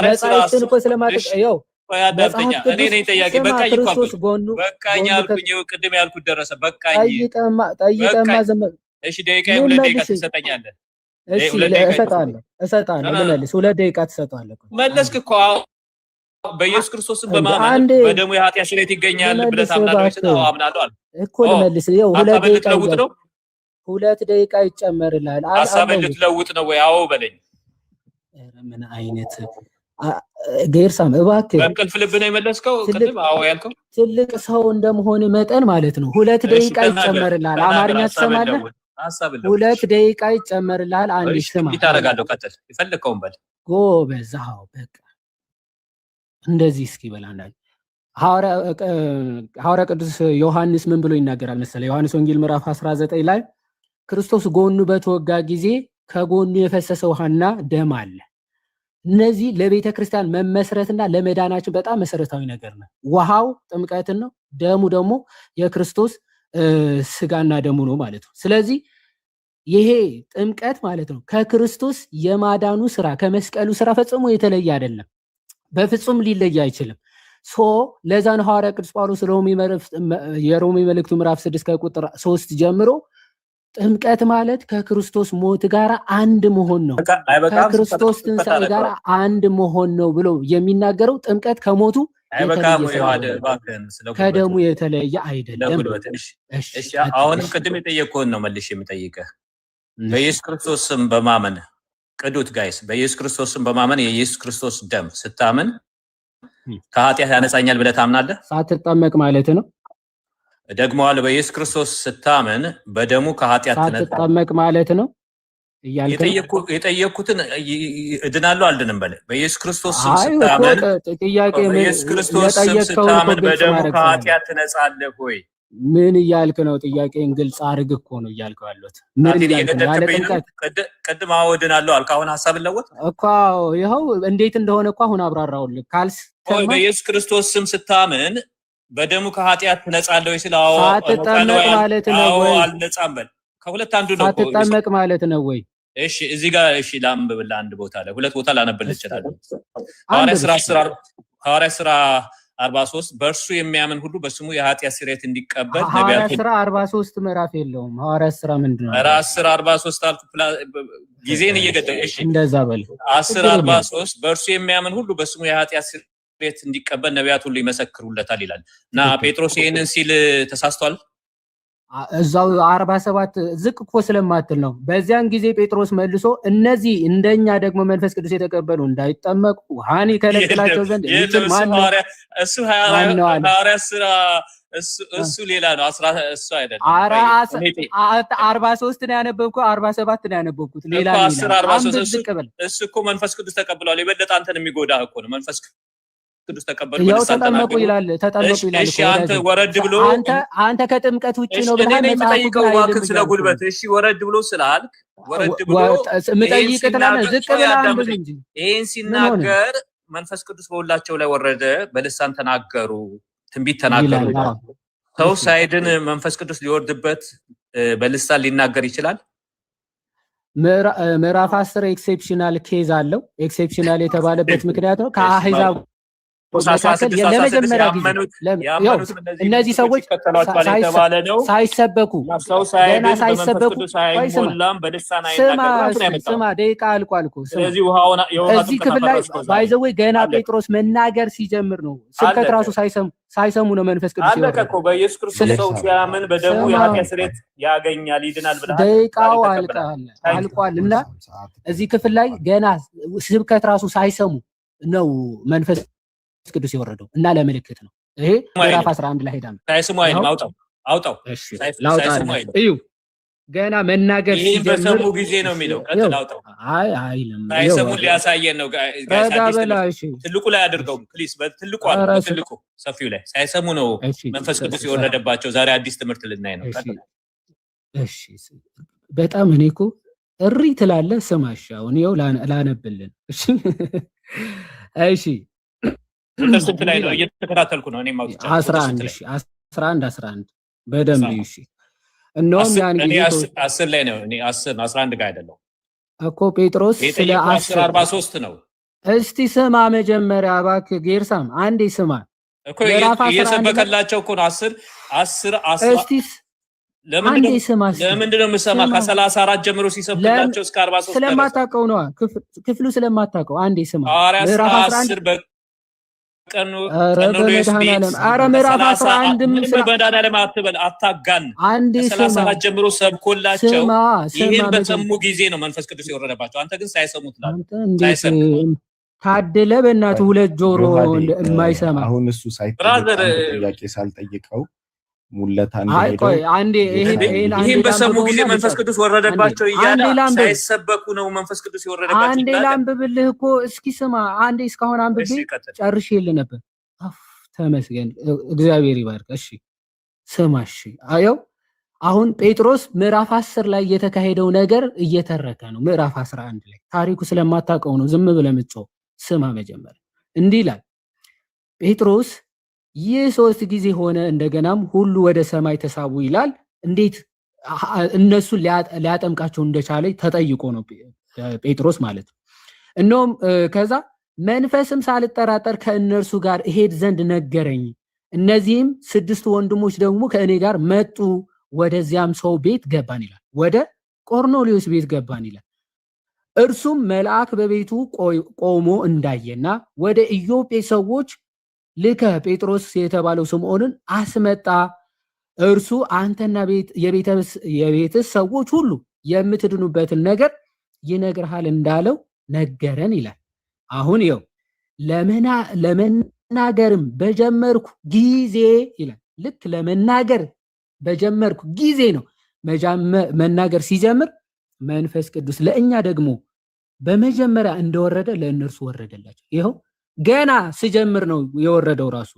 Speaker 1: መጽሐፍትን እኮ ስለማጥቅ ይኸው
Speaker 4: ያዳምጠኛ እኔ ነኝ ጠያቂ በቃኝ እኮ በቃኝ አልኩኝ። ቅድም ያልኩት ደረሰ በቃኝ።
Speaker 1: ጠይቀማ
Speaker 4: እሺ ደቂቃ 2 ደቂቃ ትሰጠኛለህ?
Speaker 1: እሺ እሰጣለሁ ልመልስ 2 ደቂቃ ትሰጣለህ።
Speaker 4: መለስክ እኮ በኢየሱስ ክርስቶስ በማመን በደሙ የኃጢአት ስርየት ይገኛል ብለህ ታምናለህ? አምናለሁ አልኩ
Speaker 1: እኮ ልመልስ። ይኸው 2 ደቂቃ ነው 2 ደቂቃ ይጨመርልሃል።
Speaker 4: ሐሳብህን ልትለውጥ ነው ወይ? አዎ በለኝ።
Speaker 1: ምን አይነት ጌርሳም እባክህ
Speaker 4: በእንቅልፍ ልብ ነው የመለስከው? ቅድም አዎ ያልከው
Speaker 1: ትልቅ ሰው እንደመሆን መጠን ማለት ነው 2 ደቂቃ ይጨመርልሃል። አማርኛ ትሰማለህ? 2 ደቂቃ ይጨመርልሃል። አንድ ስማ
Speaker 4: ይታረጋለሁ። ቀጥል የፈለከውን በል
Speaker 1: ጎበዝ። አዎ በቃ እንደዚህ እስኪ በላንዳል ሐዋርያ ቅዱስ ዮሐንስ ምን ብሎ ይናገራል መሰለህ? ዮሐንስ ወንጌል ምዕራፍ 19 ላይ ክርስቶስ ጎኑ በተወጋ ጊዜ ከጎኑ የፈሰሰ ውሃና ደም አለ። እነዚህ ለቤተ ክርስቲያን መመስረትና ለመዳናችን በጣም መሰረታዊ ነገር ነው። ውሃው ጥምቀትን ነው፣ ደሙ ደግሞ የክርስቶስ ስጋና ደሙ ነው ማለት ነው። ስለዚህ ይሄ ጥምቀት ማለት ነው ከክርስቶስ የማዳኑ ስራ ከመስቀሉ ስራ ፈጽሞ የተለየ አይደለም። በፍጹም ሊለይ አይችልም። ለዛ ነው ሐዋርያ ቅዱስ ጳውሎስ የሮሜ መልእክቱ ምዕራፍ 6 ከቁጥር 3 ጀምሮ ጥምቀት ማለት ከክርስቶስ ሞት ጋር አንድ መሆን ነው፣ ከክርስቶስ ትንሣኤ ጋር አንድ መሆን ነው ብሎ የሚናገረው ጥምቀት ከሞቱ ከደሙ የተለየ አይደለም።
Speaker 4: እሺ አሁንም ቅድም የጠየቅኩህን ነው መልሼ የምጠይቅህ። በኢየሱስ ክርስቶስ ስም በማመን ቅዱት ጋይስ፣ በኢየሱስ ክርስቶስ ስም በማመን የኢየሱስ ክርስቶስ ደም ስታምን ከኃጢአት ያነጻኛል ብለህ ታምናለህ?
Speaker 1: ሳትጠመቅ ማለት ነው።
Speaker 4: ደግሞዋል፣ በኢየሱስ ክርስቶስ ስታምን በደሙ ከኃጢአት
Speaker 1: ሳትጠመቅ ማለት ነው።
Speaker 4: የጠየቅኩትን እድናለሁ አልድንም በለ። በኢየሱስ ክርስቶስ ስም ስታምን በኢየሱስ ክርስቶስ ስም ስታምን በደሙ ከኃጢአት ትነጻለህ ወይ?
Speaker 1: ምን እያልክ ነው? ጥያቄን ግልጽ አድርግ እኮ ነው እያልከው ያለሁት። ምን እያልክ ነው? ያለ ጥምቀት
Speaker 4: ቅድም እድናለሁ አልክ፣ አሁን ሀሳብ ለወጥ
Speaker 1: እኮ ይኸው እንዴት እንደሆነ እኮ አሁን አብራራውልህ። ካልስ
Speaker 4: በኢየሱስ ክርስቶስ ስም ስታምን በደሙ ከኃጢአት ትነጻለህ ወይ? ስለ
Speaker 1: ሳትጠመቅ ማለት ነው ወይ?
Speaker 4: አልነጻም በል። ከሁለት አንዱ ነው።
Speaker 1: ሳትጠመቅ ማለት ነው ወይ?
Speaker 4: እሺ እዚህ ጋር እሺ ላንብብልህ። አንድ ቦታ ላይ ሁለት ቦታ ላነብልህ እችላለሁ። ሐዋርያ ሥራ 43 በእርሱ የሚያምን ሁሉ በስሙ የኃጢአት ስርየት እንዲቀበል
Speaker 1: ሐዋርያ ሥራ 43 ምዕራፍ የለውም። ሐዋርያ ሥራ ምንድን ነው?
Speaker 4: 10:43 አልኩ። ጊዜን እየገደለ እሺ
Speaker 1: እንደዛ በል።
Speaker 4: 10:43 በእርሱ የሚያምን ሁሉ በስሙ የኃጢአት ስርየት እንዲቀበል ነቢያት ሁሉ ይመሰክሩለታል ይላል። እና ጴጥሮስ ይሄንን ሲል ተሳስቷል።
Speaker 1: እዛው 47 ዝቅ እኮ ስለማትል ነው። በዚያን ጊዜ ጴጥሮስ መልሶ እነዚህ እንደኛ ደግሞ መንፈስ ቅዱስ የተቀበሉ እንዳይጠመቁ ውሃን ይከለክላቸው ዘንድ የሚችል ማን ነው?
Speaker 4: እሱ ሐዋርያ ሥራ እሱ ሌላ ነው። እሱ አይደለም።
Speaker 1: 43 ነው ያነበብኩት፣ 47 ነው ያነበብኩት። ሌላ
Speaker 4: እሱ እኮ መንፈስ ቅዱስ ተቀብሏል። የበለጠ አንተን የሚጎዳህ እኮ ነው። መንፈስ ቅዱስ ተቀበሉ
Speaker 1: ያው ተጠመቁ ይላል።
Speaker 4: እሺ አንተ ወረድ ብሎ
Speaker 1: አንተ ከጥምቀት ውጪ ነው ብለህ
Speaker 4: የምጠይቀው ዋክን ስለ ጉልበት እሺ ወረድ ብሎ ስላልክ ወረድ ብሎ
Speaker 1: የምጠይቅ ትላለህ። ዝቅ ብለህ አንብብ እንጂ
Speaker 4: ይሄን ሲናገር መንፈስ ቅዱስ በሁላቸው ላይ ወረደ፣ በልሳን ተናገሩ፣ ትንቢት ተናገሩ። ሰው ሳይድን መንፈስ ቅዱስ ሊወርድበት በልሳን ሊናገር ይችላል?
Speaker 1: ምዕራፍ 10 ኤክሴፕሽናል ኬዝ አለው። ኤክሴፕሽናል የተባለበት ምክንያት ነው ከአህዛብ ለመጀመሪያ ጊዜ እነዚህ ሰዎች ሳይሰበኩ ገና ሳይሰበኩ ስማ ደቂቃ አልቋል እኮ እዚህ ክፍል ላይ ባይዘወይ ገና ጴጥሮስ መናገር ሲጀምር ነው ስብከት ራሱ ሳይሰሙ ነው መንፈስ ቅዱስ
Speaker 4: ይወርዳል። በኢየሱስ ክርስቶስ ሰው ሲያምን በደሙ የኃጢአት ስርየት ያገኛል ይድናል ብለሃል።
Speaker 1: ደቂቃው አልቋል እና እዚህ ክፍል ላይ ገና ስብከት ራሱ ሳይሰሙ ነው መንፈስ ቅዱስ የወረደው እና ለምልክት ነው። ይሄ ምዕራፍ 11 ላይ ሄዳም
Speaker 4: ሳይስሙ አይልም። አውጣው ሳይስሙ አይልም።
Speaker 1: እዩ ገና መናገር
Speaker 4: ሲጀምር በሰሙ ጊዜ ነው የሚለው። ቀጥል አውጣው።
Speaker 1: አይልም
Speaker 4: ሳይሰሙ ሊያሳየን ነው። ትልቁ ላይ አድርገው ፕሊስ። በትልቁ ሰፊው ላይ ሳይሰሙ ነው መንፈስ ቅዱስ የወረደባቸው። ዛሬ አዲስ ትምህርት ልናይ ነው።
Speaker 1: እሺ በጣም እኔ እኮ እሪ ትላለህ። ስማሽ አሁን ይኸው ላነብልን። እሺ
Speaker 4: ስንት ላይ ነው? እየተከታተልኩ ነው። እኔም አውጥቻለሁ።
Speaker 1: 11 በደንብ እሺ። እነሆም ያን ጊዜ
Speaker 4: 10 ላይ ነው። እኔ 11 ጋር አይደለም
Speaker 1: እኮ ጴጥሮስ ስለ
Speaker 4: 10:43 ነው።
Speaker 1: እስቲ ስማ መጀመሪያ እባክህ ጌርሳም አንዴ ስማ
Speaker 4: እኮ እየሰበከላቸው እኮ ነው። 10
Speaker 1: እስቲ አንዴ ስማ።
Speaker 4: ለምንድን ነው የምሰማ? ከ34 ጀምሮ ሲሰብክላቸው እስከ 43
Speaker 1: ስለማታውቀው ነው። ክፍሉ ስለማታውቀው አንዴ ስማ።
Speaker 4: ምዕራፍ 10
Speaker 1: ምዕራፍ 11
Speaker 4: በመድኃኒዓለም አትበል፣ አታጋን። 34 ጀምሮ ሰብኮላቸው ይህን በሰሙ ጊዜ ነው መንፈስ ቅዱስ የወረደባቸው። አንተ ግን ሳይሰሙ ትላለህ።
Speaker 1: ታደለ በእናትህ ሁለት ጆሮ የማይሰማ
Speaker 3: አሁን እሱ ጥያቄ ሳልጠይቀው ሙለታ
Speaker 4: ይህን በሰሙ ጊዜ መንፈስ ቅዱስ ወረደባቸው እያለ ሳይሰበኩ ነው መንፈስ ቅዱስ የወረደባቸው።
Speaker 1: አንዴ ላንብብልህ እኮ እስኪ ስማ። አንዴ እስካሁን አንብቤ ጨርሼልህ ነበር። ተመስገን እግዚአብሔር ይባርክ። እሺ ስማ። እሺ አየው አሁን ጴጥሮስ ምዕራፍ 10 ላይ የተካሄደው ነገር እየተረከ ነው። ምዕራፍ 11 ላይ ታሪኩ ስለማታውቀው ነው ዝም ብለህ የምትጮህ። ስማ መጀመሪያ እንዲህ ይላል ጴጥሮስ ይህ 3 ጊዜ ሆነ፣ እንደገናም ሁሉ ወደ ሰማይ ተሳቡ ይላል። እንዴት እነሱን ሊያጠምቃቸው እንደቻለ ተጠይቆ ነው ጴጥሮስ ማለት ነው። እነሆም ከዛ መንፈስም ሳልጠራጠር ከእነርሱ ጋር እሄድ ዘንድ ነገረኝ። እነዚህም 6 ወንድሞች ደግሞ ከእኔ ጋር መጡ። ወደዚያም ሰው ቤት ገባን ይላል። ወደ ቆርኔሌዎስ ቤት ገባን ይላል። እርሱም መልአክ በቤቱ ቆሞ እንዳየና ወደ ኢዮጴ ሰዎች ልከ ጴጥሮስ የተባለው ስምዖንን አስመጣ፣ እርሱ አንተና የቤትህ ሰዎች ሁሉ የምትድኑበትን ነገር ይነግርሃል እንዳለው ነገረን ይላል። አሁን ይኸው ለመናገርም በጀመርኩ ጊዜ ይላል። ልክ ለመናገር በጀመርኩ ጊዜ ነው መናገር ሲጀምር መንፈስ ቅዱስ ለእኛ ደግሞ በመጀመሪያ እንደወረደ ለእነርሱ ወረደላቸው። ይኸው ገና ሲጀምር ነው የወረደው ራሱ።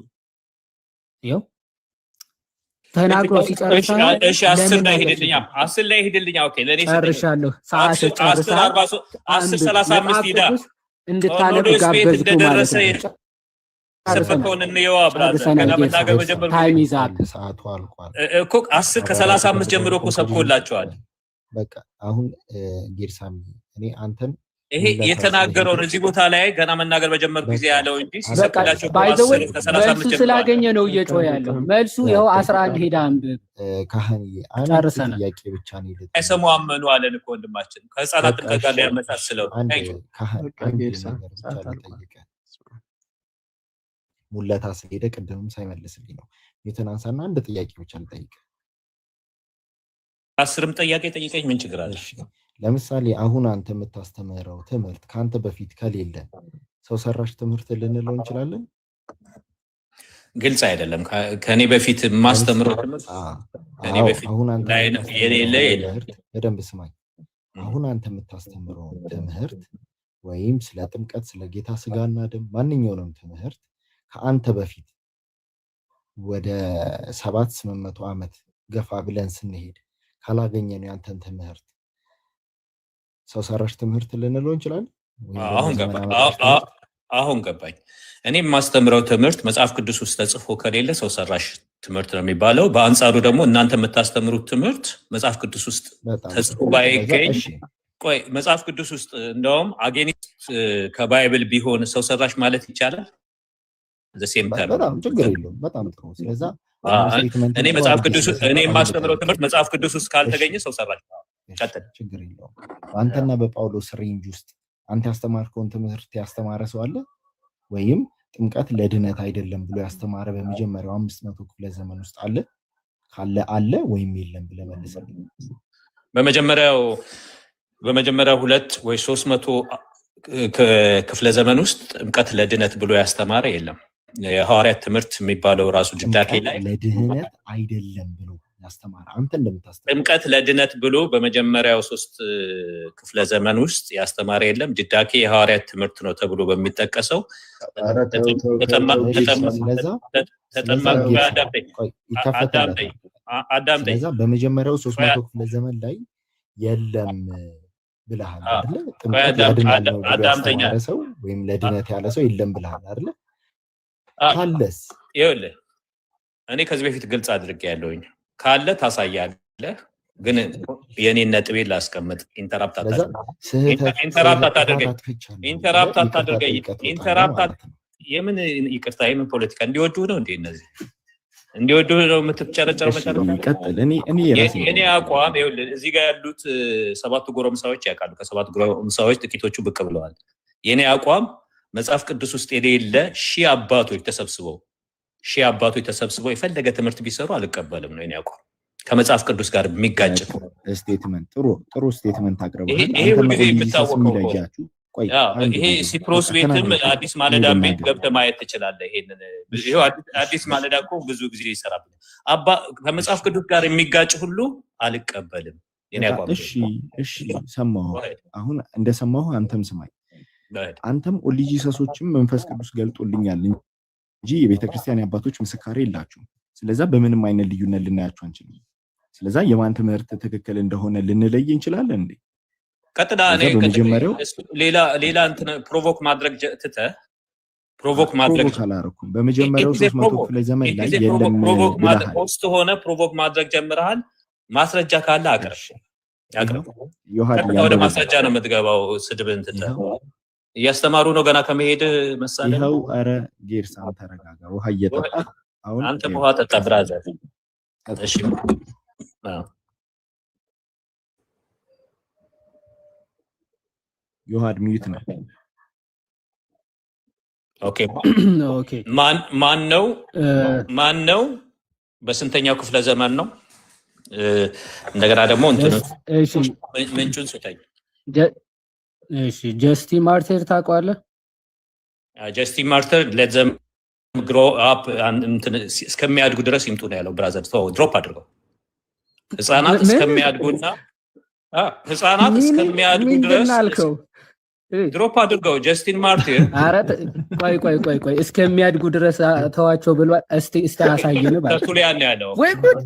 Speaker 1: ይኸው ተናግሮ ሲጨርስ
Speaker 4: እሺ 10 ላይ ሄድልኛ ኦኬ ለኔ
Speaker 1: ጨርሻለሁ። ሰዓት ጨርሳለሁ።
Speaker 4: 10:35 ሂዳ
Speaker 1: እንድታነብ ጋበዝኩ ማለት ነው።
Speaker 4: ሰፈከውን እንየዋ ብራዘር ገና መናገር በጀመርኩ
Speaker 1: ታይም ይዛል።
Speaker 3: ሰዓቱ አልቋል
Speaker 4: እኮ 10:35 ጀምሮ እኮ ሰብኮላቸዋል።
Speaker 3: በቃ አሁን ጌርሳሚ እኔ አንተን
Speaker 4: ይሄ የተናገረውን እዚህ ቦታ ላይ ገና መናገር በጀመርኩ ጊዜ ያለው እንጂ ሲሰብላቸው
Speaker 1: መልሱ ስላገኘ ነው እየጮኸ ያለው። መልሱ ይኸው 11 ሄዳ አንብብ።
Speaker 3: ካህንዬ አንድ ጥያቄ ብቻ ነው ይልጥ
Speaker 4: አይሰሙ አመኑ አለን እኮ ወንድማችን ከህፃናት ጋር ላይ ያመጣስለው
Speaker 3: ሙለታ ስለሄደ ቅድምም ሳይመልስልኝ ነው የተናንሳና አንድ ጥያቄ ብቻ ልጠይቅ።
Speaker 4: 10ም ጥያቄ ጠይቀኝ ምን ችግር አለ?
Speaker 3: ለምሳሌ አሁን አንተ የምታስተምረው ትምህርት ካንተ በፊት ከሌለ ሰው ሰራሽ ትምህርት ልንለው እንችላለን?
Speaker 4: ግልጽ አይደለም። ከኔ በፊት ማስተምረው ትምህርት ከኔ በፊት
Speaker 3: አሁን አንተ
Speaker 4: የሌለ
Speaker 3: በደንብ ስማኝ። አሁን አንተ የምታስተምረው ትምህርት ወይም ስለ ጥምቀት፣ ስለ ጌታ ስጋና ደም ማንኛውንም ትምህርት ከአንተ በፊት ወደ 700-800 ዓመት ገፋ ብለን ስንሄድ ካላገኘን ያንተን ትምህርት ሰው ሰራሽ ትምህርት ልንለው እንችላለን?
Speaker 4: አሁን ገባኝ። እኔ የማስተምረው ትምህርት መጽሐፍ ቅዱስ ውስጥ ተጽፎ ከሌለ ሰው ሰራሽ ትምህርት ነው የሚባለው። በአንጻሩ ደግሞ እናንተ የምታስተምሩት ትምህርት መጽሐፍ ቅዱስ ውስጥ ተጽፎ ባይገኝ ቆይ መጽሐፍ ቅዱስ ውስጥ እንደውም አጌኒስት ከባይብል ቢሆን ሰው ሰራሽ ማለት ይቻላል?
Speaker 3: በጣም ችግር የለውም። በጣም ጥሩ። ስለዛ
Speaker 4: እኔ መጽሐፍ ቅዱስ እኔ የማስተምረው ትምህርት መጽሐፍ ቅዱስ ውስጥ ካልተገኘ ሰው ሰራሽ ነው።
Speaker 3: ችግር የለውም። በአንተና በጳውሎስ ሬንጅ ውስጥ አንተ ያስተማርከውን ትምህርት ያስተማረ ሰው አለ? ወይም ጥምቀት ለድነት አይደለም ብሎ ያስተማረ በመጀመሪያው 500 ክፍለ ዘመን ውስጥ አለ? ካለ አለ ወይም የለም ብለህ መልስልኝ።
Speaker 4: በመጀመሪያው 200 ወይ 300 ክፍለ ዘመን ውስጥ ጥምቀት ለድነት ብሎ ያስተማረ የለም። የሐዋርያት ትምህርት የሚባለው ራሱ ድዳኬ ላይ
Speaker 3: ለድነት አይደለም ብሎ ያስተማረ አንተ እንደምታስተምር
Speaker 4: ጥምቀት ለድነት ብሎ በመጀመሪያው 3 ክፍለ ዘመን ውስጥ ያስተማረ የለም። ድዳኬ የሐዋርያት ትምህርት ነው ተብሎ በሚጠቀሰው
Speaker 3: አዳምጠኝ በመጀመሪያው 300 ክፍለ ዘመን ላይ የለም ብለሃል አይደል? ጥምቀት ያድናል ነው ያስተማረ ሰው ወይም ለድነት ያለ ሰው የለም ብለሃል አይደል? ካለስ
Speaker 4: ይኸውልህ እኔ ከዚህ በፊት ግልጽ አድርጌ ያለውኝ ካለ ታሳያለህ፣ ግን የኔን ነጥቤን ላስቀምጥ። ኢንተራፕት አታድርገኝ። የምን ይቅርታ የምን ፖለቲካ እንዲወዱ ነው እንዴ? እነዚህ እንዲወዱ ነው የምትጨረጨረው? እኔ አቋም ይኸውልህ እዚህ ጋር ያሉት 7 ጎረምሳዎች ያውቃሉ። ከ7 ጎረምሳዎች ጥቂቶቹ ብቅ ብለዋል። የኔ አቋም መጽሐፍ ቅዱስ ውስጥ የሌለ ሺህ አባቶች ተሰብስበው የፈለገ ትምህርት ቢሰሩ አልቀበልም ነው የኔ አቋም። ከመጽሐፍ ቅዱስ ጋር የሚጋጭ
Speaker 3: ስቴትመንት ጥሩ ስቴትመንት አቅርበዋል።
Speaker 4: ይሄ ሁልጊዜ የምታወቀው ይሄ ሲፕሮስ ቤትም አዲስ ማለዳ ቤት ገብተህ ማየት ትችላለህ። ይሄንን አዲስ ማለዳ እኮ ብዙ ጊዜ ይሰራል። ከመጽሐፍ ቅዱስ ጋር የሚጋጭ ሁሉ አልቀበልም የኔ አቋም።
Speaker 3: እሺ ሰማሁ። አሁን እንደሰማሁ አንተም ስማኝ። አንተም ኦሊጂሰሶችም መንፈስ ቅዱስ ገልጦልኛል እንጂ የቤተክርስቲያን አባቶች ምስካሬ የላችሁም። ስለዛ በምንም አይነት ልዩነት ልናያችሁ አንችልም። ስለዛ የማን ትምህርት ትክክል እንደሆነ ልንለይ እንችላለን እንዴ?
Speaker 4: ቀጥታ ሌላ እንትን ፕሮቮክ ማድረግ ትተህ ፕሮቮክ ማድረግ
Speaker 3: አላረኩም። በመጀመሪያው 300 ክፍለ ዘመን ላይ የለም
Speaker 4: ሆስት ሆነ ፕሮቮክ ማድረግ ጀምረሃል። ማስረጃ ካለ አቅርብ። ወደ ማስረጃ ነው የምትገባው። ስድብን ትተህ እያስተማሩ ነው ገና ከመሄድ መሳለ
Speaker 3: ይኸው። ኧረ ጌርሳም ተረጋጋ፣ ውሃ እየጠጣ አሁን
Speaker 4: አንተ ውሃ ጠጣ ብራዘር። እሺ
Speaker 3: ዮሐድ ሚዩት ነው።
Speaker 4: ኦኬ ኦኬ። ማን ነው በስንተኛው ክፍለ ዘመን ነው? እንደገና ደግሞ ምንጩን ስጠኝ።
Speaker 1: እሺ ጀስቲን ማርቲር ታውቀዋለህ?
Speaker 4: ጀስቲን ማርቲር ለዘም ግሮ አፕ እስከሚያድጉ ድረስ ይምጡ ነው ያለው። ብራዘር ድሮፕ አድርገው ህፃናት እስከሚያድጉና ድረስ ድሮፕ አድርገው ጀስቲን ማርቲር።
Speaker 1: ኧረ ቆይ እስከሚያድጉ ድረስ ተዋቸው ብሏል። እስቲ አሳየን ባል
Speaker 4: ተርቱሊያን ነው ያለው።
Speaker 1: ወይ ጉድ!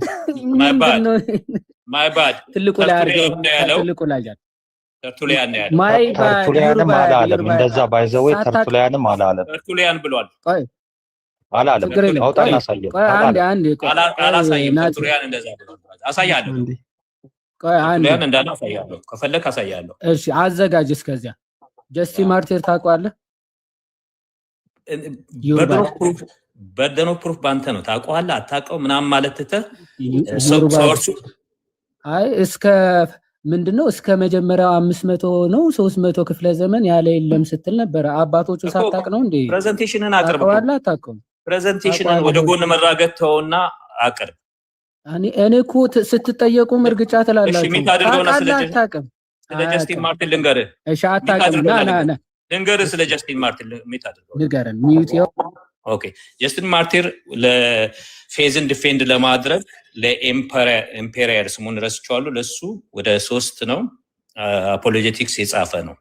Speaker 4: ማይ ባድ
Speaker 1: ትልቁ ላይ አድርገው ትልቁ ላይ ያለው
Speaker 4: ተርቱሊያን ነው ያለው።
Speaker 1: ማይ ባድ
Speaker 5: ተርቱሊያንም አላለም። እንደዛ ባይዘው ተርቱሊያንም አላለም።
Speaker 4: ተርቱሊያን ብሏል።
Speaker 1: ቆይ
Speaker 5: አላለም። አውጣና አሳየን።
Speaker 1: አንዴ
Speaker 4: አላሳየም። ተርቱሊያን እንደዛ ብሏል። አሳያለሁ።
Speaker 1: ቆይ አንዴ
Speaker 4: ተርቱሊያን እንዳለ አሳያለሁ። ከፈለክ አሳያለሁ።
Speaker 1: እሺ አዘጋጅ። እስከዚያ ጀስቲን ማርቲር ታውቀዋለህ?
Speaker 4: በርደን ኦፍ ፕሩፍ ባንተ ነው። ታውቀዋለህ አታውቀው ምናምን ማለት ትተህ
Speaker 1: አይ እስከ ምንድነው እስከ መጀመሪያው 500 ነው 300 ክፍለ ዘመን ያለ የለም ስትል ነበር። አባቶቹ ሳታውቅ ነው እንዴ?
Speaker 4: ፕሬዘንቴሽንን አቅርብ።
Speaker 1: ታውቀዋለህ አታውቀውም?
Speaker 4: ፕሬዘንቴሽንን ወደ ጎን መራገጥ ተውና አቅርብ።
Speaker 1: እኔ እኮ ስትጠየቁም እርግጫ ትላላችሁ። አታውቅም።
Speaker 4: ስለ ጀስቲን ማርቲን ልንገርህ።
Speaker 1: እሺ አታውቅም። ና
Speaker 4: ልንገርህ ስለ ጀስቲን ማርቲን ሚት አድርገው
Speaker 1: ንገረን። ሚዩት ያው
Speaker 4: ኦኬ። ጀስቲን ማርቲር ለፌዝን ዲፌንድ ለማድረግ ለኤምፔሪየር ስሙን ረስቼዋለሁ። ለሱ ወደ 3 ነው አፖሎጀቲክስ የጻፈ ነው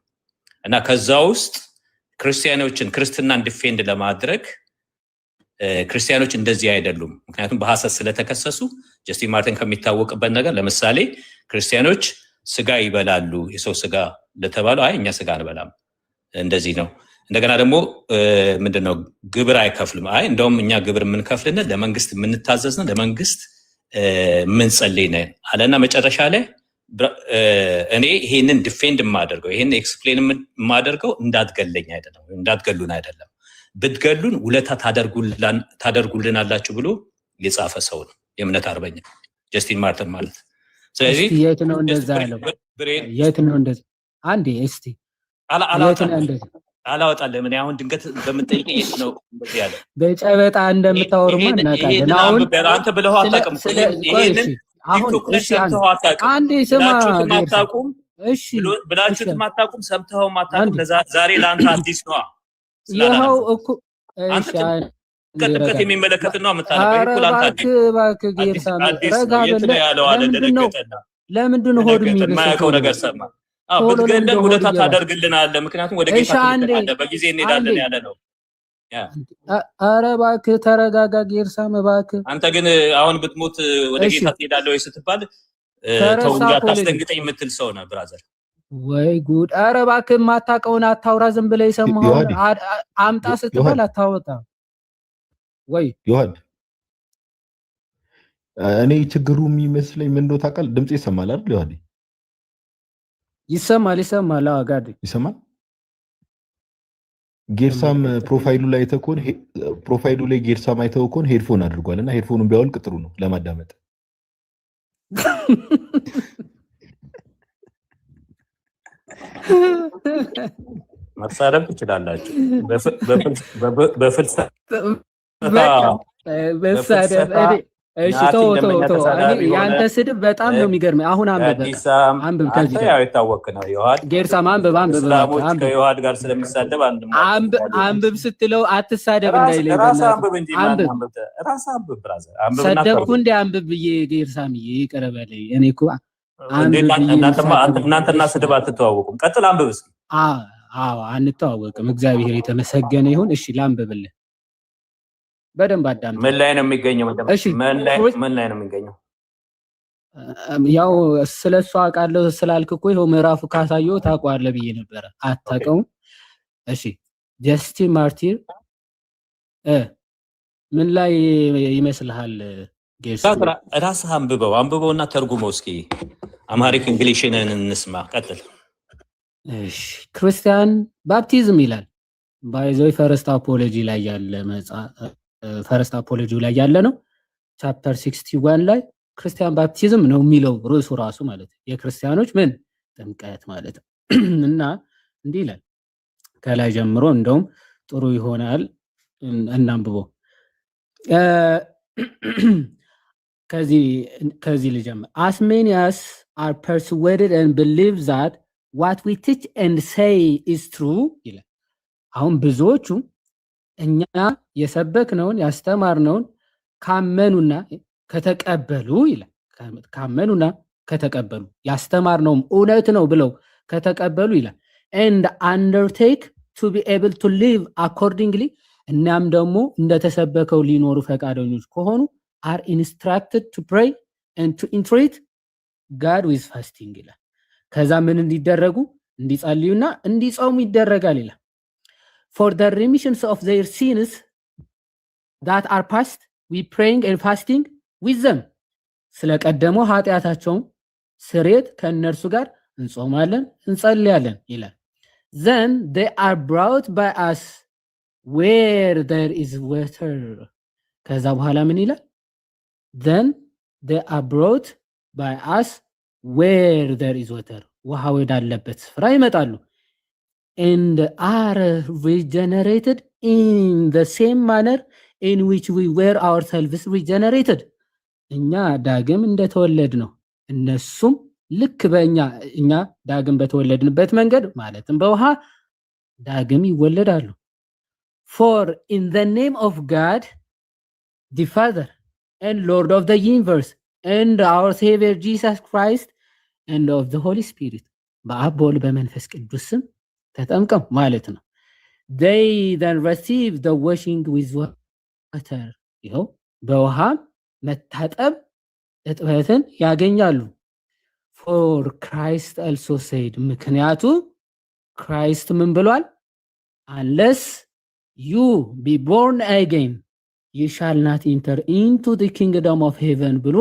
Speaker 4: እና ከዛ ውስጥ ክርስትናን ዲፌንድ ለማድረግ ክርስቲያኖች እንደዚህ አይደሉም፣ ምክንያቱም በሐሰት ስለተከሰሱ። ጀስቲን ማርቲን ከሚታወቅበት ነገር ለምሳሌ ክርስቲያኖች ስጋ ይበላሉ፣ የሰው ስጋ ለተባለው አይ እኛ ስጋ አንበላም እንደዚህ ነው። እንደገና ደግሞ ምንድነው ግብር አይከፍልም። አይ እንደውም እኛ ግብር የምንከፍልን ለመንግስት የምንታዘዝን ለመንግስት የምንጸልይ ነን አለና መጨረሻ ላይ እኔ ይሄንን ዲፌንድ የማደርገው ይሄን ኤክስፕሌን የማደርገው እንዳትገለኝ አይደለም፣ እንዳትገሉን አይደለም፣ ብትገሉን ውለታ ታደርጉልናላችሁ ብሎ የጻፈ ሰው ነው፣ የእምነት አርበኛ ጀስቲን ማርቲን ማለት። ስለዚህ
Speaker 1: የት ነው እንደዛ ያለው? የት ነው እንደዛ? አንዴ እስቲ
Speaker 4: አላወጣልህም። እኔ አሁን ድንገት በምጠይቀኝ የት ነው እንደዚህ ያለው?
Speaker 1: በጨበጣ እንደምታወሩማ እናውቃለን። አሁን
Speaker 4: አንተ ብለህ አታውቅም። ይሄንን ቲክቶክ ላይ ሰምተኸው አታውቅም።
Speaker 1: አንዴ ስማ
Speaker 4: አታውቁም። እሺ ብላችሁትም አታውቁም፣ ሰምተኸውም አታውቁም። ለዛሬ ለአንተ አዲስ ነው።
Speaker 1: ይኸው እኮ
Speaker 4: እሺ ጥምቀት የሚመለከት ነው የምታነበው።
Speaker 1: እባክህ ጌርሳም ረጋ በለ። ለምንድን ነው ሆድ
Speaker 4: የማያውቀው ነገር ሰማ? ብትገለን ውለታ ታደርግልናለህ፣ ምክንያቱም ወደ ጌታ ትሄዳለህ፣ በጊዜ እንሄዳለን ያለ ነው።
Speaker 1: ኧረ እባክህ ተረጋጋ ጌርሳም እባክህ።
Speaker 4: አንተ ግን አሁን ብትሞት ወደ ጌታ ትሄዳለህ ወይ ስትባል ተው እንጂ አታስደንግጠኝ የምትል ሰው ነህ ብራዘር።
Speaker 1: ወይ ጉድ! ኧረ እባክህ የማታውቀውን አታውራ። ዝም ብለህ የሰማኸውን አምጣ ስትባል አታወጣም ወይ?
Speaker 9: ዮሐድ እኔ ችግሩ የሚመስለኝ ምን እንደው ታውቃለህ? ድምጽ ይሰማል አይደል ዮሐድ?
Speaker 1: ይሰማል። አዎ ጋር
Speaker 9: ይሰማል። ጌርሳም ፕሮፋይሉ ላይ ተኮን ፕሮፋይሉ ላይ ጌርሳም አይተው ኮን ሄድፎን አድርጓልና ሄድፎኑን ቢያወልቅ ጥሩ ነው ለማዳመጥ።
Speaker 4: መሳረብ ትችላላችሁ በፍልሰት
Speaker 1: እሺ ተው ያንተ ስድብ በጣም ነው የሚገርመኝ። አሁን አንብብ ከዚህ
Speaker 4: ያው የታወቀ ነው። ዮሐድ
Speaker 1: ጌርሳም አንብብ
Speaker 4: ከዮሐድ ጋር ስለሚሳደብ
Speaker 1: አንብብ ስትለው አትሳደብ እንዳይለኝ
Speaker 4: ራስህ አንብብ ብራዘር።
Speaker 1: ሰደብኩ እንደ አንብብ ብዬ ጌርሳምዬ ይቅር በለኝ። እኔ እኮ
Speaker 4: እናንተና ስድብ አትተዋወቁም። ቀጥል አንብብ እስኪ።
Speaker 1: አዎ አንተዋወቅም። እግዚአብሔር የተመሰገነ ይሁን። እሺ ላንብብልህ በደንብ አዳምጥ።
Speaker 4: ምን ላይ ነው የሚገኘው? ምን ላይ ነው የሚገኘው?
Speaker 1: ያው ስለሱ አውቃለሁ ስላልክ እኮ ይኸው ምዕራፉ ካሳየው ታውቀዋለህ ብዬ ነበረ። አታውቀውም? እሺ ጀስቲን ማርቲር ምን ላይ ይመስልሃል
Speaker 4: ራስህ አንብበውና ተርጉመው እስኪ አማሪክ እንግሊሽንን እንስማ። ቀጥል።
Speaker 1: እሺ ክርስቲያን ባፕቲዝም ይላል ባይዘይ ፈርስት አፖሎጂ ላይ ያለ ፈርስት አፖሎጂ ላይ ያለ ነው። ቻፕተር 61 ላይ ክርስቲያን ባፕቲዝም ነው የሚለው ርዕሱ ራሱ ማለት ነው። የክርስቲያኖች ምን ጥምቀት ማለት ነው። እና እንዲህ ይላል ከላይ ጀምሮ እንደውም ጥሩ ይሆናል እናንብበው። ከዚህ ልጀምር። as many as are persuaded and believe that what we teach and say is true ይላል። አሁን ብዙዎቹ እኛ የሰበክነውን ያስተማርነውን ካመኑና ከተቀበሉ ይላል። ካመኑና ከተቀበሉ ያስተማርነውም እውነት ነው ብለው ከተቀበሉ ይላል and undertake to be able to live accordingly እናም ደግሞ እንደተሰበከው ሊኖሩ ፈቃደኞች ከሆኑ are instructed to pray and to entreat God with fasting ይላል። ከዛ ምን እንዲደረጉ እንዲጸልዩና እንዲጾሙ ይደረጋል ይላል። for the remissions of their sins that are past we praying and fasting with them ስለቀደመው ኃጢአታቸው ስርየት ከነርሱ ጋር እንጾማለን እንጸልያለን ይላል። then they are brought by us where there is water ከዛ በኋላ ምን ይላል? then they are brought by us where there is water ውሃ ወዳለበት ስፍራ ይመጣሉ and are regenerated in the same manner in which we were ourselves regenerated እኛ ዳግም እንደተወለድ ነው እነሱም ልክ እኛ ዳግም በተወለድንበት መንገድ ማለትም በውሃ ዳግም ይወለዳሉ። for in the name of God the Father and Lord of the universe and our Savior Jesus Christ and of the Holy Spirit በአብ በወልድ በመንፈስ ቅዱስ ስም ተጠምቀው ማለት ነው። they then receive the washing with water ይኸው በውሃ መታጠብ እጥበትን ያገኛሉ። for Christ also said ምክንያቱ ክራይስት ምን ብሏል? unless you be born again you shall not enter into the kingdom of heaven ብሎ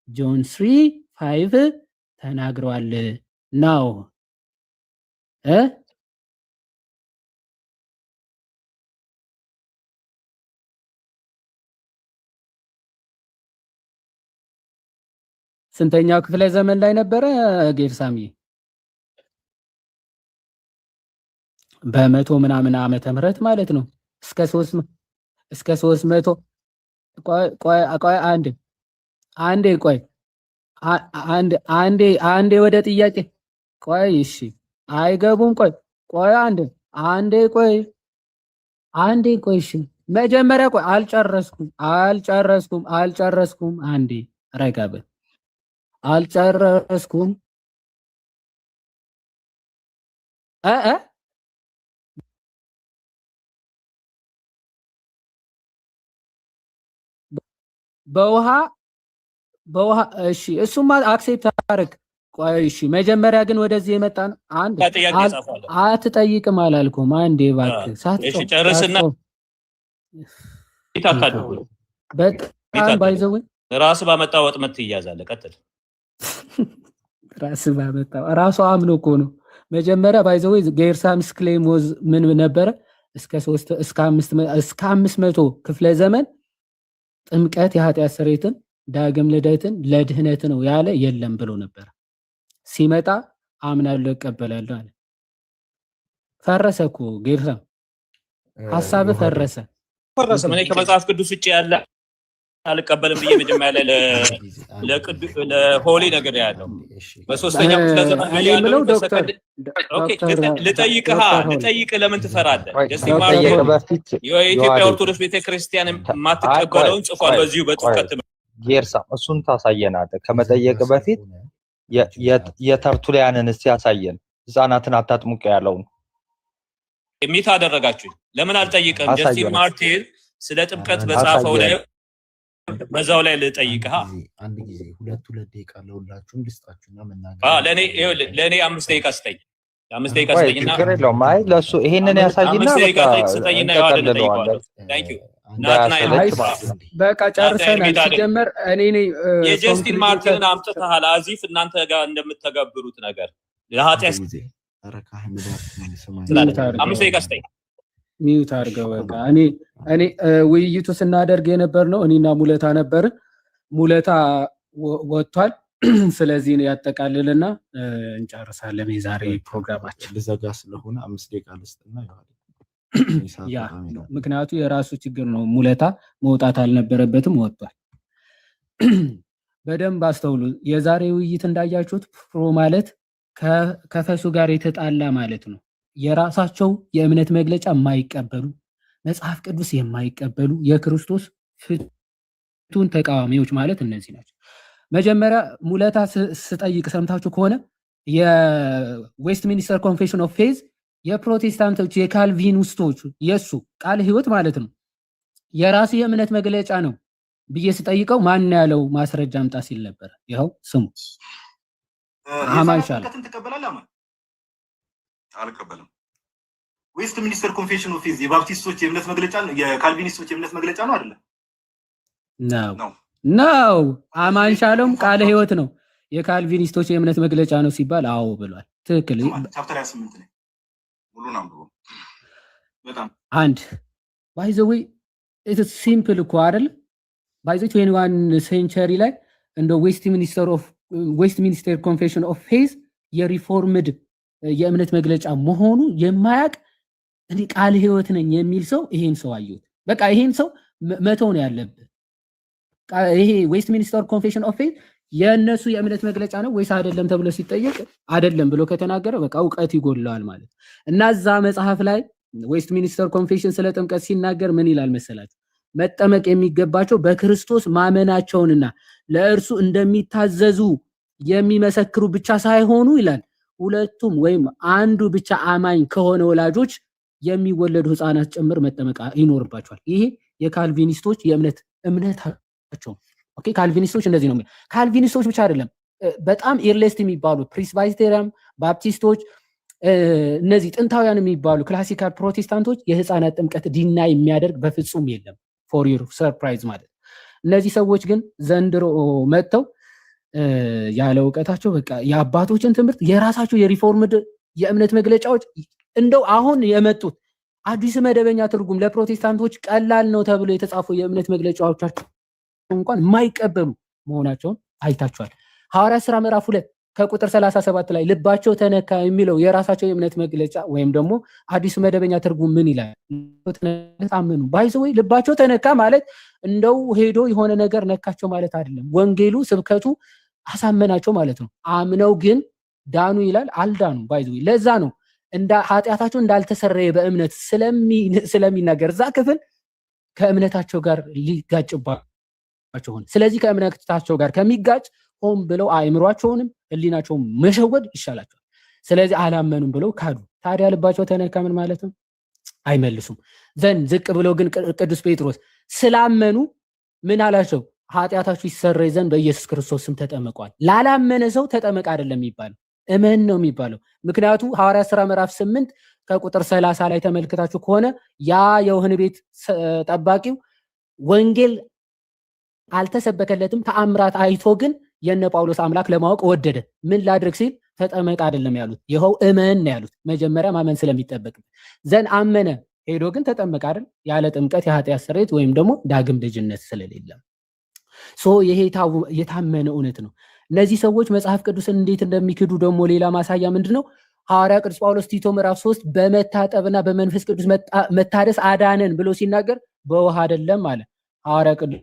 Speaker 1: ጆን 3:5 ተናግሯል። now ስንተኛው ክፍለ ዘመን ላይ ነበረ ጌርሳሚ? በመቶ ምናምን ዓመተ ምህረት ማለት ነው። እስከ 300 አንዴ ወደ ጥያቄ ቆይ እሺ አይገቡም ቆይ አንዴ እሺ መጀመሪያ ቆይ አልጨረስኩም አንዴ ረጋበል አልጨረስኩም በውሃ እሺ እሱማ አክሴፕት አደረግ። ቆይ እሺ መጀመሪያ ግን ወደዚህ የመጣን አንድ አትጠይቅም አላልኩም። አንዴ እባክህ
Speaker 4: እሺ ጨርስና ይታካዱ
Speaker 1: በጣም ባይዘው
Speaker 4: ራስ ባመጣው ወጥመት ትያዛለህ። ቀጥል።
Speaker 1: ራስ ባመጣው ራሱ አምኖ እኮ ነው። መጀመሪያ ባይዘው ጌርሳምስ ክሌም ወዝ ምን ነበረ? እስከ 500 ክፍለ ዘመን ጥምቀት የኃጢአት ስርየትን ዳግም ልደትን ለድህነት ነው ያለ የለም ብሎ ነበር። ሲመጣ አምናለሁ እቀበላለሁ አለ። ፈረሰ እኮ ጌርሳም ሐሳብ ፈረሰ።
Speaker 4: እኔ ከመጽሐፍ ቅዱስ ውጭ ያለ አልቀበልም ብዬ መጀመሪያ ላይ ለሆሊ ነገር ያለው በሶስተኛው ክፍለ ዘመን ያለው ልጠይቅህ ለምን ትፈራለህ? የኢትዮጵያ ኦርቶዶክስ ቤተክርስቲያን የማትቀበለውን ጽፏል በዚሁ በጥምቀት
Speaker 5: ጌርሳም እሱን ታሳየናለህ። ከመጠየቅ በፊት የተርቱሊያንን እስቲ ያሳየን። ህፃናትን አታጥምቁ ያለውን
Speaker 4: ሚት አደረጋችሁ። ለምን አልጠይቅም? ጀስቲን ማርቲን ስለ ጥምቀት በጻፈው ላይ በዛው ላይ ልጠይቅህ።
Speaker 3: አንድ ጊዜ ሁለት ደቂቃ ለሁላችሁም ልስጣችሁና መናገር
Speaker 4: ለኔ 5 ደቂቃ ስጠኝ። 5 ደቂቃ ስጠኝና
Speaker 5: ችግር የለውም። አይ ለሱ ይሄንን ያሳይና
Speaker 4: ስጠኝና ያዋደለ ጠይቀዋለሁ። ታንክ ዩ
Speaker 1: በቃ ጨርሰናል። ሲጀመር እኔ ነኝ
Speaker 4: የጀስቲን ማርቲንን አምጥተሃል አዚፍ እናንተ ጋር እንደምትተገብሩት ነገር ለኃጢአት አምስት ደቂቃ ስጠኝ።
Speaker 1: ሚዩት አድርገው። በቃ እኔ ውይይቱ ስናደርግ የነበር ነው እኔና ሙለታ ነበር። ሙለታ ወጥቷል። ስለዚህ ነው ያጠቃልልና እንጨርሳለን የዛሬ ፕሮግራማችን።
Speaker 3: ልዘጋ ስለሆነ 5 ደቂቃ ልስጥና
Speaker 1: ያ ምክንያቱ የራሱ ችግር ነው። ሙለታ መውጣት አልነበረበትም፣ ወጥቷል። በደንብ አስተውሉ። የዛሬ ውይይት እንዳያችሁት ፕሮ ማለት ከፈሱ ጋር የተጣላ ማለት ነው። የራሳቸው የእምነት መግለጫ የማይቀበሉ መጽሐፍ ቅዱስ የማይቀበሉ የክርስቶስ ፍቱን ተቃዋሚዎች ማለት እነዚህ ናቸው። መጀመሪያ ሙለታ ስጠይቅ ሰምታችሁ ከሆነ የዌስት ሚኒስተር ኮንፌሽን ኦፍ ፌዝ የፕሮቴስታንቶች የካልቪኒስቶች የሱ ቃል ህይወት ማለት ነው የራሱ የእምነት መግለጫ ነው ብዬ ስጠይቀው ማን ያለው ማስረጃ አምጣ ሲል ነበር። ይኸው ስሙ። አማንሻል
Speaker 10: አልቀበልም። ዌስት ሚኒስተር ኮንፌሽን ኦፍ ፌዝ የባፕቲስቶች የእምነት መግለጫ ነው፣ የካልቪኒስቶች የእምነት መግለጫ ነው አይደለም?
Speaker 1: ነው አማንሻሎም ቃለ ህይወት ነው የካልቪኒስቶች የእምነት መግለጫ ነው ሲባል አዎ ብሏል። ትክክል።
Speaker 10: ቻፕተር 28 ላይ ሙሉን አንብቦ በጣም
Speaker 1: አንድ ባይ ዘ ዌይ ኢትስ ሲምፕል እኮ አይደል? ባይ ዘ 21 ሴንቸሪ ላይ እንደ ዌስት ሚኒስተር ኮንፌሽን ኦፍ ፌዝ የሪፎርምድ የእምነት መግለጫ መሆኑ የማያቅ እንዴ ቃል ህይወት ነኝ የሚል ሰው ይሄን ሰው አዩት። በቃ ይሄን ሰው መተው ነው ያለበት። ይሄ ዌስት ሚኒስተር ኮንፌሽን ኦፍ ፌዝ የነሱ የእምነት መግለጫ ነው ወይስ አይደለም ተብሎ ሲጠየቅ አይደለም ብሎ ከተናገረ በቃ ዕውቀት ይጎድለዋል ማለት እና እዛ መጽሐፍ ላይ ዌስት ሚኒስተር ኮንፌሽን ስለ ጥምቀት ሲናገር ምን ይላል መሰላችሁ? መጠመቅ የሚገባቸው በክርስቶስ ማመናቸውንና ለእርሱ እንደሚታዘዙ የሚመሰክሩ ብቻ ሳይሆኑ ይላል ሁለቱም ወይም አንዱ ብቻ አማኝ ከሆነ ወላጆች የሚወለዱ ህፃናት ጭምር መጠመቅ ይኖርባቸዋል። ይሄ የካልቪኒስቶች እምነታቸው። ኦኬ ካልቪኒስቶች እንደዚህ ነው። ካልቪኒስቶች ብቻ አይደለም፣ በጣም ኢርሌስት የሚባሉ ፕሪስባይቴሪያን፣ ባፕቲስቶች፣ እነዚህ ጥንታውያን የሚባሉ ክላሲካል ፕሮቴስታንቶች የህፃናት ጥምቀት ዲና የሚያደርግ በፍጹም የለም። ፎር ዩር ሰርፕራይዝ ማለት እነዚህ ሰዎች ግን ዘንድሮ መጥተው ያለ ዕውቀታቸው በቃ የአባቶችን ትምህርት የራሳቸው የሪፎርምድ የእምነት መግለጫዎች እንደው አሁን የመጡት አዲስ መደበኛ ትርጉም ለፕሮቴስታንቶች ቀላል ነው ተብሎ የተጻፉ የእምነት መግለጫዎቻቸው እንኳን የማይቀበሉ መሆናቸውን አይታችኋል። ሐዋርያት ሥራ ምዕራፍ 2 ከቁጥር 37 ላይ ልባቸው ተነካ የሚለው የራሳቸው የእምነት መግለጫ ወይም ደግሞ አዲስ መደበኛ ትርጉም ምን ይላል? ታመኑ ባይዘው ልባቸው ተነካ ማለት እንደው ሄዶ የሆነ ነገር ነካቸው ማለት አይደለም። ወንጌሉ ስብከቱ አሳመናቸው ማለት ነው። አምነው ግን ዳኑ ይላል፣ አልዳኑ ባይዘው። ለዛ ነው እንደ ኃጢአታቸው እንዳልተሰረየ በእምነት ስለሚናገር እዛ ክፍል ከእምነታቸው ጋር ሊጋጭባቸው ሆነ። ስለዚህ ከእምነታቸው ጋር ከሚጋጭ ሆን ብለው አእምሯቸውንም ህሊናቸውን መሸወድ ይሻላቸዋል። ስለዚህ አላመኑም ብለው ካዱ። ታዲያ ልባቸው ተነካ ምን ማለት ነው? አይመልሱም። ዘንድ ዝቅ ብለው ግን ቅዱስ ጴጥሮስ ስላመኑ ምን አላቸው? ኃጢአታችሁ ይሰረይ ዘንድ በኢየሱስ ክርስቶስ ስም ተጠመቋል። ላላመነ ሰው ተጠመቅ አይደለም የሚባለው፣ እመን ነው የሚባለው። ምክንያቱ ሐዋርያት ሥራ ምዕራፍ 8 ከቁጥር 30 ላይ ተመልክታችሁ ከሆነ ያ የወህኒ ቤት ጠባቂው ወንጌል አልተሰበከለትም፣ ተአምራት አይቶ ግን የነ ጳውሎስ አምላክ ለማወቅ ወደደ። ምን ላድርግ ሲል ተጠመቅ አይደለም ያሉት፣ ይኸው እመን ነው ያሉት። መጀመሪያ ማመን ስለሚጠበቅ ዘንድ አመነ፣ ሄዶ ግን ተጠመቅ አይደል? ያለ ጥምቀት የኃጢአት ስርየት ወይም ደግሞ ዳግም ልጅነት ስለሌለ ይሄ የታመነ እውነት ነው። እነዚህ ሰዎች መጽሐፍ ቅዱስን እንዴት እንደሚክዱ ደግሞ ሌላ ማሳያ ምንድነው? ሐዋርያ ቅዱስ ጳውሎስ ቲቶ ምዕራፍ 3 በመታጠብና በመንፈስ ቅዱስ መታደስ አዳነን ብሎ ሲናገር በውሃ አይደለም አለ። ሐዋርያ ቅዱስ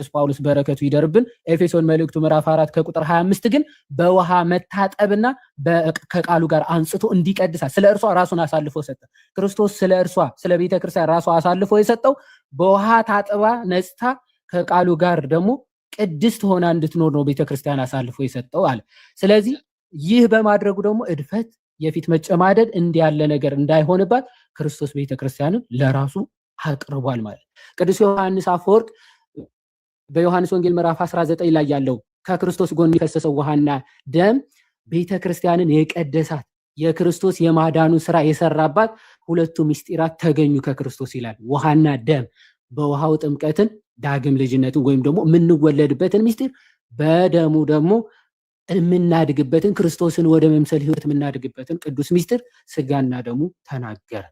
Speaker 1: ጳውሎስ በረከቱ ይደርብን። ኤፌሶን መልእክቱ ምዕራፍ 4 ከቁጥር 25 ግን በውሃ መታጠብና ከቃሉ ጋር አንጽቶ እንዲቀድሳት ስለ እርሷ ራሱን አሳልፎ ሰጠ። ክርስቶስ ስለ እርሷ ስለ ቤተክርስቲያን ራሱ አሳልፎ የሰጠው በውሃ ታጥባ ነጽታ ከቃሉ ጋር ደግሞ ቅድስት ሆና እንድትኖር ነው ቤተክርስቲያን አሳልፎ የሰጠው አለ። ስለዚህ ይህ በማድረጉ ደግሞ እድፈት፣ የፊት መጨማደድ እንዲህ ያለ ነገር እንዳይሆንባት ክርስቶስ ቤተክርስቲያንን ለራሱ አቅርቧል ማለት። ቅዱስ ዮሐንስ አፈወርቅ በዮሐንስ ወንጌል ምዕራፍ 19 ላይ ያለው ከክርስቶስ ጎን የፈሰሰው ውሃና ደም ቤተክርስቲያንን የቀደሳት የክርስቶስ የማዳኑ ስራ የሰራባት ሁለቱ ምስጢራት ተገኙ ከክርስቶስ ይላል። ውሃና ደም በውሃው ጥምቀትን ዳግም ልጅነትን ወይም ደግሞ የምንወለድበትን ምስጢር በደሙ ደግሞ የምናድግበትን ክርስቶስን ወደ መምሰል ህይወት የምናድግበትን ቅዱስ ምስጢር ስጋና ደሙ ተናገረ።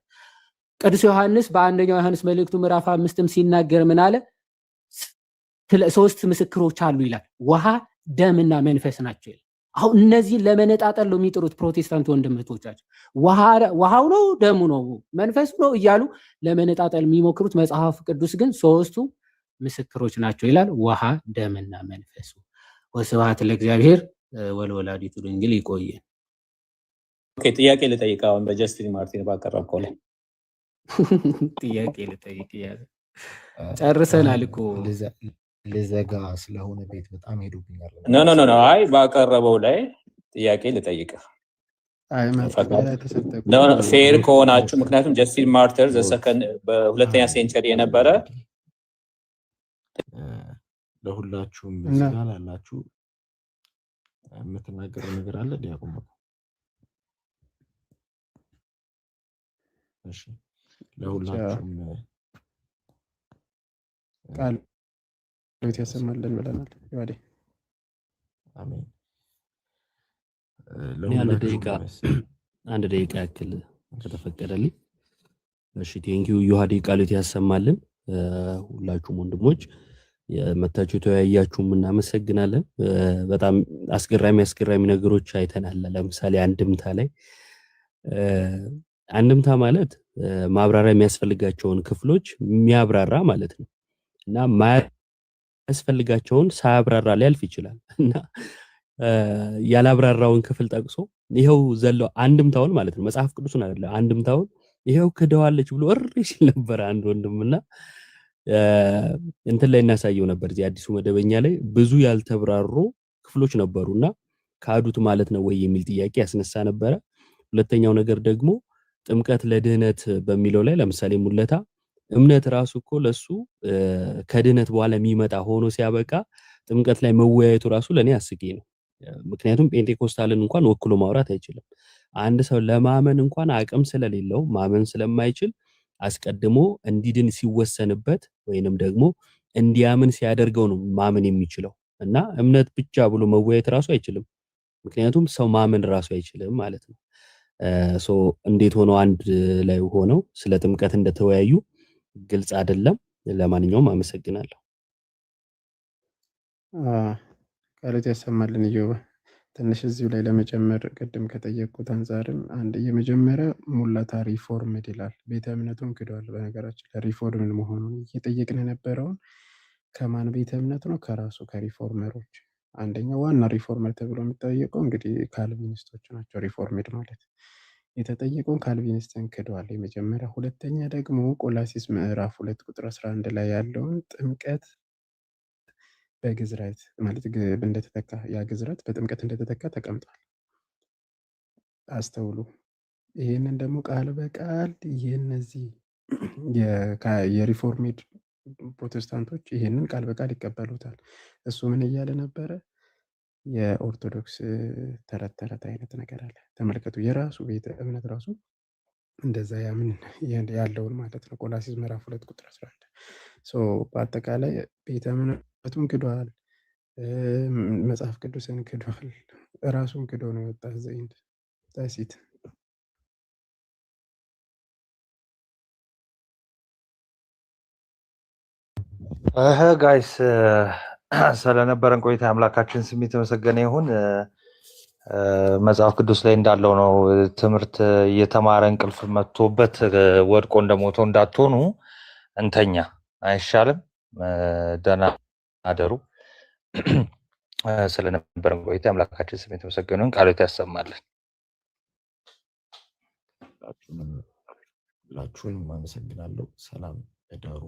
Speaker 1: ቅዱስ ዮሐንስ በአንደኛው ዮሐንስ መልእክቱ ምዕራፍ 5ም ሲናገር ምን አለ? ሶስት ምስክሮች አሉ ይላል። ውሃ፣ ደምና መንፈስ ናቸው ይላል። አሁን እነዚህን ለመነጣጠል ነው የሚጥሩት ፕሮቴስታንት ወንድምቶቻቸው። ውሃው ነው፣ ደሙ ነው፣ መንፈሱ ነው እያሉ ለመነጣጠል የሚሞክሩት፣ መጽሐፍ ቅዱስ ግን ሶስቱ ምስክሮች ናቸው ይላል። ውሃ፣ ደምና መንፈሱ። ወስብሐት ለእግዚአብሔር ወለወላዲቱ ድንግል። ይቆየን።
Speaker 4: ኦኬ፣ ጥያቄ ልጠይቅ። አሁን በጀስቲን ማርቲን ባቀረብከው ላይ
Speaker 1: ጥያቄ ልጠይቅ ያለ ጨርሰናል እኮ
Speaker 3: ልዘጋ ስለሆነ ቤት በጣም ሄዱብኛል።
Speaker 4: ኖ አይ ባቀረበው ላይ ጥያቄ ልጠይቅ። ፌር ከሆናችሁ ምክንያቱም ጀስቲን ማርተር ዘሰከንድ በሁለተኛ ሴንቸሪ የነበረ
Speaker 3: ለሁላችሁም ስጋል አላችሁ የምትናገረው ነገር አለ ዲያቆን? እሺ ለሁላችሁም
Speaker 8: ቃል ሎት ያሰማልን ብለናል። ይዋዴ
Speaker 3: አሜን።
Speaker 7: አንድ ደቂቃ ያክል ከተፈቀደልኝ። እሺ ቴንኪው ዮሐዴ ቃሎት ያሰማልን። ሁላችሁም ወንድሞች መታችሁ ተወያያችሁም እናመሰግናለን። በጣም አስገራሚ ነገሮች አይተናል። ለምሳሌ አንድምታ ላይ አንድምታ ማለት ማብራሪያ የሚያስፈልጋቸውን ክፍሎች የሚያብራራ ማለት ነው እና ማያስፈልጋቸውን ሳያብራራ ሊያልፍ ይችላል እና ያላብራራውን ክፍል ጠቅሶ ይሄው ዘለው አንድምታውን ማለት ነው መጽሐፍ ቅዱስን አይደለም አንድምታውን ይሄው ክደዋለች ብሎ እሪ ሲል ነበር አንድ ወንድምና እንትን ላይ እናሳየው ነበር። እዚህ አዲሱ መደበኛ ላይ ብዙ ያልተብራሩ ክፍሎች ነበሩና ካዱት ማለት ነው ወይ የሚል ጥያቄ ያስነሳ ነበረ። ሁለተኛው ነገር ደግሞ ጥምቀት ለድህነት በሚለው ላይ ለምሳሌ ሙለታ እምነት ራሱ እኮ ለሱ ከድህነት በኋላ የሚመጣ ሆኖ ሲያበቃ ጥምቀት ላይ መወያየቱ ራሱ ለኔ አስቂኝ ነው። ምክንያቱም ጴንጤኮስታልን እንኳን ወክሎ ማውራት አይችልም። አንድ ሰው ለማመን እንኳን አቅም ስለሌለው ማመን ስለማይችል አስቀድሞ እንዲድን ሲወሰንበት ወይንም ደግሞ እንዲያምን ሲያደርገው ነው ማመን የሚችለው እና እምነት ብቻ ብሎ መወያየት ራሱ አይችልም። ምክንያቱም ሰው ማመን ራሱ አይችልም ማለት ነው። እንዴት ሆኖ አንድ ላይ ሆነው ስለ ጥምቀት እንደተወያዩ ግልጽ አይደለም። ለማንኛውም አመሰግናለሁ።
Speaker 8: ቃሎት ያሰማልን። ኢዮብ ትንሽ እዚሁ ላይ ለመጨመር ቅድም ከጠየቁት አንፃርም አንድ የመጀመሪያ ሙላታ ሪፎርምድ ይላል። ቤተ እምነቱን ክዷል። በነገራችን ለሪፎርምድ መሆኑን እየጠየቅን የነበረውን ከማን ቤተ እምነት ነው? ከራሱ ከሪፎርመሮች። አንደኛው ዋና ሪፎርመር ተብሎ የሚጠየቀው እንግዲህ ካልቪኒስቶች ናቸው። ሪፎርምድ ማለት የተጠየቀውን ካልቪኒስትን ክዷል የመጀመሪያ። ሁለተኛ ደግሞ ቆላሲስ ምዕራፍ 2 ቁጥር 11 ላይ ያለውን ጥምቀት በግዝረት ማለት እንደተተካ ያ ግዝረት በጥምቀት እንደተተካ ተቀምጧል። አስተውሉ። ይሄንን ደግሞ ቃል በቃል የነዚህ የሪፎርሜድ ፕሮቴስታንቶች ይሄንን ቃል በቃል ይቀበሉታል። እሱ ምን እያለ ነበረ? የኦርቶዶክስ ተረት አይነት ነገር አለ። ተመልከቱ። የራሱ ቤተ እምነት ራሱ እንደዛ ያምን ያለውን ማለት ነው። ቆላሲስ ምዕራፍ 2 ቁጥር 11 በአጠቃላይ ቤተ እምነቱን ክዷል፣ መጽሐፍ ቅዱስን ክዷል፣ ራሱን ክዶ ነው የወጣ ዘይንድ ታሲት።
Speaker 5: ጋይስ ስለነበረን ቆይታ አምላካችን ስም የተመሰገነ ይሁን። መጽሐፍ ቅዱስ ላይ እንዳለው ነው ትምህርት እየተማረ እንቅልፍ መጥቶበት ወድቆ እንደሞተው እንዳትሆኑ እንተኛ አይሻልም? ደህና አደሩ። ስለነበረን ቆይታ አምላካችን ስም የተመሰገነ ይሁን። ቃሎት ያሰማልን።
Speaker 3: ሁላችሁንም አመሰግናለሁ። ሰላም እደሩ።